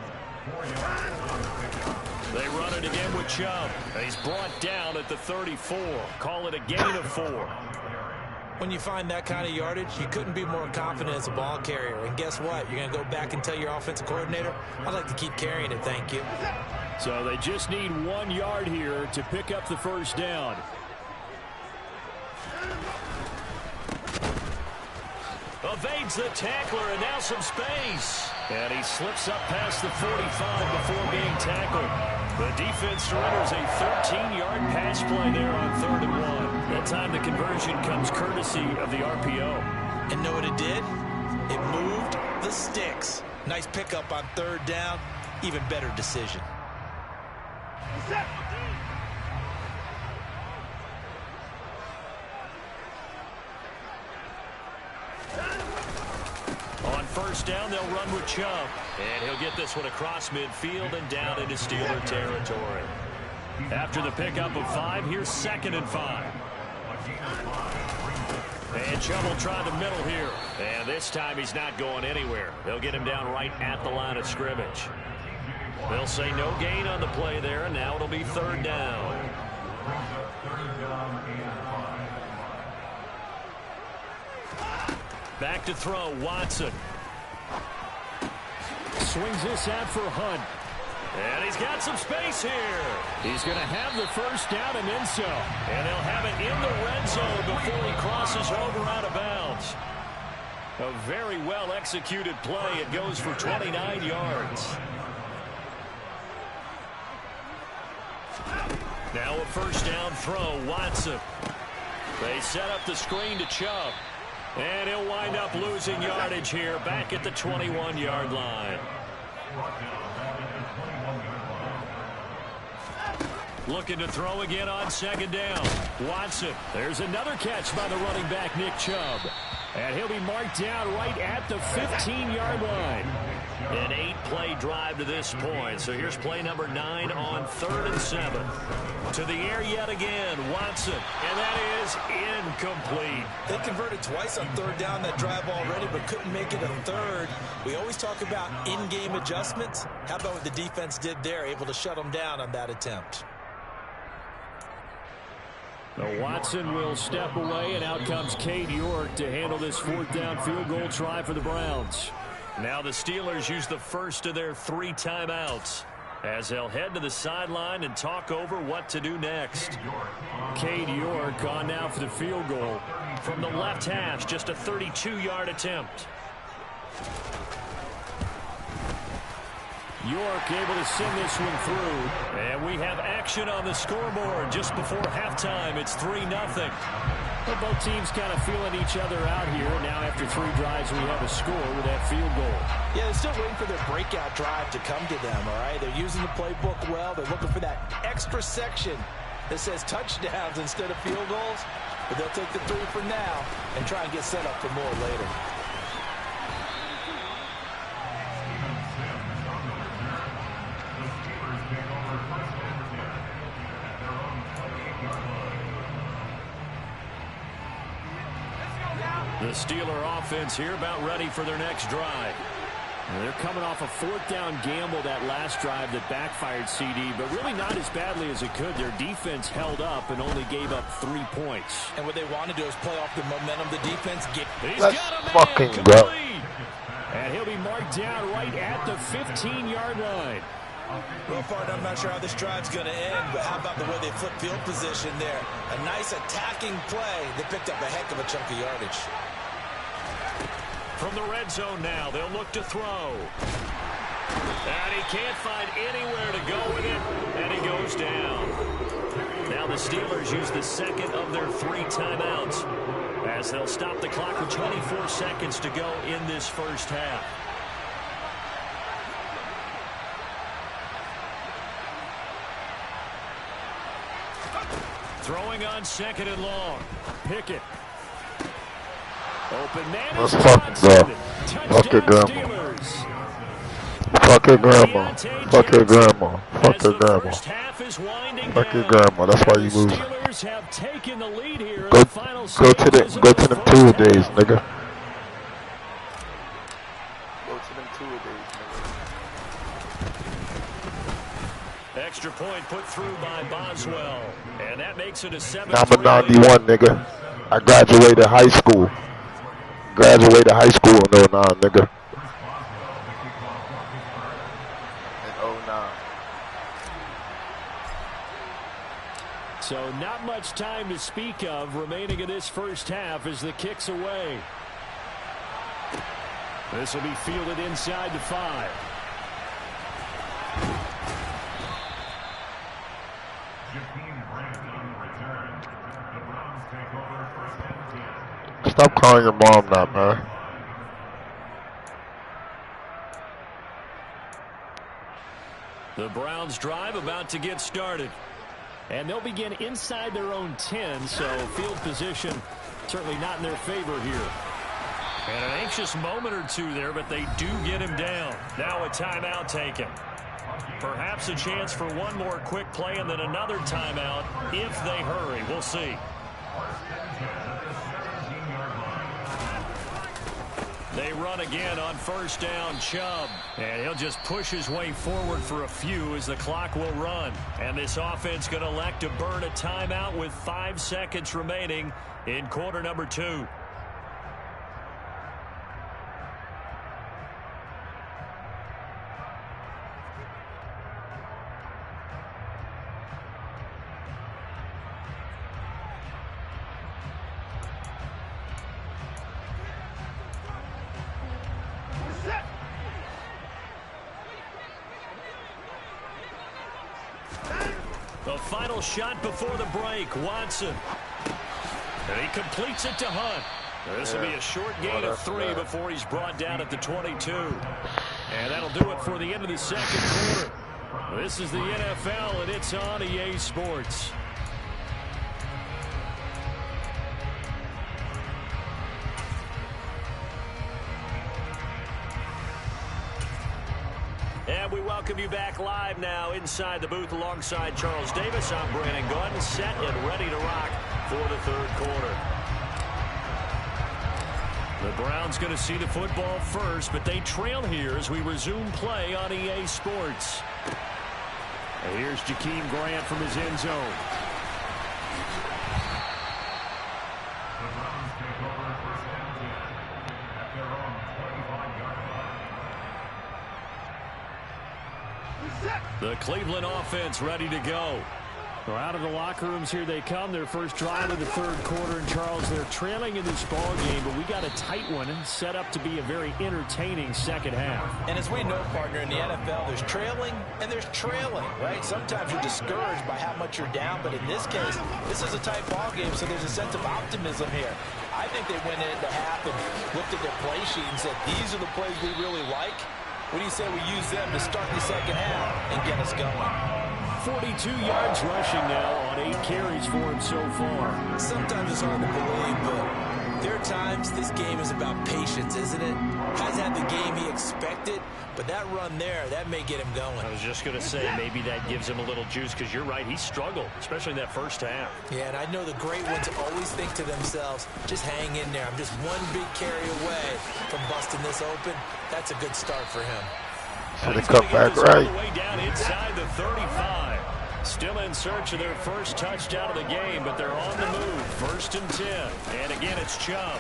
They run it again with Chubb. He's brought down at the 34. Call it a gain of 4. When you find that kind of yardage, you couldn't be more confident as a ball carrier. And guess what? You're going to go back and tell your offensive coordinator, I'd like to keep carrying it, thank you. So they just need 1 yard here to pick up the first down. Evades the tackler, and now some space. And he slips up past the 45 before being tackled. The defense surrenders a 13-yard pass play there on 3rd and 1. That time the conversion comes courtesy of the RPO. And know what it did? It moved the sticks. Nice pickup on 3rd down. Even better decision. On 1st down, they'll run with Chubb. And he'll get this one across midfield and down into Steeler territory. After the pickup of 5, here's 2nd and 5. And Chubb will try the middle here. And this time he's not going anywhere. They'll get him down right at the line of scrimmage. They'll say no gain on the play there, and now it'll be 3rd down. Back to throw, Watson. Swings this out for Hunt. And he's got some space here. He's going to have the first down and then so. And he'll have it in the red zone before he crosses over out of bounds. A very well-executed play. It goes for 29 yards. Now a 1st down throw, Watson. They set up the screen to Chubb. And he'll wind up losing yardage here back at the 21-yard line. Looking to throw again on 2nd down. Watson. There's another catch by the running back, Nick Chubb. And he'll be marked down right at the 15-yard line. An 8-play drive to this point. So here's play number 9 on 3rd and 7. To the air yet again, Watson. And that is incomplete. They converted twice on 3rd down that drive already, but couldn't make it a 3rd. We always talk about in-game adjustments. How about what the defense did there, able to shut them down on that attempt? So Watson will step away, and out comes Cade York to handle this 4th down field goal try for the Browns. Now the Steelers use the first of their 3 timeouts as they'll head to the sideline and talk over what to do next. Cade York on now for the field goal. From the left hash, just a 32-yard attempt. York able to send this one through. And we have action on the scoreboard just before halftime. It's 3-0. Well, both teams kind of feeling each other out here. Now after 3 drives, we have a score with that field goal. Yeah, they're still waiting for their breakout drive to come to them, all right? They're using the playbook well. They're looking for that extra section that says touchdowns instead of field goals. But they'll take the 3 for now and try and get set up for more later. The Steeler offense here about ready for their next drive. And they're coming off a 4th down gamble that last drive that backfired CD, but really not as badly as it could. Their defense held up and only gave up 3 points. And what they want to do is play off the momentum the defense gets. Let's fucking go. And he'll be marked down right at the 15-yard line. Well, partner, I'm not sure how this drive's going to end, but how about the way they flip field position there? A nice attacking play. They picked up a heck of a chunk of yardage. From the red zone now, they'll look to throw. And he can't find anywhere to go with it, and he goes down. Now the Steelers use the 2nd of their 3 timeouts as they'll stop the clock with 24 seconds to go in this first half. Throwing on 2nd and long. Pickett. Open man. Let's fucking go. Fuck your grandma. Fuck your grandma. Fuck your grandma. Fuck your grandma. Fuck your grandma. That's why you lose. Go to them 2-a-days, nigga. Go to them 2-a-days, nigga. Extra point put through by Boswell. And that makes it a 7-3. I'm a 91, nigga. I graduated high school. Graduated high school in 09, nigga. In 09. So not much time to speak of remaining in this first half as the kick's away. This will be fielded inside the 5. Stop calling your mom that, man. The Browns drive about to get started. And they'll begin inside their own 10, so field position certainly not in their favor here. And an anxious moment or two there, but they do get him down. Now a timeout taken. Perhaps a chance for one more quick play and then another timeout if they hurry. We'll see. They run again on 1st down, Chubb. And he'll just push his way forward for a few as the clock will run. And this offense going to elect to burn a timeout with 5 seconds remaining in quarter number 2. The final shot before the break, Watson. And he completes it to Hunt. This will be a short gain of 3 before he's brought down at the 22. And that'll do it for the end of the 2nd quarter. This is the NFL, and it's on EA Sports. And we welcome you back live now inside the booth alongside Charles Davis. I'm Brandon Gordon, set and ready to rock for the third quarter. The Browns going to see the football first, but they trail here as we resume play on EA Sports. And here's Jakeem Grant from his end zone. The Browns take over first and 10 at their own 25-yard line. The Cleveland offense ready to go. Well, out of the locker rooms here they come. Their first drive of the third quarter. And Charles, they're trailing in this ball game, but we got a tight one and set up to be a very entertaining second half. And as we know, partner, in the NFL, there's trailing and there's trailing, right? Sometimes you're discouraged by how much you're down, but in this case, this is a tight ball game, so there's a sense of optimism here. I think they went into half and looked at their play sheet and said, these are the plays we really like. What do you say we use them to start the second half and get us going? 42 yards rushing now on 8 carries for him so far. Sometimes it's hard to believe, but there are times this game is about patience, isn't it? Hasn't had the game he expected, but that run there, that may get him going. I was just going to say maybe that gives him a little juice because you're right, he struggled, especially in that first half. Yeah, and I know the great ones always think to themselves, just hang in there. I'm just one big carry away from busting this open. That's a good start for him. So they cut back right. All the way down inside the 35. Still in search of their first touchdown of the game, but they're on the move. First and 10. And again, it's Chubb.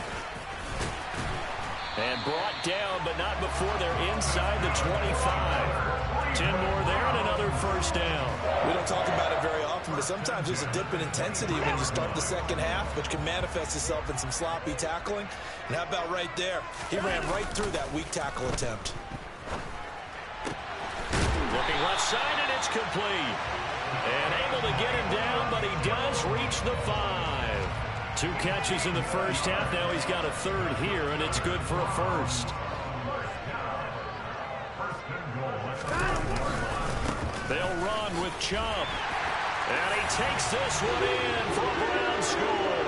And brought down, but not before they're inside the 25. 10 more there and another first down. We don't talk about it very often, but sometimes there's a dip in intensity when you start the second half, which can manifest itself in some sloppy tackling. And how about right there? He ran right through that weak tackle attempt. Looking left side, and it's complete. And able to get him down, but he does reach the 5. 2 catches in the first half. Now he's got a third here, and it's good for a first. They'll run with Chubb. And he takes this one in for a Brown score.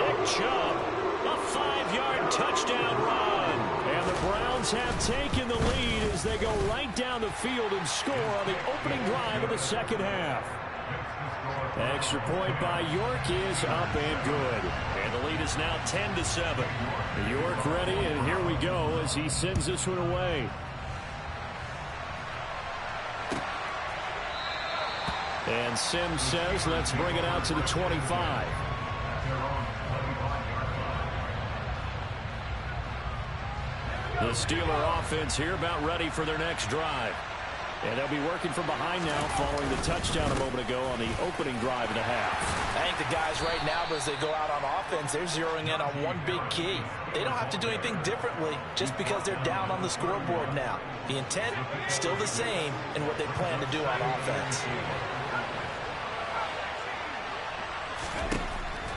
Nick Chubb, a 5-yard touchdown run. And the Browns have taken the lead as they go right down the field and score on the opening drive of the second half. Extra point by York is up and good. And the lead is now 10-7. York ready, and here we go as he sends this one away. And Sims says, let's bring it out to the 25. The Steeler offense here about ready for their next drive. And they'll be working from behind now following the touchdown a moment ago on the opening drive of the half. I think the guys right now, as they go out on offense, they're zeroing in on one big key. They don't have to do anything differently just because they're down on the scoreboard now. The intent still the same in what they plan to do on offense.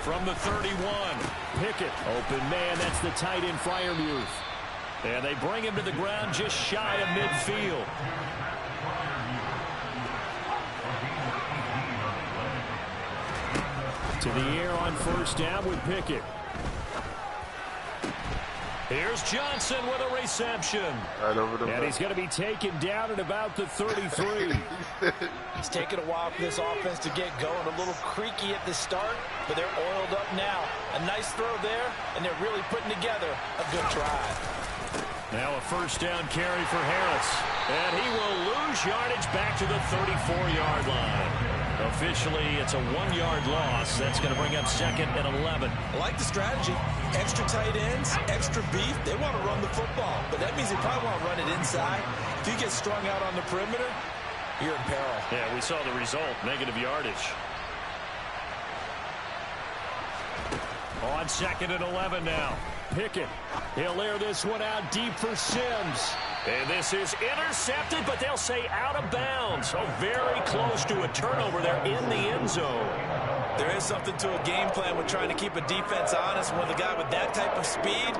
From the 31, Pickett. Open man, that's the tight end Freiermuth. And they bring him to the ground just shy of midfield. To the air on first down with Pickett. Here's Johnson with a reception. Right over the and he's going to be taken down at about the 33. It's taken a while for this offense to get going. A little creaky at the start, but they're oiled up now. A nice throw there, and they're really putting together a good drive. Now a first down carry for Harris. And he will lose yardage back to the 34-yard line. Officially, it's a 1-yard loss. That's going to bring up second and 11. I like the strategy. Extra tight ends, extra beef. They want to run the football, but that means they probably want to run it inside. If you get strung out on the perimeter, you're in peril. Yeah, we saw the result, negative yardage. On second and 11 now. Pickett. He'll air this one out deep for Sims. And this is intercepted, but they'll say out of bounds. So very close to a turnover there in the end zone. There is something to a game plan with trying to keep a defense honest. When the guy with that type of speed,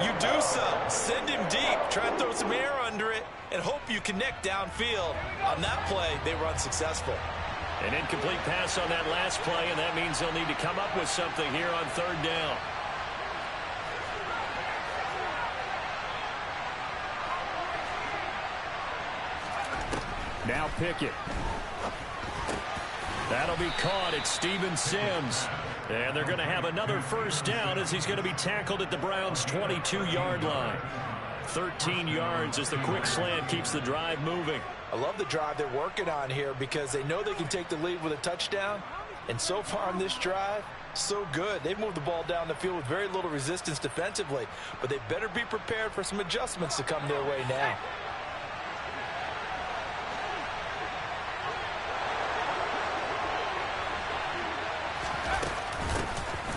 you do so. Send him deep. Try and throw some air under it and hope you connect downfield. On that play, they were unsuccessful. An incomplete pass on that last play, and that means they'll need to come up with something here on third down. Now Pickett. That'll be caught. It's Steven Sims. And they're going to have another first down as he's going to be tackled at the Browns' 22-yard line. 13 yards as the quick slant keeps the drive moving. I love the drive they're working on here because they know they can take the lead with a touchdown. And so far on this drive, so good. They've moved the ball down the field with very little resistance defensively. But they better be prepared for some adjustments to come their way now.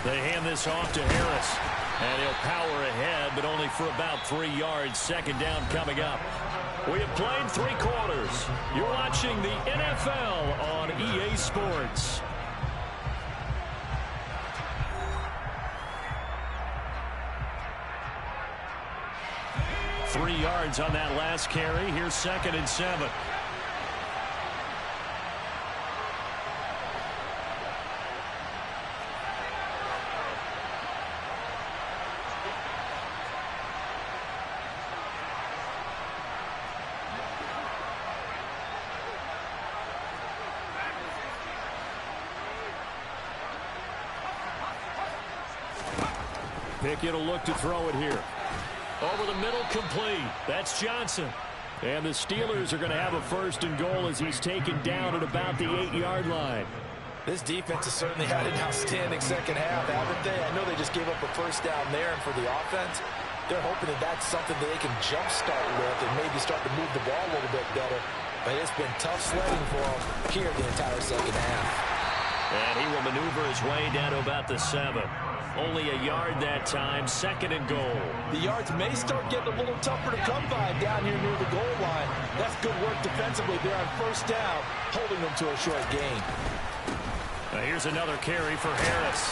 They hand this off to Harris. And he'll power ahead, but only for about 3 yards. Second down coming up. We have played 3 quarters. You're watching the NFL on EA Sports. Three yards on that last carry. Here's 2nd and 7. Pickett will look to throw it here. Over the middle, complete. That's Johnson. And the Steelers are going to have a 1st and goal as he's taken down at about the 8-yard line. This defense has certainly had an outstanding second half, haven't they? I know they just gave up a first down there, and for the offense, they're hoping that that's something that they can jumpstart with and maybe start to move the ball a little bit better. But it's been tough sledding for them here the entire second half. And he will maneuver his way down to about the 7. Only a yard that time, 2nd and goal. The yards may start getting a little tougher to come by down here near the goal line. That's good work defensively there on first down, holding them to a short gain. Now here's another carry for Harris.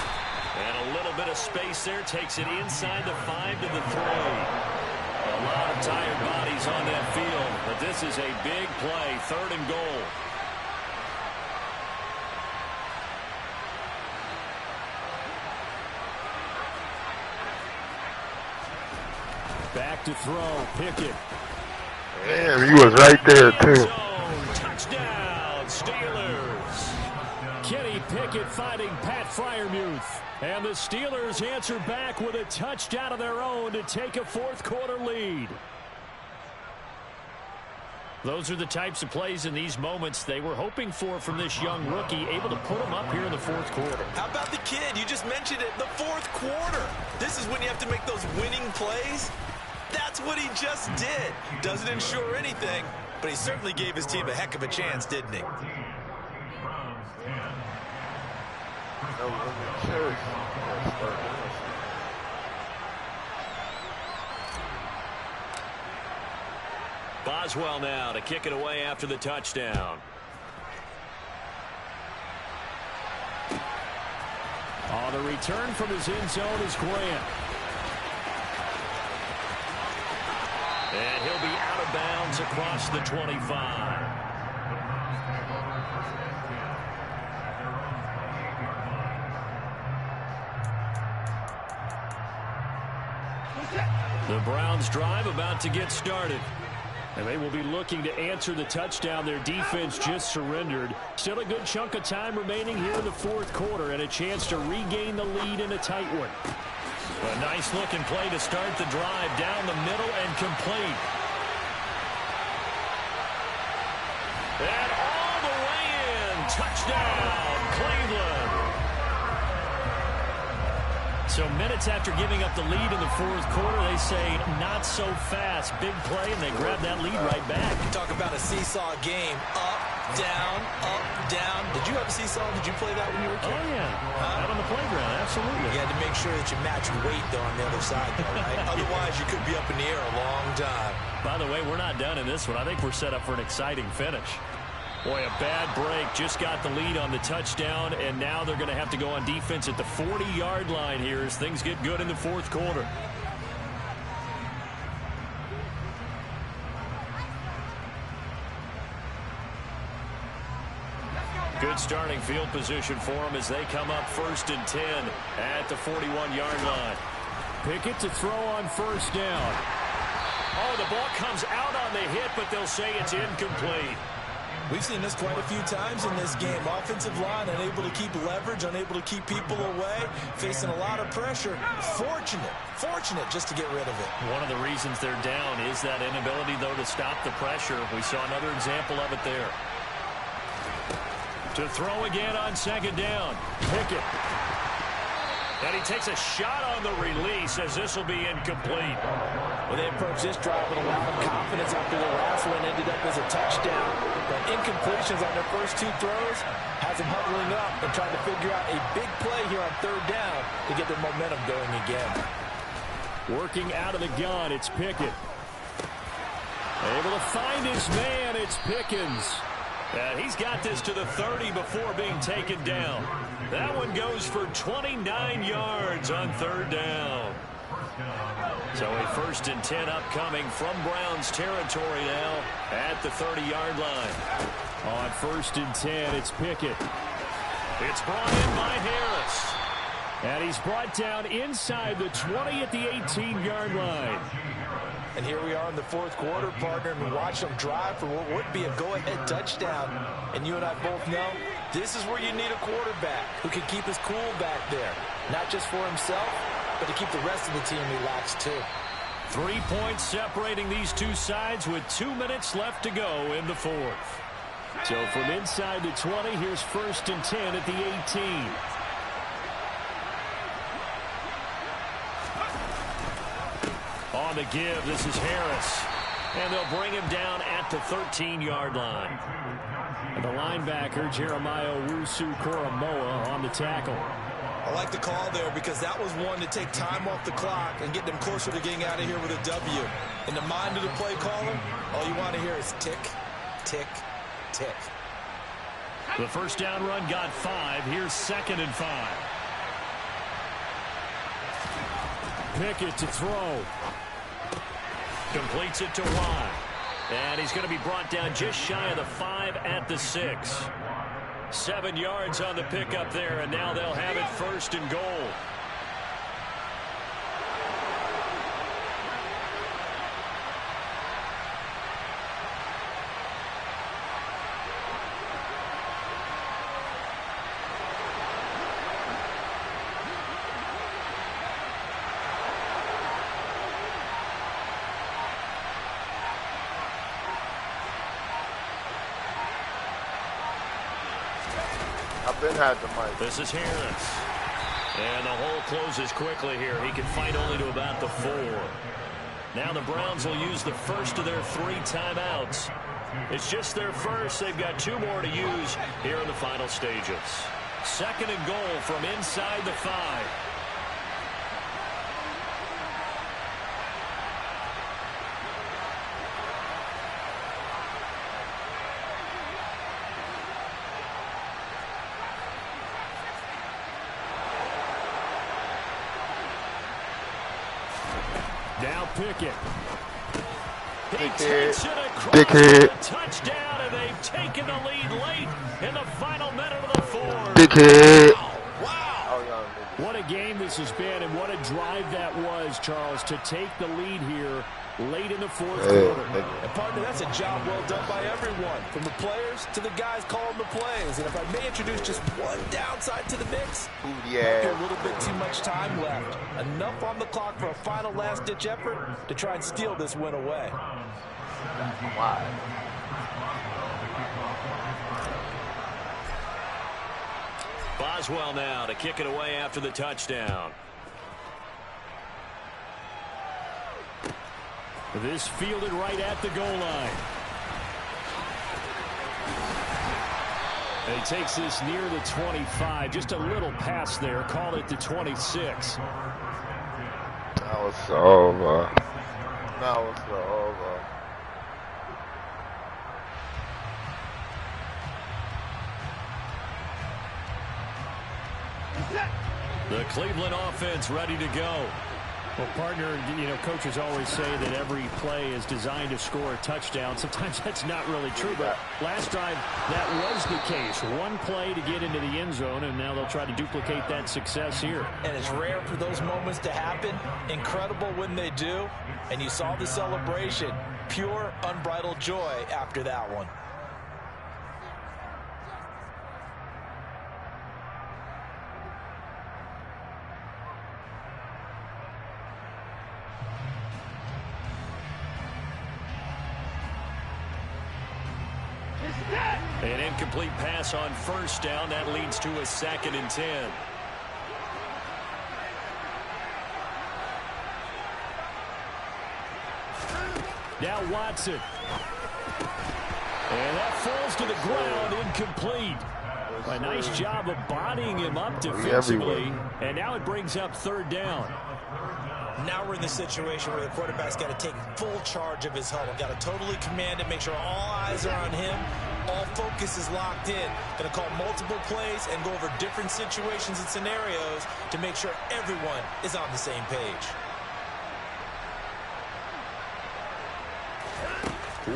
And a little bit of space there, takes it inside the 5 to the 3. A lot of tired bodies on that field, but this is a big play, 3rd and goal. Back to throw, Pickett. Man, he was right there, too. Touchdown, Steelers. Kenny Pickett fighting Pat Freiermuth. And the Steelers answer back with a touchdown of their own to take a 4th quarter lead. Those are the types of plays in these moments they were hoping for from this young rookie, able to put them up here in the 4th quarter. How about the kid? You just mentioned it, the 4th quarter. This is when you have to make those winning plays. That's what he just did. Doesn't ensure anything, but he certainly gave his team a heck of a chance, didn't he? Boswell now to kick it away after the touchdown. The return from his end zone is Grant. And he'll be out of bounds across the 25. The Browns drive about to get started. And they will be looking to answer the touchdown their defense just surrendered. Still a good chunk of time remaining here in the 4th quarter and a chance to regain the lead in a tight one. A nice-looking play to start the drive down the middle and complete. And all the way in. Touchdown, Cleveland. So minutes after giving up the lead in the 4th quarter, they say not so fast. Big play, and they grab that lead right back. Talk about a seesaw game. Up, down, up, down. Did you have a seesaw? Did you play that when you were a kid? Oh, yeah. Out on the playground, absolutely. You had to make sure that you matched weight, though, on the other side, though, right? Otherwise, you could be up in the air a long time. By the way, we're not done in this one. I think we're set up for an exciting finish. Boy, a bad break. Just got the lead on the touchdown, and now they're going to have to go on defense at the 40-yard line here as things get good in the 4th quarter. Good starting field position for them as they come up 1st and 10 at the 41-yard line. Pickett to throw on 1st down. Oh, the ball comes out on the hit, but they'll say it's incomplete. We've seen this quite a few times in this game. Offensive line unable to keep leverage, unable to keep people away, facing a lot of pressure. Fortunate just to get rid of it. One of the reasons they're down is that inability, though, to stop the pressure. We saw another example of it there. To throw again on second down. Pickett. And he takes a shot on the release as this will be incomplete. Well, they approached this drive with a lot of confidence after the last one ended up as a touchdown. But incompletions on their first two throws has them huddling up and trying to figure out a big play here on third down to get their momentum going again. Working out of the gun, it's Pickett. Able to find his man, it's Pickens. And he's got this to the 30 before being taken down. That one goes for 29 yards on third down. So a 1st and 10 upcoming from Browns territory now at the 30-yard line. On 1st and 10, it's Pickett. It's brought in by Harris. And he's brought down inside the 20 at the 18-yard line. And here we are in the fourth quarter, partner, and we watch them drive for what would be a go-ahead touchdown. And you and I both know this is where you need a quarterback who can keep his cool back there. Not just for himself, but to keep the rest of the team relaxed too. 3 points separating these two sides with 2 minutes left to go in the fourth. So from inside the 20, here's 1st and 10 at the 18. On the give, this is Harris. And they'll bring him down at the 13-yard line. And the linebacker, Jeremiah Owusu-Koramoah, on the tackle. I like the call there because that was one to take time off the clock and get them closer to getting out of here with a W. In the mind of the play caller, all you want to hear is tick, tick, tick. The first down run got 5. Here's 2nd and 5. Pickett to throw. Completes it to Watt. And he's going to be brought down just shy of the 5 at the 6. 7 yards on the pickup there, and now they'll have it 1st and goal. Had the mic. This is Harris. And the hole closes quickly here. He can fight only to about the 4. Now the Browns will use the first of their 3 timeouts. It's just their first. They've got 2 more to use here in the final stages. 2nd and goal from inside the 5. Now Pickett. He takes it across Dickhead. the touchdown, and they've taken the lead late in the final minute of the 4th. Dickhead. Wow. What a game this has been, and what a drive that was, Charles, to take the lead here late in the 4th quarter. And partner, that's a job well done by everyone, from the players to the guys calling the plays. And if I may introduce just one downside to the mix, a little bit too much time left. Enough on the clock for a final last-ditch effort to try and steal this win away. Wow. Boswell now to kick it away after the touchdown. This fielded right at the goal line. And he takes this near the 25. Just a little pass there. Call it the 26. Now it's over. Now it's over. The Cleveland offense ready to go. Well, partner, you know, coaches always say that every play is designed to score a touchdown. Sometimes that's not really true, but last drive, that was the case. One play to get into the end zone, and now they'll try to duplicate that success here. And it's rare for those moments to happen. Incredible when they do. And you saw the celebration. Pure, unbridled joy after that one. An incomplete pass on first down. That leads to a 2nd and 10. Now Watson. And that falls to the ground, incomplete. A nice job of bodying him up defensively. And now it brings up 3rd down. Now we're in the situation where the quarterback's got to take full charge of his huddle. Got to totally command it, make sure all eyes are on him. All focus is locked in. Going to call multiple plays and go over different situations and scenarios to make sure everyone is on the same page.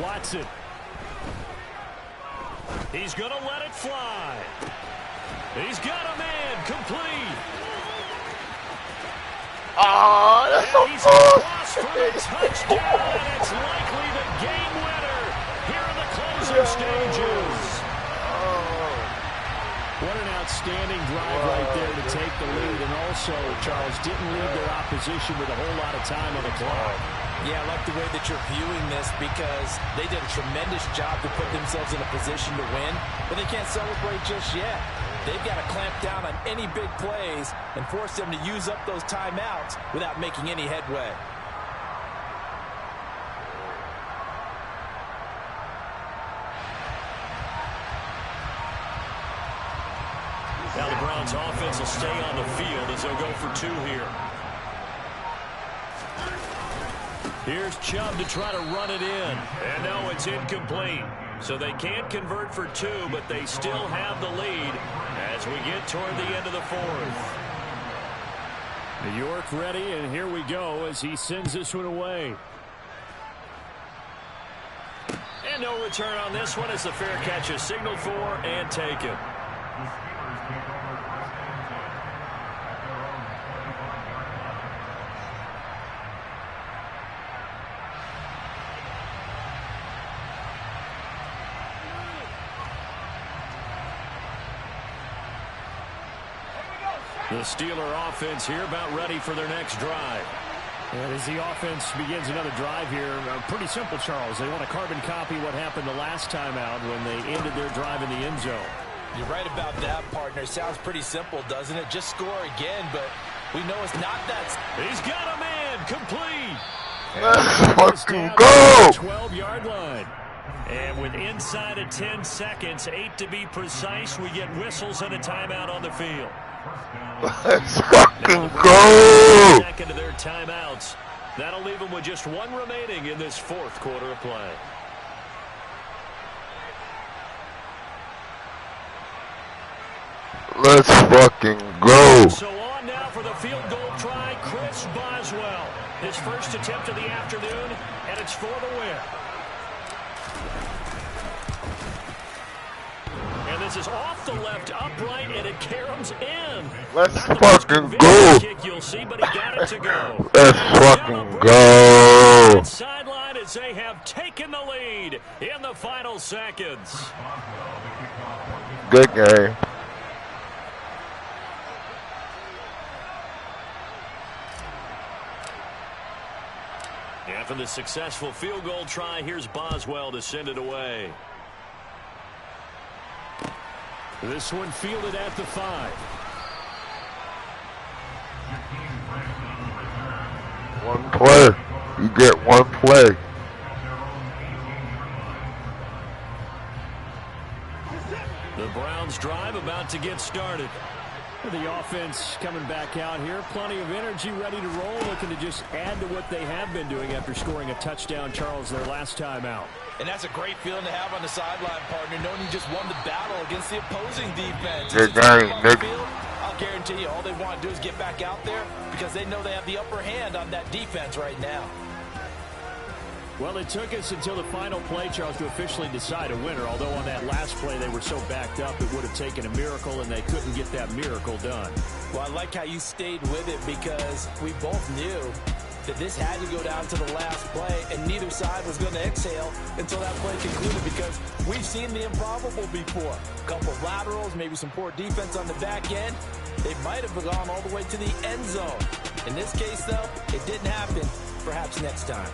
Watson. He's going to let it fly. He's got a man complete. Oh, that's so He's close. across for the touchdown, and it's likely the game winner here in the closing stages. What an outstanding drive right there to take the lead. And also, Charles, didn't leave their opposition with a whole lot of time on the clock. Yeah, I like the way that you're viewing this because they did a tremendous job to put themselves in a position to win, but they can't celebrate just yet. They've got to clamp down on any big plays and force them to use up those timeouts without making any headway. Now the Browns offense will stay on the field as they'll go for 2 here. Here's Chubb to try to run it in. And no, it's incomplete. So they can't convert for 2, but they still have the lead as we get toward the end of the 4th. New York ready, and here we go as he sends this one away. And no return on this one as the fair catch is signaled for and taken. The Steeler offense here about ready for their next drive. And as the offense begins another drive here, pretty simple, Charles. They want to carbon copy what happened the last time out when they ended their drive in the end zone. You're right about that, partner. Sounds pretty simple, doesn't it? Just score again, but we know it's not that. He's got a man complete. Let's fucking go. 12-yard line. And with inside of 10 seconds, 8 to be precise, we get whistles and a timeout on the field. Let's fucking go. Second of their timeouts. That'll leave them with just 1 remaining in this 4th quarter of play. Let's fucking go. So on now for the field goal try, Chris Boswell. His first attempt of the afternoon, and it's for the win. And this is off the left upright, and it caroms in. Let's fucking go. Kick you'll see, but he got it to go. Let's fucking go. Sideline as they have taken the lead in the final seconds. Good game. After the successful field goal try, here's Boswell to send it away. This one fielded at the 5. One play. You get 1 play. The Browns drive about to get started. The offense coming back out here. Plenty of energy, ready to roll, looking to just add to what they have been doing after scoring a touchdown, Charles, their last time out. And that's a great feeling to have on the sideline, partner, knowing you just won the battle against the opposing defense. Good game, Nick. I'll guarantee you all they want to do is get back out there because they know they have the upper hand on that defense right now. Well, it took us until the final play, Charles, to officially decide a winner, although on that last play they were so backed up it would have taken a miracle, and they couldn't get that miracle done. Well, I like how you stayed with it because we both knew that this had to go down to the last play, and neither side was going to exhale until that play concluded because we've seen the improbable before. A couple of laterals, maybe some poor defense on the back end. They might have gone all the way to the end zone. In this case, though, it didn't happen. Perhaps next time.